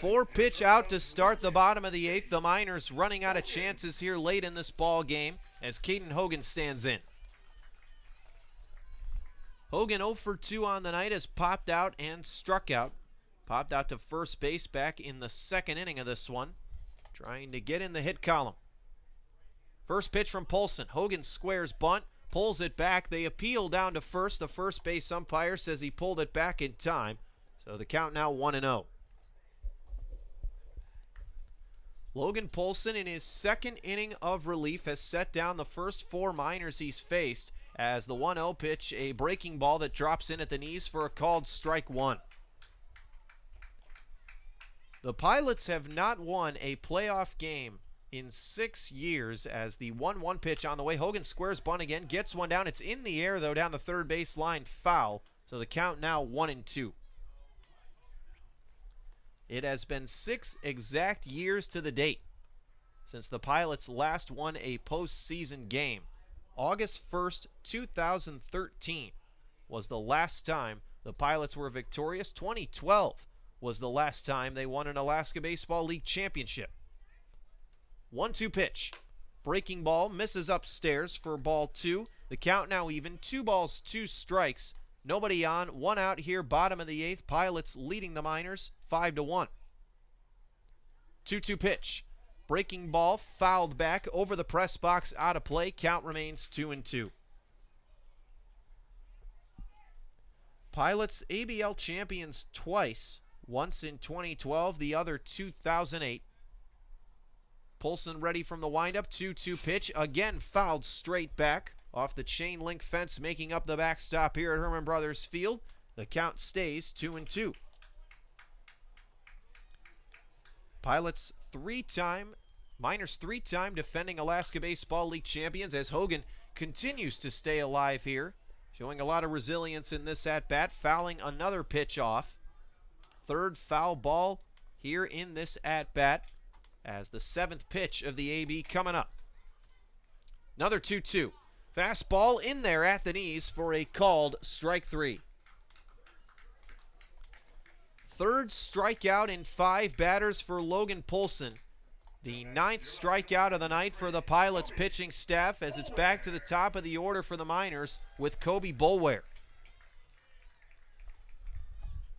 4-pitch out to start the bottom of the 8th. The Miners running out of chances here late in this ball game as Caden Hogan stands in. Hogan 0 for 2 on the night has popped out and struck out. Popped out to first base back in the second inning of this one, trying to get in the hit column. First pitch from Polson. Hogan squares bunt, pulls it back. They appeal down to first. The first base umpire says he pulled it back in time, so the count now 1-0. Logan Polson in his second inning of relief has set down the first 4 Miners he's faced as the 1-0 pitch, a breaking ball that drops in at the knees for a called strike 1. The Pilots have not won a playoff game in 6 years as the 1-1 pitch on the way. Hogan squares bunt again, gets one down. It's in the air, though, down the third base line, foul. So the count now 1-2. It has been 6 exact years to the date since the Pilots last won a postseason game. August 1st, 2013 was the last time the Pilots were victorious. 2012 was the last time they won an Alaska Baseball League championship. 1-2 pitch. Breaking ball misses upstairs for ball 2. The count now even. 2 balls, 2 strikes. Nobody on. 1 out here, bottom of the 8th. Pilots leading the Miners 5-1. 2-2 pitch. Breaking ball fouled back over the press box out of play. Count remains 2-2. Pilots ABL champions twice. Once in 2012, the other 2008. Polson ready from the windup. 2-2 pitch. Again fouled straight back off the chain link fence, making up the backstop here at Herman Brothers Field. The count stays 2-2. Pilots Miners 3-time defending Alaska Baseball League champions as Hogan continues to stay alive here, showing a lot of resilience in this at-bat, fouling another pitch off. Third foul ball here in this at-bat as the 7th pitch of the AB coming up. Another 2-2. Fastball in there at the knees for a called strike 3. Third strikeout in 5 batters for Logan Polson. The 9th strikeout of the night for the Pilots pitching staff as it's back to the top of the order for the Miners with Kobe Boulware.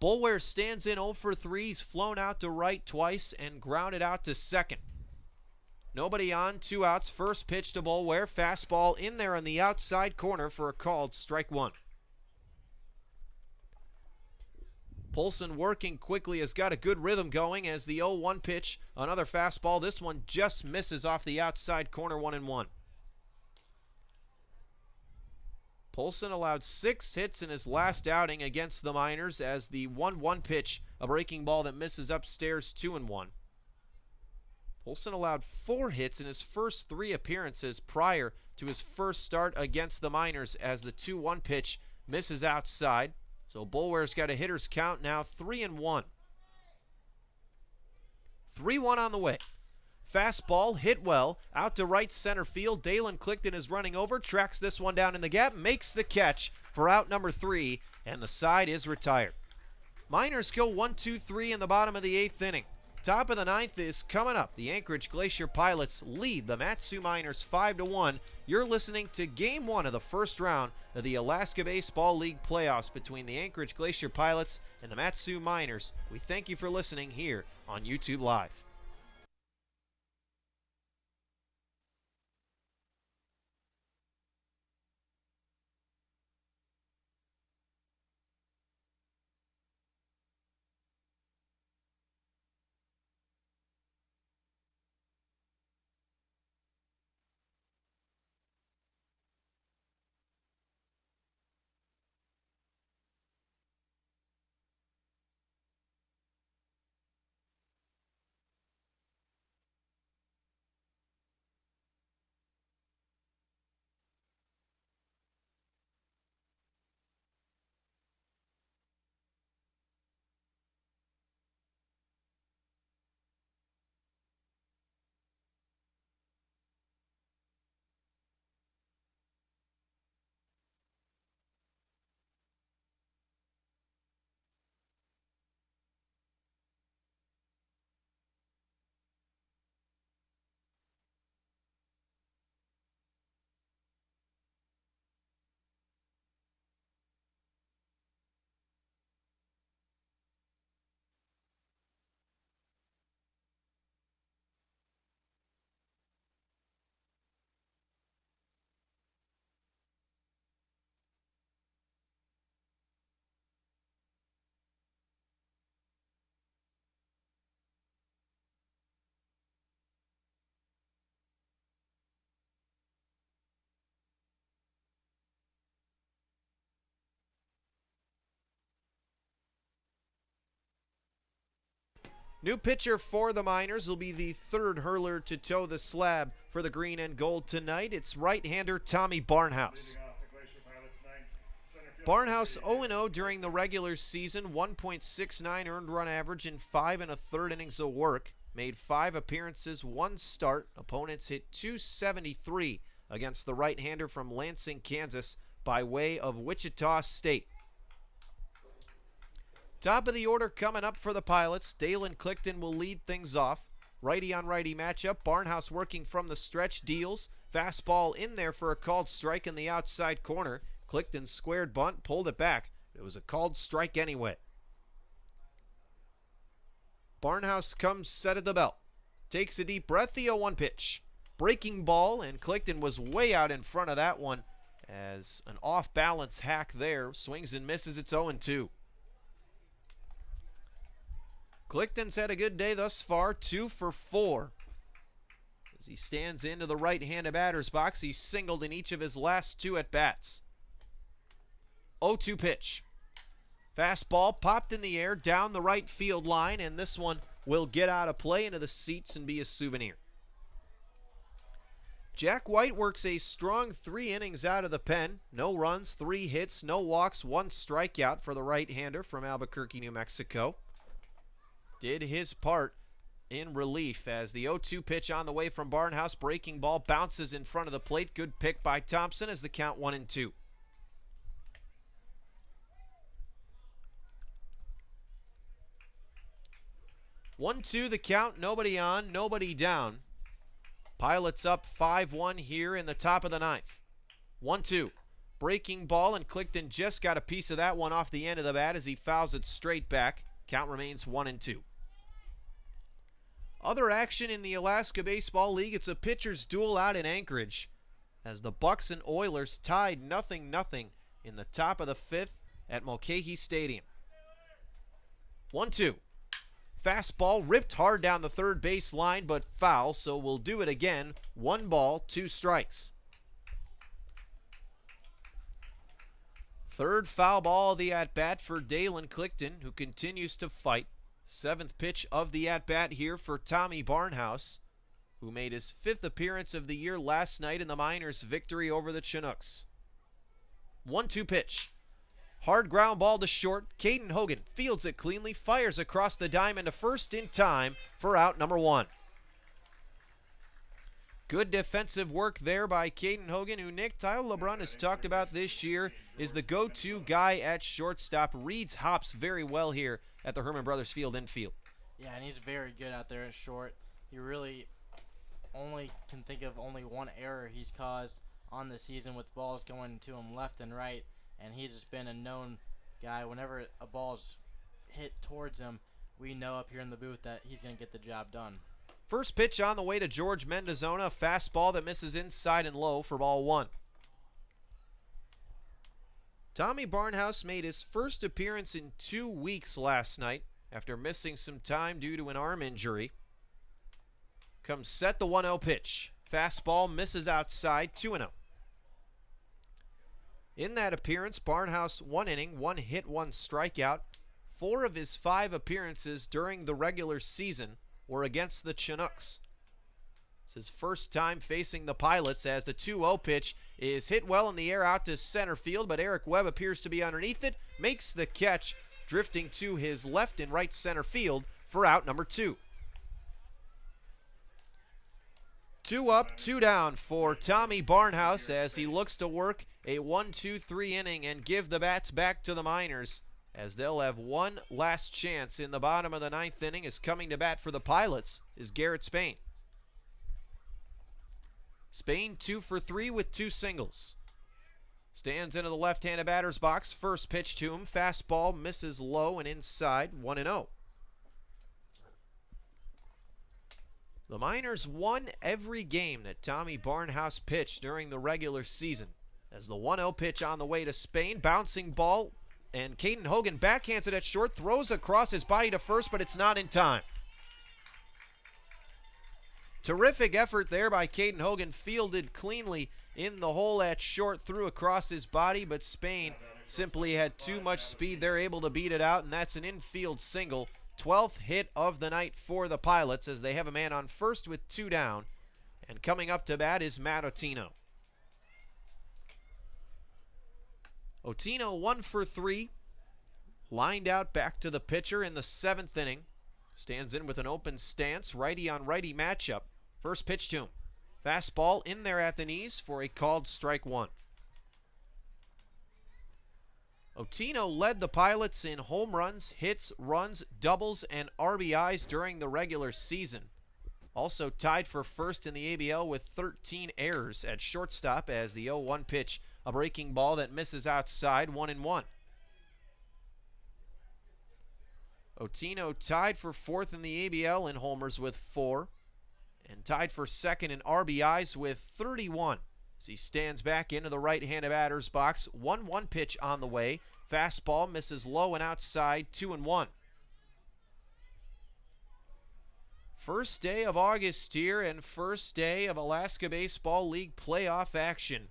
Boulware stands in 0 for 3. He's flown out to right twice and grounded out to second. Nobody on, 2 outs. First pitch to Boulware. Fastball in there on the outside corner for a called strike 1. Polson working quickly, has got a good rhythm going as the 0-1 pitch. Another fastball. This one just misses off the outside corner, 1-1. Polson allowed 6 hits in his last outing against the Miners as the 1-1 pitch, a breaking ball that misses upstairs, 2-1. Polson allowed 4 hits in his first 3 appearances prior to his first start against the Miners as the 2-1 pitch misses outside. So Boulware's got a hitter's count now 3-1. 3-1 on the way. Fastball hit well out to right center field. Dalen Clifton is running over, tracks this one down in the gap, makes the catch for out number 3, and the side is retired. Miners go 1-2-3 in the bottom of the 8th inning. Top of the 9th is coming up. The Anchorage Glacier Pilots lead the Mat-Su Miners 5-1. You're listening to Game 1 of the first round of the Alaska Baseball League playoffs between the Anchorage Glacier Pilots and the Mat-Su Miners. We thank you for listening here on YouTube Live. New pitcher for the Miners will be the third hurler to toe the slab for the green and gold tonight. It's right-hander Tommy Barnhouse. Leading off the Glacier Pilots ninth, center fielder Barnhouse Brady 0-0 during the regular season, 1.69 earned run average in 5 1/3 innings of work. Made 5 appearances, 1 start. Opponents hit .273 against the right-hander from Lansing, Kansas by way of Wichita State. Top of the order coming up for the Pilots. Dalen Clifton will lead things off. Righty on righty matchup. Barnhouse working from the stretch, deals. Fastball in there for a called strike in the outside corner. Clifton squared bunt, pulled it back. It was a called strike anyway. Barnhouse comes set at the belt. Takes a deep breath, the 0-1 pitch. Breaking ball, and Clifton was way out in front of that one as an off-balance hack there. Swings and misses, it's 0-2. Clifton's had a good day thus far, 2 for 4. As he stands into the right-handed batter's box, he's singled in each of his last 2 at-bats. 0-2 pitch. Fastball popped in the air down the right field line, and this one will get out of play into the seats and be a souvenir. Jack White works a strong 3 innings out of the pen. No runs, 3 hits, no walks, 1 strikeout for the right-hander from Albuquerque, New Mexico. Did his part in relief as the 0-2 pitch on the way from Barnhouse. Breaking ball bounces in front of the plate. Good pick by Thompson as the count 1-2. One-two the count, nobody on, nobody down. Pilots up 5-1 here in the top of the 9th. 1-2. Breaking ball, and Clifton just got a piece of that one off the end of the bat as he fouls it straight back. Count remains 1-2. Other action in the Alaska Baseball League, it's a pitcher's duel out in Anchorage as the Bucks and Oilers tied 0-0 in the top of the 5th at Mulcahy Stadium. 1-2. Fastball ripped hard down the third base line, but foul, so we'll do it again. 1 ball, 2 strikes. Third foul ball of the at-bat for Dalen Clifton, who continues to fight. 7th pitch of the at-bat here for Tommy Barnhouse, who made his 5th appearance of the year last night in the Miners' victory over the Chinooks. 1-2 pitch. Hard ground ball to short. Caden Hogan fields it cleanly, fires across the diamond to first in time for out number 1. Good defensive work there by Caden Hogan, who Nick Tyler LeBrun has talked about this year is the go-to guy at shortstop. Reads hops very well here at the Herman Brothers Field infield. Yeah, and he's very good out there at short. He really only can think of only one error he's caused on the season with balls going to him left and right, and he's just been a known guy. Whenever a ball's hit towards him, we know up here in the booth that he's going to get the job done. First pitch on the way to George Mendozona, a fastball that misses inside and low for ball 1. Tommy Barnhouse made his first appearance in 2 weeks last night after missing some time due to an arm injury. Comes set the 1-0 pitch. Fastball misses outside, 2-0. In that appearance, Barnhouse 1 inning, 1 hit, 1 strikeout. 4 of his 5 appearances during the regular season were against the Chinooks. It's his first time facing the Pilots as the 2-0 pitch is hit well in the air out to center field, but Eric Webb appears to be underneath it, makes the catch, drifting to his left and right center field for out number 2. 2 up, 2 down for Tommy Barnhouse as he looks to work a 1-2-3 inning and give the bats back to the Miners, as they'll have one last chance in the bottom of the 9th inning. Is coming to bat for the Pilots is Garrett Spain. Spain 2 for 3 with 2 singles. Stands into the left-handed batter's box. First pitch to him. Fastball misses low and inside. 1-0. The Miners won every game that Tommy Barnhouse pitched during the regular season. As the 1-0 pitch on the way to Spain. Bouncing ball. And Caden Hogan backhands it at short. Throws across his body to first, but it's not in time. Terrific effort there by Caden Hogan. Fielded cleanly in the hole at short. Threw across his body, but Spain simply had too much speed. They're able to beat it out, and that's an infield single 12th hit of the night for the Pilots as they have a man on first with 2 down. And coming up to bat is Matt Otino. Otino 1 for 3. Lined out back to the pitcher in the 7th inning. Stands in with an open stance, righty on righty matchup. First pitch to him. Fastball in there at the knees for a called strike 1. Otino led the Pilots in home runs, hits, runs, doubles, and RBIs during the regular season. Also tied for first in the ABL with 13 errors at shortstop as the 0-1 pitch, a breaking ball that misses outside, 1-1. Otino tied for fourth in the ABL in homers with 4 and tied for second in RBIs with 31 as he stands back into the right-handed batter's box. 1-1 pitch on the way. Fastball misses low and outside, 2-1. First day of August here and first day of Alaska Baseball League playoff action,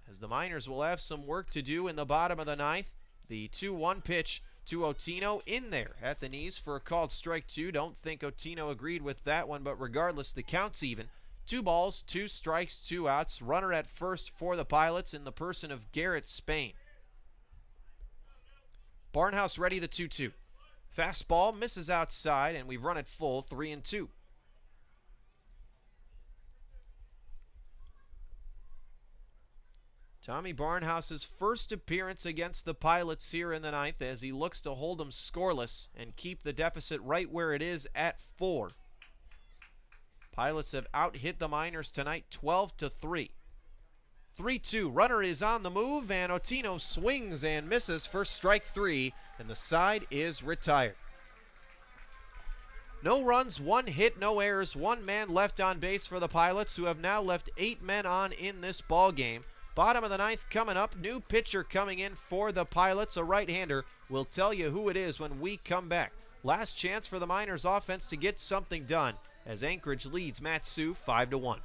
as the Miners will have some work to do in the bottom of the 9th. The 2-1 pitch to Otino in there at the knees for a called strike 2. Don't think Otino agreed with that one, but regardless, the count's even. 2 balls, 2 strikes, 2 outs. Runner at first for the Pilots in the person of Garrett Spain. Barnhouse ready, the 2-2. Fastball misses outside, and we've run it full, 3-2. Tommy Barnhouse's first appearance against the Pilots here in the 9th as he looks to hold them scoreless and keep the deficit right where it is at 4. Pilots have out-hit the Miners tonight 12-3. 3-2. Runner is on the move, and Otino swings and misses for strike 3, and the side is retired. No runs, 1 hit, no errors, 1 man left on base for the Pilots, who have now left 8 men on in this ball game. Bottom of the 9th coming up. New pitcher coming in for the Pilots, a right-hander. We'll tell you who it is when we come back. Last chance for the Miners offense to get something done as Anchorage leads Mat-Su 5-1.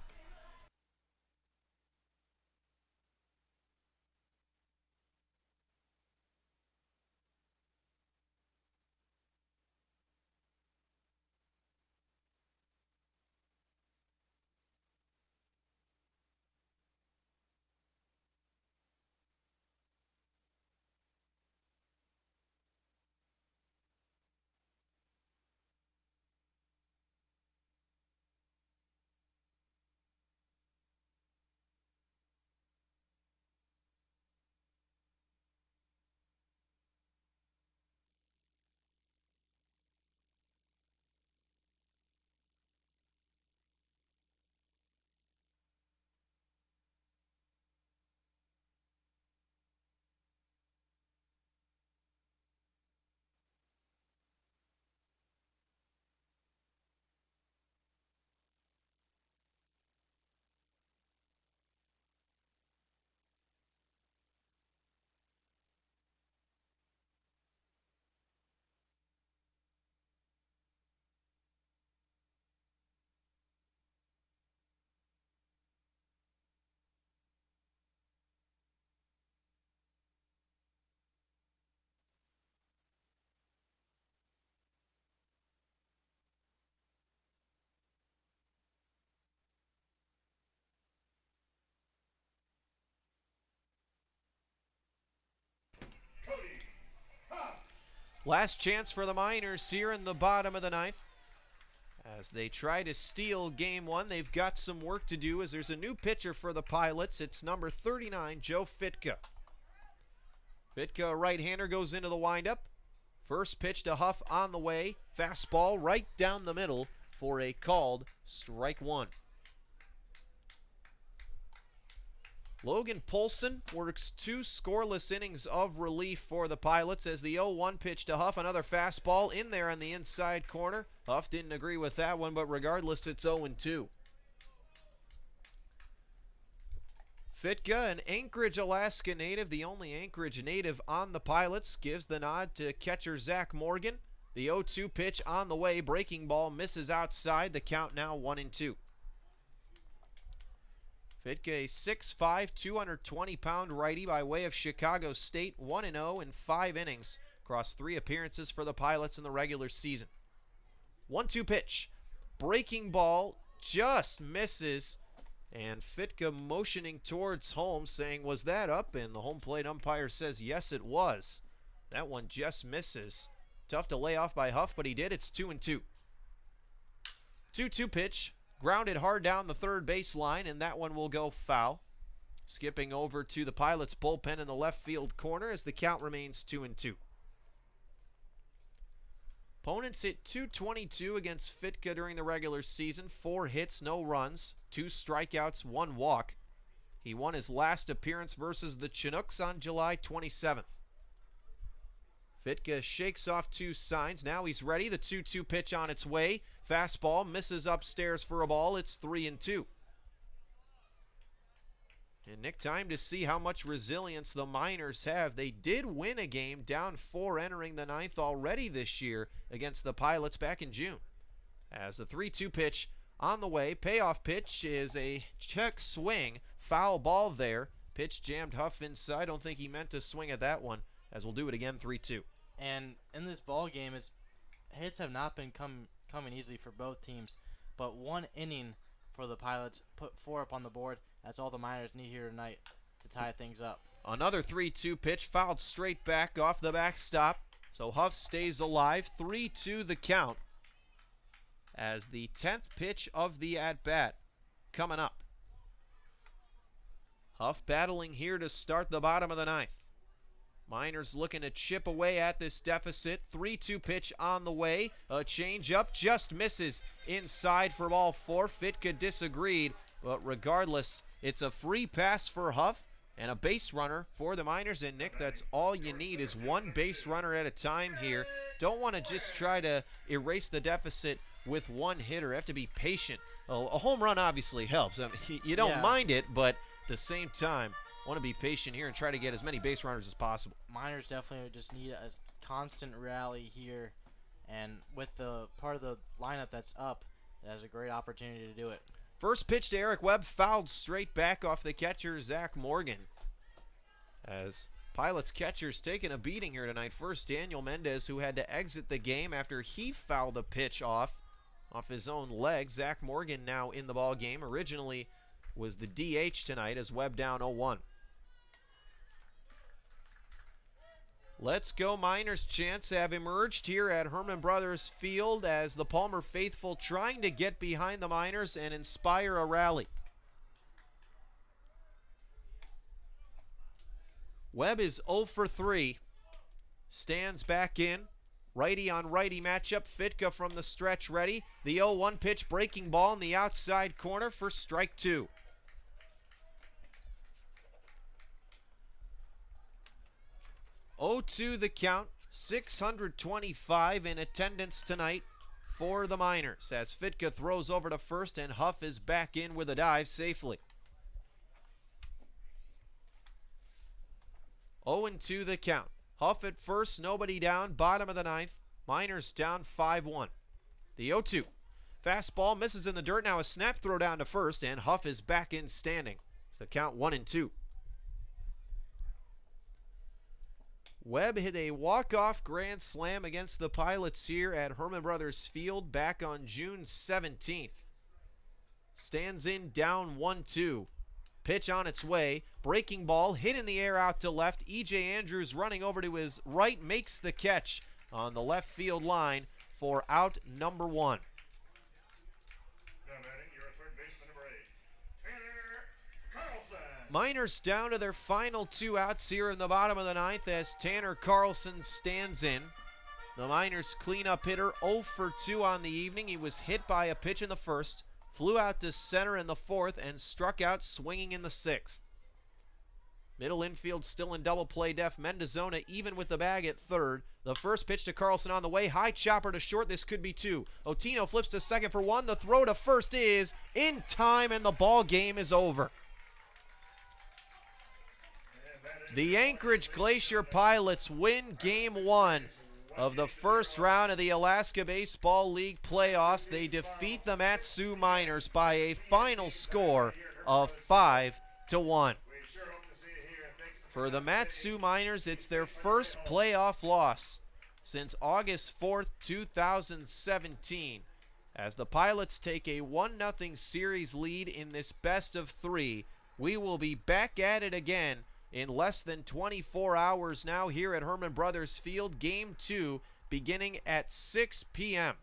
Last chance for the Miners here in the bottom of the 9th. As they try to steal game 1, they've got some work to do as there's a new pitcher for the Pilots. It's number 39, Joe Fitka. Fitka, a right-hander, goes into the windup. First pitch to Huff on the way. Fastball right down the middle for a called strike 1. Logan Polson works 2 scoreless innings of relief for the Pilots as the 0-1 pitch to Huff. Another fastball in there on the inside corner. Huff didn't agree with that one, but regardless, it's 0-2. Fitka, an Anchorage, Alaska native, the only Anchorage native on the Pilots, gives the nod to catcher Zach Morgan. The 0-2 pitch on the way. Breaking ball misses outside. The count now 1-2. Fitka, a 6'5", 220-pound righty by way of Chicago State, 1-0 in 5 innings across 3 appearances for the Pilots in the regular season. 1-2 pitch. Breaking ball just misses. And Fitka motioning towards home saying, was that up? And the home plate umpire says, yes, it was. That one just misses. Tough to lay off by Huff, but he did. It's 2-2. 2-2 pitch. Grounded hard down the third base line, and that one will go foul. Skipping over to the Pilots bullpen in the left field corner as the count remains 2-2. Opponents hit .222 against Fitka during the regular season. 4 hits, no runs, 2 strikeouts, 1 walk. He won his last appearance versus the Chinooks on July 27th. Fitka shakes off 2 signs. Now he's ready. The 2-2 pitch on its way. Fastball misses upstairs for a ball. It's 3-2. And Nick, time to see how much resilience the Miners have. They did win a game down 4 entering the 9th already this year against the Pilots back in June. As the 3-2 pitch on the way. Payoff pitch is a check swing. Foul ball there. Pitch jammed Huff inside. Don't think he meant to swing at that one, as we'll do it again 3-2. And in this ball game, hits have not been coming easily for both teams, but 1 inning for the Pilots put 4 up on the board. That's all the Miners need here tonight to tie things up. Another 3-2 pitch fouled straight back off the backstop, so Huff stays alive. 3-2 the count as the 10th pitch of the at-bat coming up. Huff battling here to start the bottom of the 9th. Miners looking to chip away at this deficit. 3-2 pitch on the way. A changeup just misses inside for ball 4. Fitka disagreed, but regardless, it's a free pass for Huff and a base runner for the Miners. And Nick, that's all you need is 1 base runner at a time here. Don't want to just try to erase the deficit with 1 hitter. You have to be patient. A home run obviously helps. I mean, you don't mind it, but at the same time, want to be patient here and try to get as many base runners as possible. Miners definitely just need a constant rally here, and with the part of the lineup that's up, it has a great opportunity to do it. First pitch to Eric Webb, fouled straight back off the catcher, Zach Morgan. As Pilots catcher's taking a beating here tonight. First, Daniel Mendez, who had to exit the game after he fouled a pitch off his own leg. Zach Morgan now in the ball game. Originally was the DH tonight as Webb down 0-1. Let's go Miners chants have emerged here at Herman Brothers Field as the Palmer faithful trying to get behind the Miners and inspire a rally. Webb is 0 for 3. Stands back in. Righty on righty matchup. Fitka from the stretch ready. The 0-1 pitch breaking ball in the outside corner for strike 2. 0-2 the count, 625 in attendance tonight for the Miners as Fitka throws over to first and Huff is back in with a dive safely. 0-2 the count. Huff at first, nobody down, bottom of the 9th. Miners down 5-1. The 0-2. Fastball misses in the dirt, now a snap throw down to first and Huff is back in standing. It's the count 1-2. Webb hit a walk-off grand slam against the Pilots here at Herman Brothers Field back on June 17th. Stands in down 1-2. Pitch on its way. Breaking ball hit in the air out to left. E.J. Andrews running over to his right makes the catch on the left field line for out number 1. Miners down to their final 2 outs here in the bottom of the 9th as Tanner Carlson stands in. The Miners cleanup hitter 0 for 2 on the evening. He was hit by a pitch in the first, flew out to center in the 4th, and struck out swinging in the 6th. Middle infield still in double play def. Mendozona even with the bag at third. The first pitch to Carlson on the way. High chopper to short. This could be 2. Otino flips to second for 1. The throw to first is in time, and the ball game is over. The Anchorage Glacier Pilots win Game 1 of the first round of the Alaska Baseball League playoffs. They defeat the Matsu Miners by a final score of 5-1. For the Matsu Miners, it's their first playoff loss since August 4th, 2017, as the Pilots take a 1-0 series lead in this best of 3. We will be back at it again in less than 24 hours now here at Herman Brothers Field. Game 2 beginning at 6 p.m.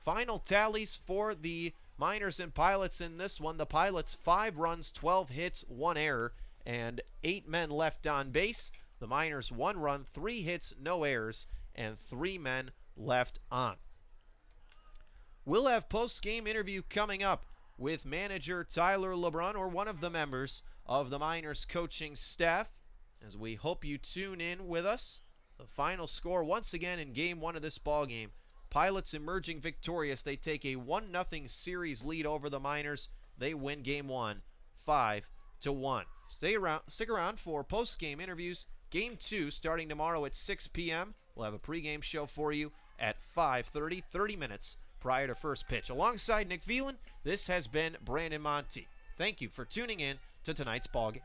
Final tallies for the Miners and Pilots in this one. The Pilots 5 runs, 12 hits, 1 error, and 8 men left on base. The Miners 1 run, 3 hits, no errors, and 3 men left on. We'll have post-game interview coming up with manager Tyler LeBrun, or one of the members of the Miners coaching staff, as we hope you tune in with us. The final score once again in game 1 of this ball game. Pilots emerging victorious. They take a 1-0 series lead over the Miners. They win game 1 5-1. Stick around for post-game interviews. Game 2 starting tomorrow at 6 p.m. We'll have a pregame show for you at 5:30, 30 minutes prior to first pitch. Alongside Nick Veland, this has been Brandon Monty. Thank you for tuning in to tonight's ballgame.